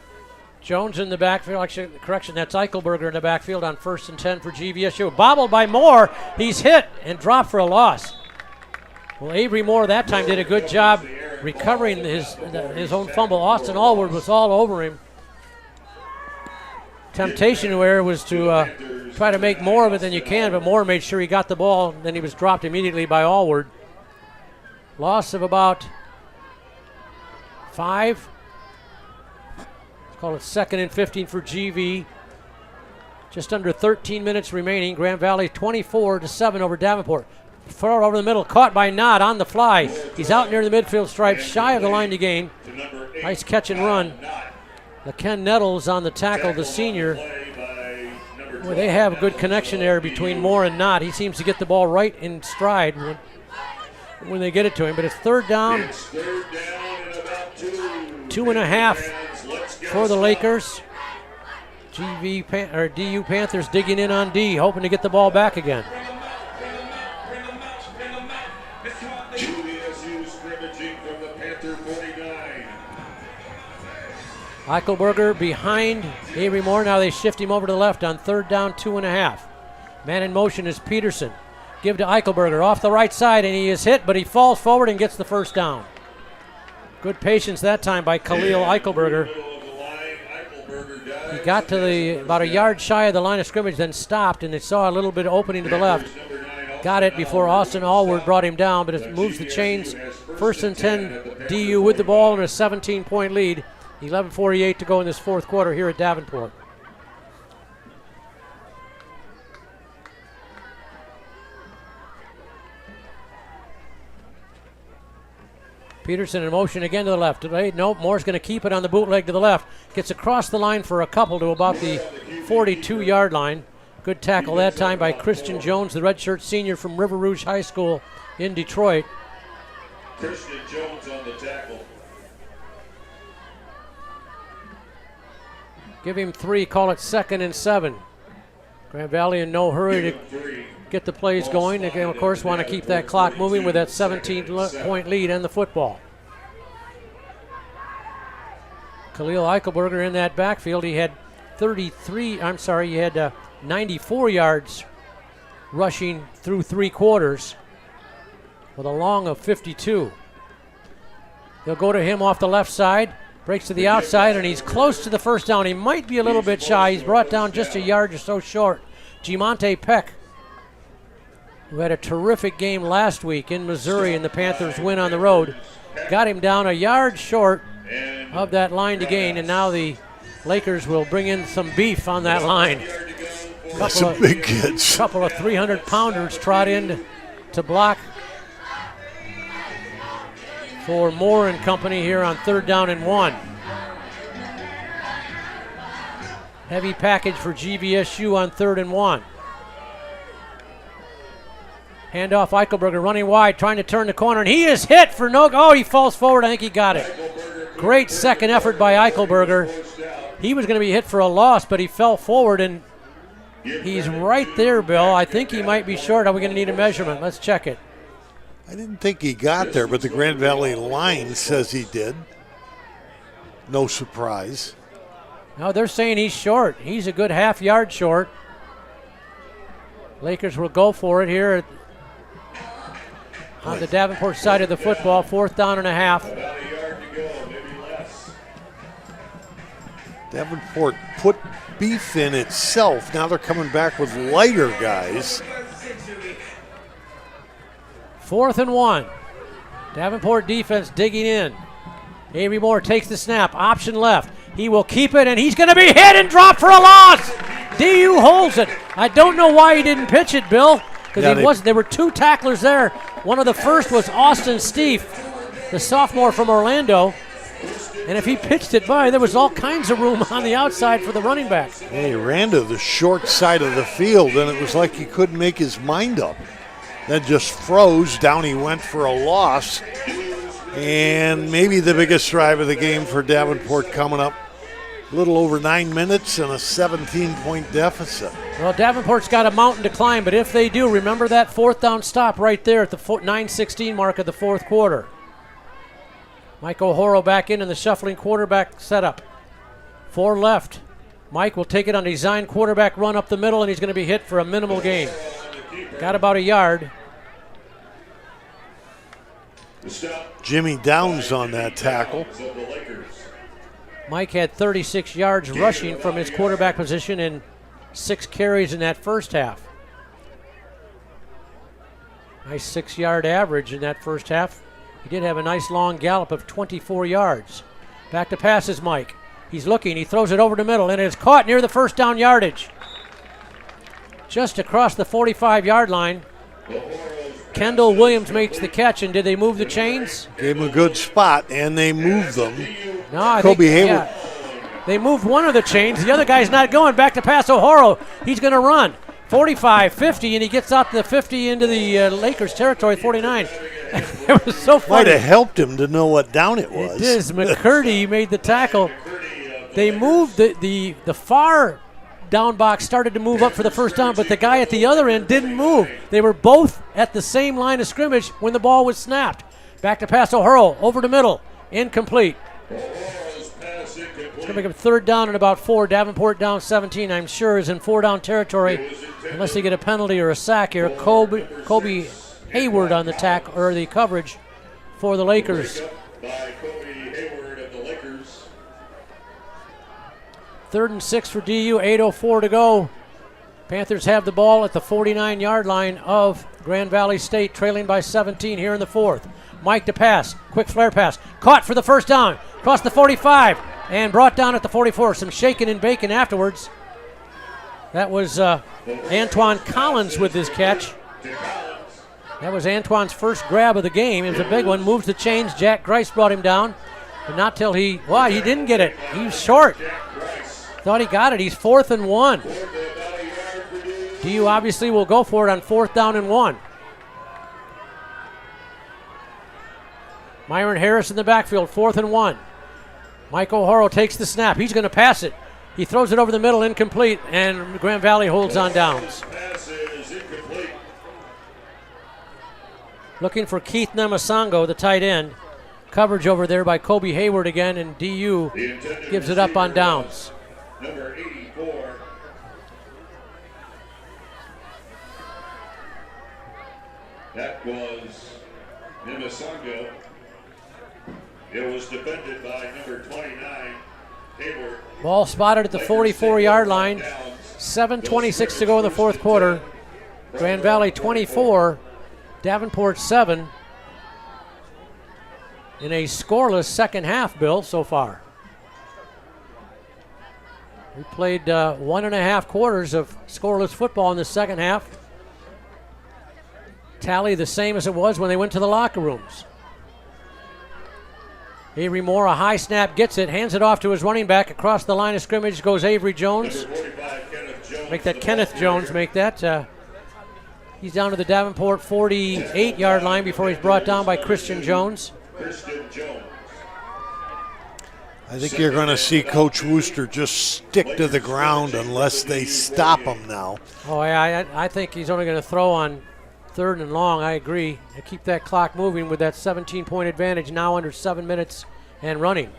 Jones in the backfield, actually, correction, that's Eichelberger in the backfield on 1st and 10 for GVSU. Bobbled by Moore, he's hit and dropped for a loss. Well, Avery Moore that time did a good job recovering his own fumble. Austin Allward was all over him. Temptation there was to try to make more of it than you can, but Moore made sure he got the ball, then he was dropped immediately by Allward. Loss of about 5. Let's call it 2nd and 15 for GV. Just under 13 minutes remaining. Grand Valley 24-7 over Davenport. throw it over the middle, caught by Knott on the fly. He's out near the midfield stripe, shy of the line to gain. Nice catch and run. Ken Nettles on the tackle, the senior. Boy, they have a good connection there between Moore and Knott. He seems to get the ball right in stride when they get it to him. But it's third down. 2.5 for the Lakers. DU Panthers digging in on D, hoping to get the ball back again. GVSU scrimmaging from the Panther 49. Eichelberger behind Avery Moore. Now they shift him over to the left on third down, 2.5. Man in motion is Peterson. Give to Eichelberger off the right side, and he is hit, but he falls forward and gets the first down. Good patience that time by Khalil Eichelberger. He got to about a yard shy of the line of scrimmage, then stopped, and they saw a little bit of opening to the left. Got it before Austin Allward brought him down, but it moves the chains. First and 10, DU with the ball and a 17-point lead. 11:48 to go in this fourth quarter here at Davenport. Peterson in motion again to the left. Nope, Moore's going to keep it on the bootleg to the left. Gets across the line for a couple to about the 42-yard line. Good tackle that time by Christian Jones, the redshirt senior from River Rouge High School in Detroit. Christian Jones on the tackle. Give him 3, call it 2nd and 7. Grand Valley in no hurry to get the plays going. They, of course, want to keep that clock moving with that 17-point lead and the football. Khalil Eichelberger in that backfield. He had 94 yards rushing through 3 quarters with a long of 52. They'll go to him off the left side. Breaks to the outside, and he's close to the first down. He might be a little bit shy. He's brought down just a yard or so short. Gimonte Peck, who had a terrific game last week in Missouri in the Panthers' win on the road, got him down a yard short of that line to gain, and now the Lakers will bring in some beef on that line. Some big kids. A couple of 300-pounders trot in to block for Moore and company here on third down and 1. Heavy package for GVSU on 3rd and 1. Handoff Eichelberger running wide, trying to turn the corner, and he is hit for no. Oh, he falls forward. I think he got it. Great second effort by Eichelberger. He was going to be hit for a loss, but he fell forward, and he's right there, Bill. I think he might be short. Are we going to need a measurement? Let's check it. I didn't think he got there, but the Grand Valley line says he did. No surprise. No, they're saying he's short. He's a good half yard short. Lakers will go for it here on the Davenport side of the football. 4th down and a half. About a yard to go, maybe less. Davenport put beef in itself. Now they're coming back with lighter guys. 4th and 1. Davenport defense digging in. Avery Moore takes the snap. Option left. He will keep it, and he's going to be hit and drop for a loss. DU holds it. I don't know why he didn't pitch it, Bill, because there were 2 tacklers there. One of the first was Austin Stieff, the sophomore from Orlando. And if he pitched it by, there was all kinds of room on the outside for the running back. Yeah, he ran to the short side of the field, and it was like he couldn't make his mind up. Then just froze. Down he went for a loss. And maybe the biggest drive of the game for Davenport coming up. A little over 9 minutes and a 17-point deficit. Well, Davenport's got a mountain to climb, but if they do, remember that 4th down stop right there at the 9:16 mark of the 4th quarter. Mike O'Horo back in the shuffling quarterback setup. 4 left. Mike will take it on a design quarterback run up the middle, and he's going to be hit for a minimal gain. Got about a yard. Jimmy Downs on that tackle. Mike had 36 yards rushing from his quarterback position and 6 carries in that first half. Nice 6-yard average in that first half. He did have a nice long gallop of 24 yards. Back to passes, Mike. He's looking. He throws it over the middle, and it's caught near the first down yardage. Just across the 45-yard line. Kendall Williams makes the catch, and did they move the chains? Gave him a good spot, and they moved them. No, I Kobe think, Hayward. yeah. They moved one of the chains. The other guy's not going. Back to pass O'Horo. He's going to run. 45, 50, and he gets out to the 50 into the Lakers territory, 49. It was so funny. Might have helped him to know what down it was. It is. McCurdy made the tackle. They moved the far down box started to move up for the first down, but the guy at the other end didn't move. They were both at the same line of scrimmage when the ball was snapped. Back to pass O'Hurl, over the middle, incomplete. It's going to make him third down and about 4. Davenport down 17, I'm sure, is in 4-down territory unless they get a penalty or a sack here. Kobe Hayward on the tack or the coverage for the Lakers. Third and 6 for DU, 8:04 to go. Panthers have the ball at the 49-yard line of Grand Valley State, trailing by 17 here in the fourth. Mike to pass, quick flare pass, caught for the first down, across the 45, and brought down at the 44. Some shaking and baking afterwards. That was Antoine Collins with his catch. That was Antoine's first grab of the game. It was a big one. Moves the chains. Jack Grice brought him down, but not till he didn't get it. He was short. Thought he got it. He's 4th and 1. DU obviously will go for it on 4th down and 1. Myron Harris in the backfield, 4th and 1. Mike O'Horo takes the snap. He's going to pass it. He throws it over the middle, incomplete, and Grand Valley holds on downs. Looking for Keith Namasango, the tight end. Coverage over there by Kobe Hayward again, and DU gives it up on downs. Number 84. That was Namasango. It was defended by number 29, Hayward. Ball spotted at the 44-yard line. 7:26 to go in the fourth quarter. Grand Valley 24, Davenport 7. In a scoreless second half, Bill, so far. We played 1.5 quarters of scoreless football in the second half. Tally the same as it was when they went to the locker rooms. Avery Moore, a high snap, gets it, hands it off to his running back. Across the line of scrimmage goes Avery Jones. Make that Kenneth Jones make that. He's down to the Davenport 48-yard line before he's brought down by Christian Jones. I think you're going to see Coach Wooster just stick to the ground unless they stop him now. Oh, yeah, I think he's only going to throw on 3rd and long. I agree. And keep that clock moving with that 17-point advantage now under 7 minutes and running.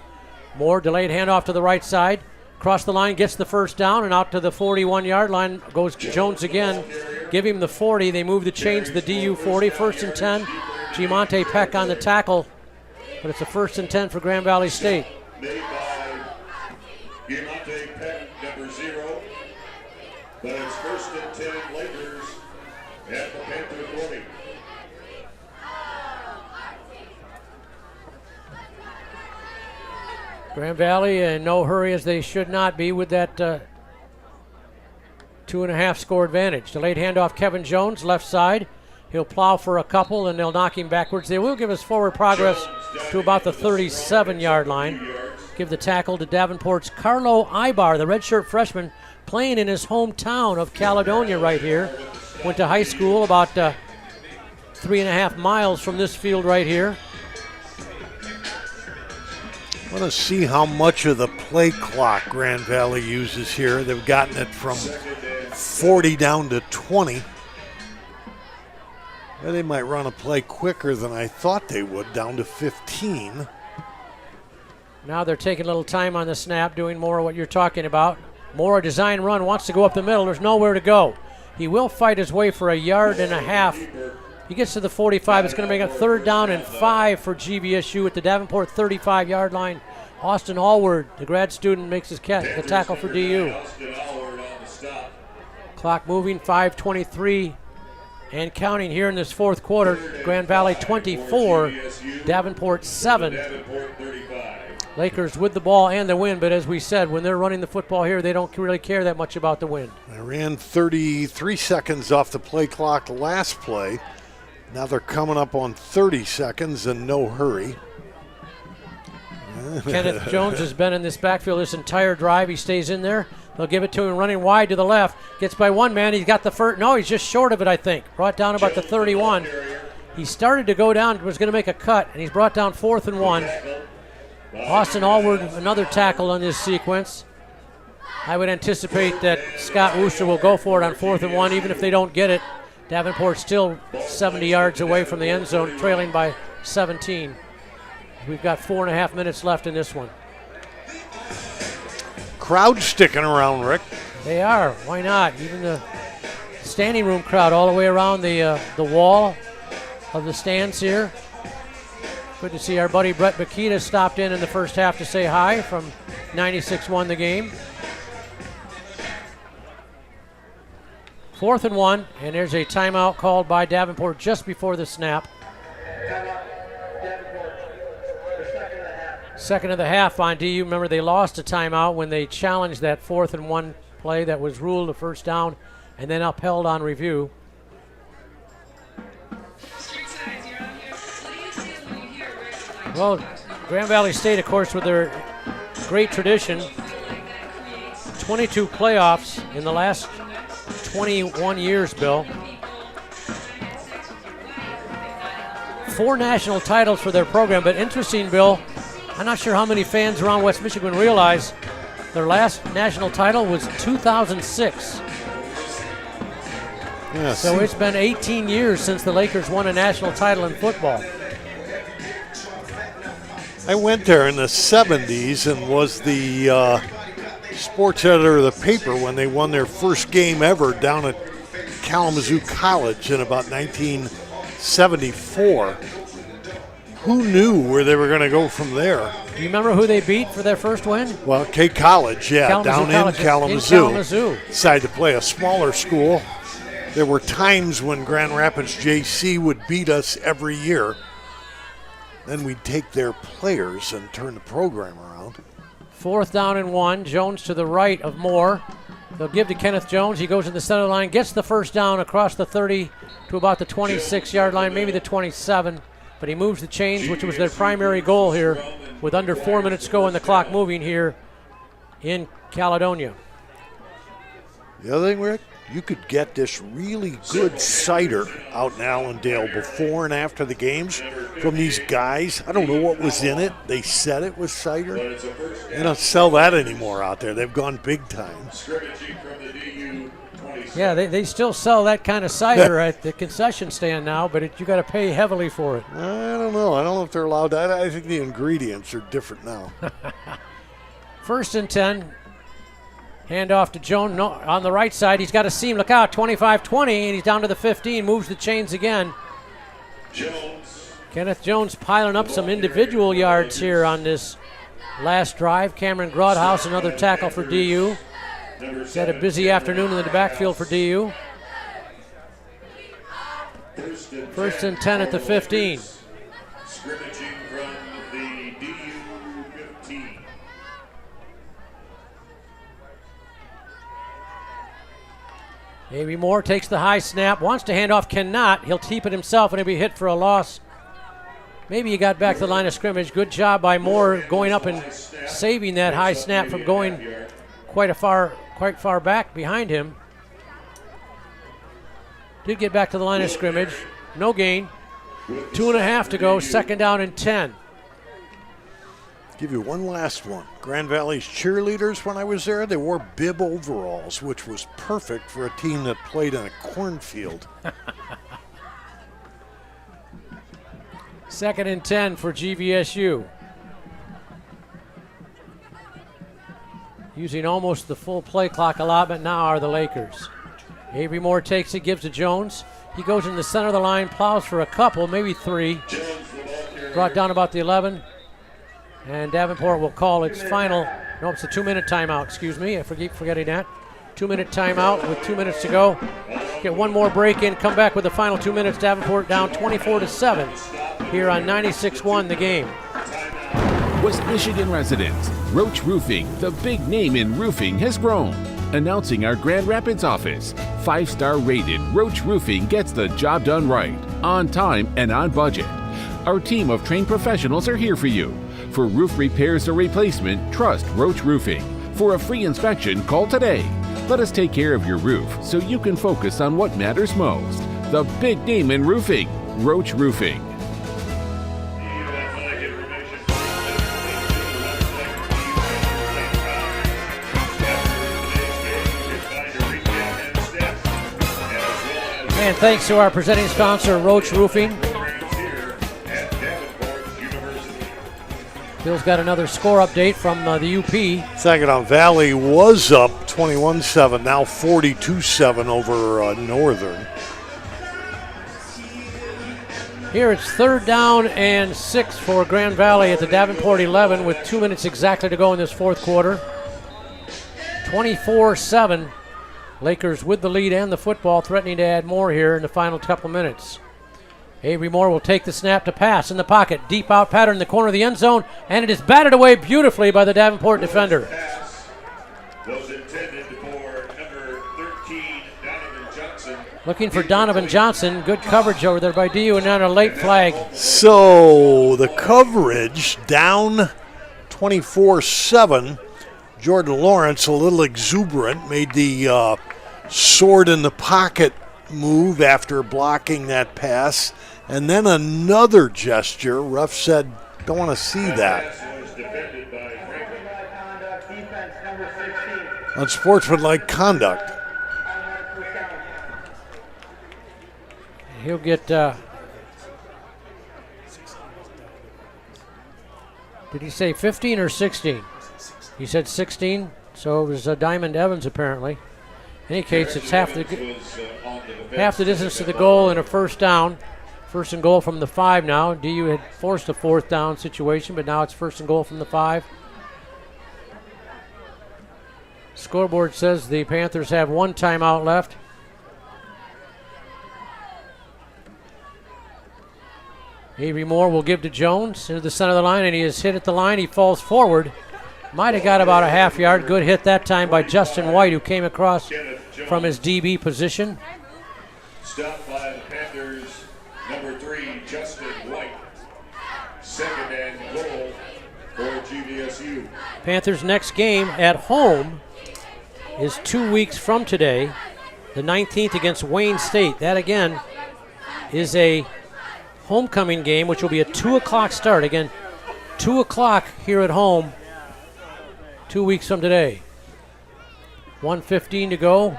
Moore, delayed handoff to the right side. Across the line, gets the first down, and out to the 41-yard line goes Jones again. Give him the 40. They move the chains to the DU 40. 1st and 10. Giamonte Peck on the tackle, but it's a 1st and 10 for Grand Valley State. Made by Giamonte Peck, number 0. But it's 1st and 10 Lakers at the Panther 40. Grand Valley in no hurry, as they should not be, with that 2.5 score advantage. Delayed handoff, Kevin Jones, left side. He'll plow for a couple, and they'll knock him backwards. They will give us forward progress to about the 37-yard line. Give the tackle to Davenport's Carlo Ibar, the redshirt freshman, playing in his hometown of Caledonia right here. Went to high school about 3.5 miles from this field right here. I want to see how much of the play clock Grand Valley uses here. They've gotten it from 40 down to 20. Well, they might run a play quicker than I thought they would, down to 15. Now they're taking a little time on the snap, doing more of what you're talking about. More a design run, wants to go up the middle. There's nowhere to go. He will fight his way for 1.5 yards. He gets to the 45. It's going to make a 3rd down and 5 for GVSU at the Davenport 35-yard line. Austin Allward, the grad student, makes his the tackle for DU. Clock moving, 5:23 and counting here in this fourth quarter. Grand Valley 24, Davenport 7. Lakers with the ball and the win, but as we said, when they're running the football here, they don't really care that much about the win. They ran 33 seconds off the play clock last play. Now they're coming up on 30 seconds and no hurry. Kenneth Jones has been in this backfield this entire drive. He stays in there. They'll give it to him running wide to the left. Gets by one man. He's got the first. No, he's just short of it, I think. Brought down about the 31. He started to go down, was going to make a cut, and he's brought down 4th and 1. Austin Allward, another tackle on this sequence. I would anticipate that Scott Wooster will go for it on 4th and 1, even if they don't get it. Davenport still 70 yards away from the end zone, trailing by 17. We've got 4.5 minutes left in this one. Crowd sticking around, Rick. They are. Why not? Even the standing room crowd all the way around the wall of the stands here. Good to see our buddy Brett Bakita stopped in the first half to say hi from 96-1 the game. 4th and 1, and there's a timeout called by Davenport just before the snap. Second of the half on DU. Remember, they lost a timeout when they challenged that 4th and 1 play that was ruled a first down and then upheld on review. Well, Grand Valley State, of course, with their great tradition, 22 playoffs in the last 21 years, Bill. 4 national titles for their program, but interesting, Bill, I'm not sure how many fans around West Michigan realize their last national title was 2006. Yeah, So it's been 18 years since the Lakers won a national title in football. I went there in the 70s and was the sports editor of the paper when they won their first game ever down at Kalamazoo College in about 1974. Who knew where they were going to go from there? Do you remember who they beat for their first win? Well, K College, yeah, Kalamazoo down College in Kalamazoo. in Kalamazoo. Decided to play a smaller school. There were times when Grand Rapids JC would beat us every year. Then we'd take their players and turn the program around. 4th down and 1. Jones to the right of Moore. They'll give to Kenneth Jones. He goes in the center line, gets the first down across the 30 to about the 26-yard line, maybe the 27. But he moves the chains, which was their primary goal here, with under 4 minutes to go and the clock moving here in Caledonia. The other thing, Rick, you could get this really good cider out in Allendale before and after the games from these guys. I don't know what was in it. They said it was cider. They don't sell that anymore out there. They've gone big time. Yeah, they still sell that kind of cider at the concession stand now, but you got to pay heavily for it. I don't know. I don't know if they're allowed to. I think the ingredients are different now. 1st and 10. Hand off to Jones on the right side. He's got a seam. Look out, 25-20, and he's down to the 15. Moves the chains again. Kenneth Jones piling up some individual yards here on this last drive. Cameron Grodhouse, another tackle for DU. He's had a busy afternoon in the backfield for DU. 1st and 10 at the 15. Scrimmaging from the DU 15. Avery Moore takes the high snap, wants to hand off, cannot. He'll keep it himself, and he'll be hit for a loss. Maybe he got back to the line of scrimmage. Good job by Moore going up and saving that high snap from going quite far back behind him. Did get back to the line of scrimmage. No gain. 2.5 to go. 2nd down and 10. Give you one last one. Grand Valley's cheerleaders, when I was there, they wore bib overalls, which was perfect for a team that played in a cornfield. 2nd and 10 for GVSU. Using almost the full play clock allotment now are the Lakers. Avery Moore takes it, gives to Jones. He goes in the center of the line, plows for a couple, maybe 3. Brought down about the 11. And Davenport will call its final. No, it's a 2-minute timeout, excuse me. I keep forgetting that. 2-minute timeout with 2 minutes to go. Get one more break in, come back with the final 2 minutes. Davenport down 24-7 here on 96-1 the game. West Michigan residents, Roach Roofing, the big name in roofing, has grown. Announcing our Grand Rapids office, 5-star rated Roach Roofing gets the job done right, on time and on budget. Our team of trained professionals are here for you. For roof repairs or replacement, trust Roach Roofing. For a free inspection, call today. Let us take care of your roof so you can focus on what matters most. The big name in roofing, Roach Roofing. And thanks to our presenting sponsor, Roach Roofing. Bill's got another score update from the UP. Saginaw Valley was up 21-7, now 42-7 over Northern. Here it's 3rd down and 6 for Grand Valley at the Davenport 11 with 2 minutes exactly to go in this fourth quarter. 24-7. Lakers with the lead and the football, threatening to add more here in the final couple minutes. Avery Moore will take the snap to pass in the pocket. Deep out pattern in the corner of the end zone, and it is batted away beautifully by the Davenport defender. Was intended for number 13, Donovan Johnson. Looking for Donovan Johnson. Good coverage over there by DU, and now a late flag. So the coverage down 24-7. Jordan Lawrence, a little exuberant, made the sword in the pocket move after blocking that pass. And then another gesture. Ref said, don't want to see that. Unsportsmanlike conduct. He'll get, did he say 15 or 16? He said 16, so it was Diamond Evans apparently. In any case, it's half the distance to the goal and a first down. First and goal from the 5 now. DU had forced a 4th down situation, but now it's first and goal from the 5. Scoreboard says the Panthers have 1 timeout left. Avery Moore will give to Jones into the center of the line, and he is hit at the line. He falls forward. Might have got about a half yard. Good hit that time by Justin White, who came across from his DB position. Stopped by the Panthers, number 3, Justin White. 2nd and goal for GVSU. Panthers' next game at home is 2 weeks from today, the 19th against Wayne State. That, again, is a homecoming game, which will be a 2 o'clock start. Again, 2 o'clock here at home, 2 weeks from today. 1:15 to go.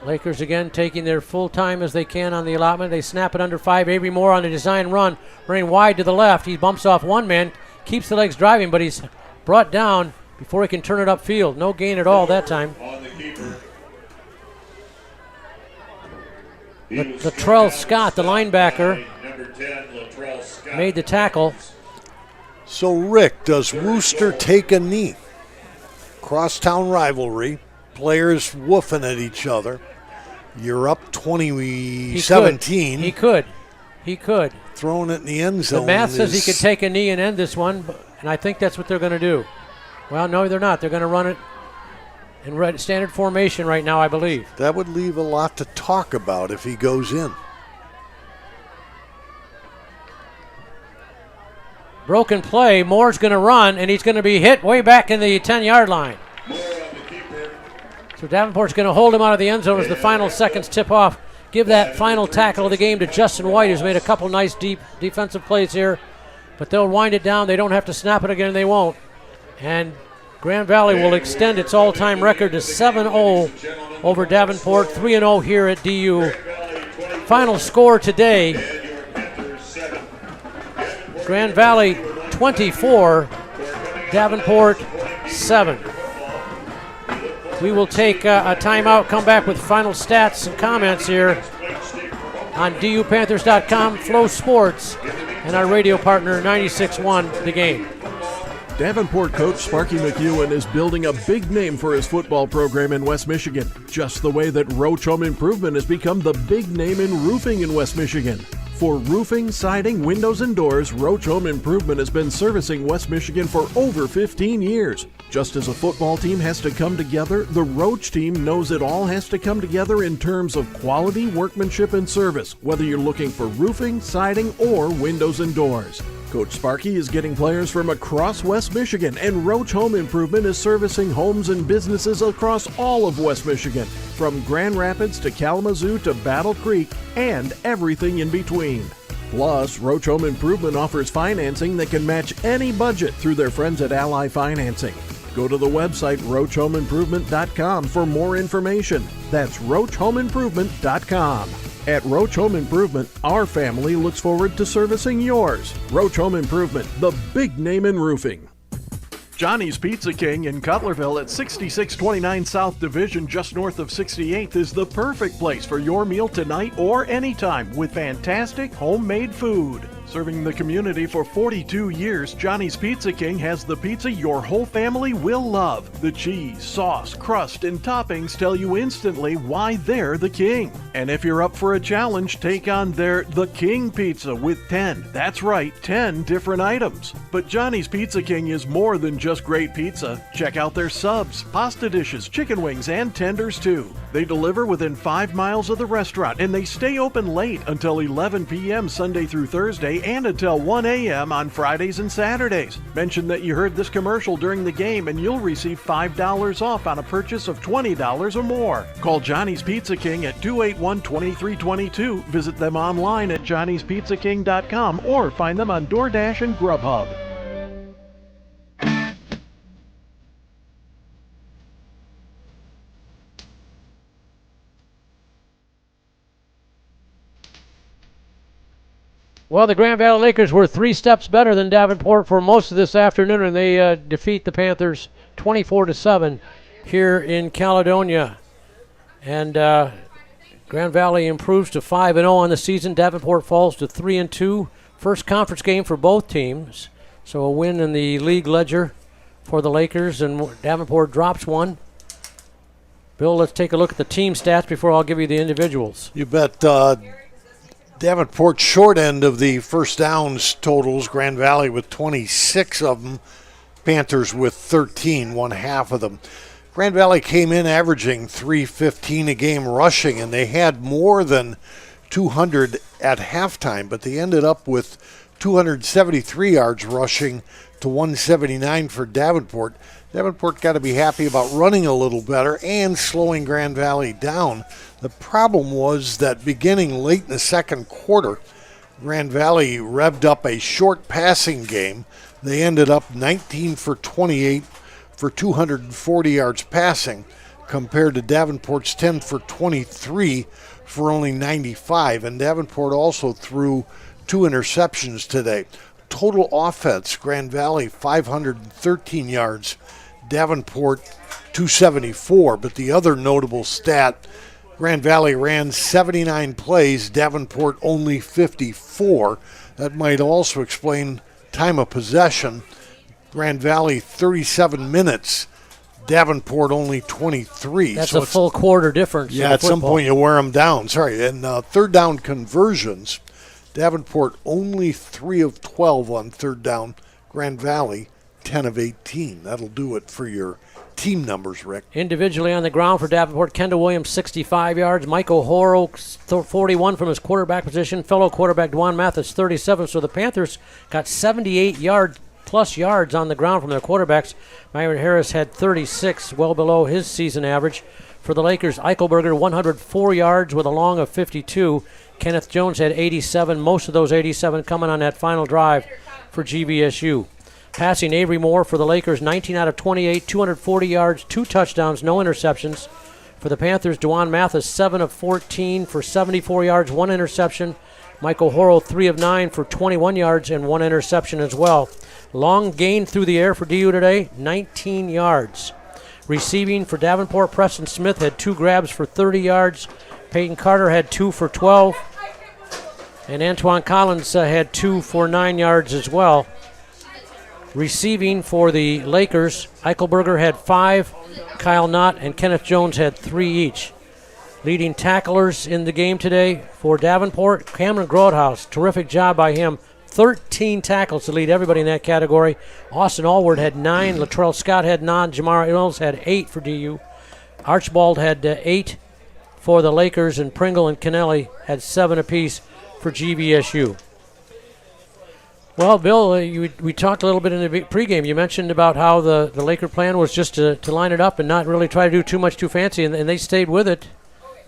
Lakers again taking their full time as they can on the allotment. They snap it under 5. Avery Moore on a design run, running wide to the left. He bumps off one man, keeps the legs driving, but he's brought down before he can turn it upfield. No gain at all that time. Latrell Scott, the linebacker, made the tackle. So, Rick, does Wooster take a knee? Crosstown rivalry, players woofing at each other. You're up 20-17. He could. Throwing it in the end zone. The math says he could take a knee and end this one, and I think that's what they're going to do. Well, no, they're not. They're going to run it in standard formation right now, I believe. That would leave a lot to talk about if he goes in. Broken play. Moore's going to run, and he's going to be hit way back in the 10-yard line. So Davenport's going to hold him out of the end zone as the final seconds tip off. Give that final tackle of the game to Justin White, who's made a couple nice deep defensive plays here. But they'll wind it down. They don't have to snap it again. They won't. And Grand Valley will extend its all-time record to 7-0 over Davenport, 3-0 here at DU. Final score today, Grand Valley 24, Davenport 7. We will take a timeout, come back with final stats and comments here on DUPanthers.com, Flow Sports, and our radio partner 96.1 The Game. Davenport coach Sparky McEwen is building a big name for his football program in West Michigan, just the way that Roach Home Improvement has become the big name in roofing in West Michigan. For roofing, siding, windows, and doors, Roach Home Improvement has been servicing West Michigan for over 15 years. Just as a football team has to come together, the Roach team knows it all has to come together in terms of quality, workmanship, and service, whether you're looking for roofing, siding, or windows and doors. Coach Sparky is getting players from across West Michigan, and Roach Home Improvement is servicing homes and businesses across all of West Michigan, from Grand Rapids to Kalamazoo to Battle Creek, and everything in between. Plus, Roach Home Improvement offers financing that can match any budget through their friends at Ally Financing. Go to the website roachhomeimprovement.com for more information. That's roachhomeimprovement.com. At Roach Home Improvement, our family looks forward to servicing yours. Roach Home Improvement, the big name in roofing. Johnny's Pizza King in Cutlerville at 6629 South Division, just north of 68th, is the perfect place for your meal tonight or anytime with fantastic homemade food. Serving the community for 42 years, Johnny's Pizza King has the pizza your whole family will love. The cheese, sauce, crust, and toppings tell you instantly why they're the king. And if you're up for a challenge, take on their The King Pizza with 10. That's right, 10 different items. But Johnny's Pizza King is more than just great pizza. Check out their subs, pasta dishes, chicken wings, and tenders too. They deliver within 5 miles of the restaurant, and they stay open late until 11 p.m. Sunday through Thursday and until 1 a.m. on Fridays and Saturdays. Mention that you heard this commercial during the game and you'll receive $5 off on a purchase of $20 or more. Call Johnny's Pizza King at 281-2322. Visit them online at johnnyspizzaking.com or find them on DoorDash and Grubhub. Well, the Grand Valley Lakers were 3 steps better than Davenport for most of this afternoon, and they defeat the Panthers 24-7 here in Caledonia. And Grand Valley improves to 5-0 on the season. Davenport falls to 3-2. First conference game for both teams, so a win in the league ledger for the Lakers, and Davenport drops one. Bill, let's take a look at the team stats before I'll give you the individuals. You bet. Davenport short end of the first downs totals, Grand Valley with 26 of them, Panthers with 13, one half of them. Grand Valley came in averaging .315 a game rushing, and they had more than 200 at halftime, but they ended up with 273 yards rushing to 179 for Davenport. Davenport got to be happy about running a little better and slowing Grand Valley down. The problem was that beginning late in the second quarter, Grand Valley revved up a short passing game. They ended up 19 for 28 for 240 yards passing, compared to Davenport's 10 for 23 for only 95. And Davenport also threw 2 interceptions today. Total offense, Grand Valley 513 yards, Davenport 274. But the other notable stat, Grand Valley ran 79 plays, Davenport only 54. That might also explain time of possession. Grand Valley 37 minutes, Davenport only 23. That's so a full quarter difference. Yeah, at some point you wear them down. Sorry, and third down conversions, Davenport only 3 of 12 on third down. Grand Valley 10 of 18. That'll do it for your team numbers, Rick. Individually on the ground for Davenport, Kendall Williams 65 yards, Michael Horo 41 from his quarterback position, fellow quarterback Dwan Mathis 37. So the Panthers got 78 plus yards on the ground from their quarterbacks. Myron Harris had 36, well below his season average. For the Lakers, Eichelberger 104 yards with a long of 52. Kenneth Jones had 87, most of those 87 coming on that final drive for GVSU. Passing, Avery Moore for the Lakers, 19 out of 28, 240 yards, 2 touchdowns, no interceptions. For the Panthers, Dwan Mathis, 7 of 14 for 74 yards, 1 interception. Michael Horo, 3 of 9 for 21 yards and 1 interception as well. Long gain through the air for DU today, 19 yards. Receiving for Davenport, Preston Smith had 2 grabs for 30 yards. Peyton Carter had 2 for 12. And Antoine Collins had 2 for 9 yards as well. Receiving for the Lakers, Eichelberger had 5, Kyle Knott and Kenneth Jones had 3 each. leading tacklers in the game today for Davenport. Cameron Grodhaus, terrific job by him. 13 tackles to lead everybody in that category. Austin Allward had 9. Latrell Scott had 9. Jamar Ills had 8 for DU. Archibald had 8 for the Lakers, and Pringle and Kennelly had 7 apiece for GVSU. Well, Bill, we talked a little bit in the pregame. You mentioned about how the Laker plan was just to line it up and not really try to do too much too fancy, and they stayed with it.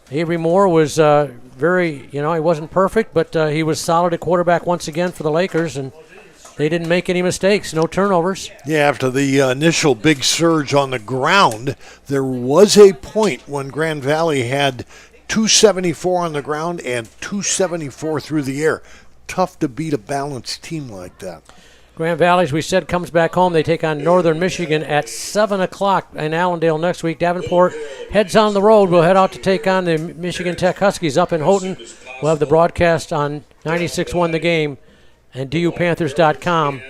Avery Moore was very, he wasn't perfect, but he was solid at quarterback once again for the Lakers, and they didn't make any mistakes, no turnovers. Yeah, after the initial big surge on the ground, there was a point when Grand Valley had 274 on the ground and 274 through the air. Tough to beat a balanced team like that. Grand Valley, as we said, comes back home. They take on Northern Michigan at 7 o'clock in Allendale next week. Davenport heads on the road. We'll head out to take on the Michigan Tech Huskies up in Houghton. We'll have the broadcast on 96.1 The Game and DUPanthers.com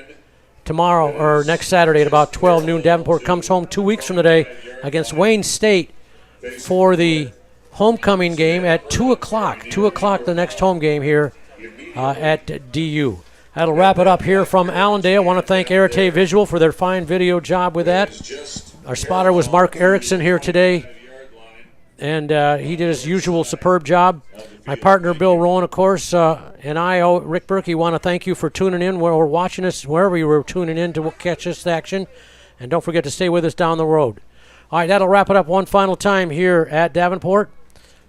tomorrow or next Saturday at about 12 noon. Davenport comes home 2 weeks from today against Wayne State for the homecoming game at 2 o'clock. 2 o'clock, the next home game here at DU. That'll wrap it up here from Allendale. I want to thank Arete Visual for their fine video job with that. Our spotter was Mark Erickson here today, and he did his usual superb job. My partner, Bill Rowan, of course, and I, Rick Berkey, want to thank you for tuning in or watching us wherever you were tuning in to catch this action. And don't forget to stay with us down the road. All right, that'll wrap it up one final time here at Davenport.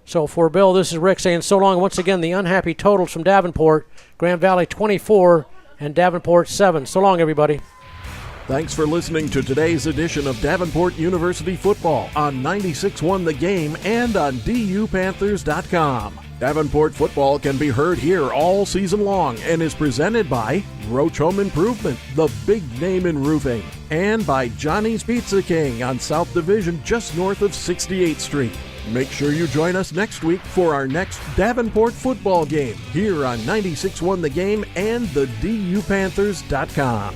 So for Bill, this is Rick saying so long. Once again, the unhappy totals from Davenport: Grand Valley 24 and Davenport 7. So long, everybody. Thanks for listening to today's edition of Davenport University Football on 96.1 The Game and on DUPanthers.com. Davenport football can be heard here all season long and is presented by Roach Home Improvement, the big name in roofing, and by Johnny's Pizza King on South Division just north of 68th Street. Make sure you join us next week for our next Davenport football game here on 96.1 The Game and the DUPanthers.com.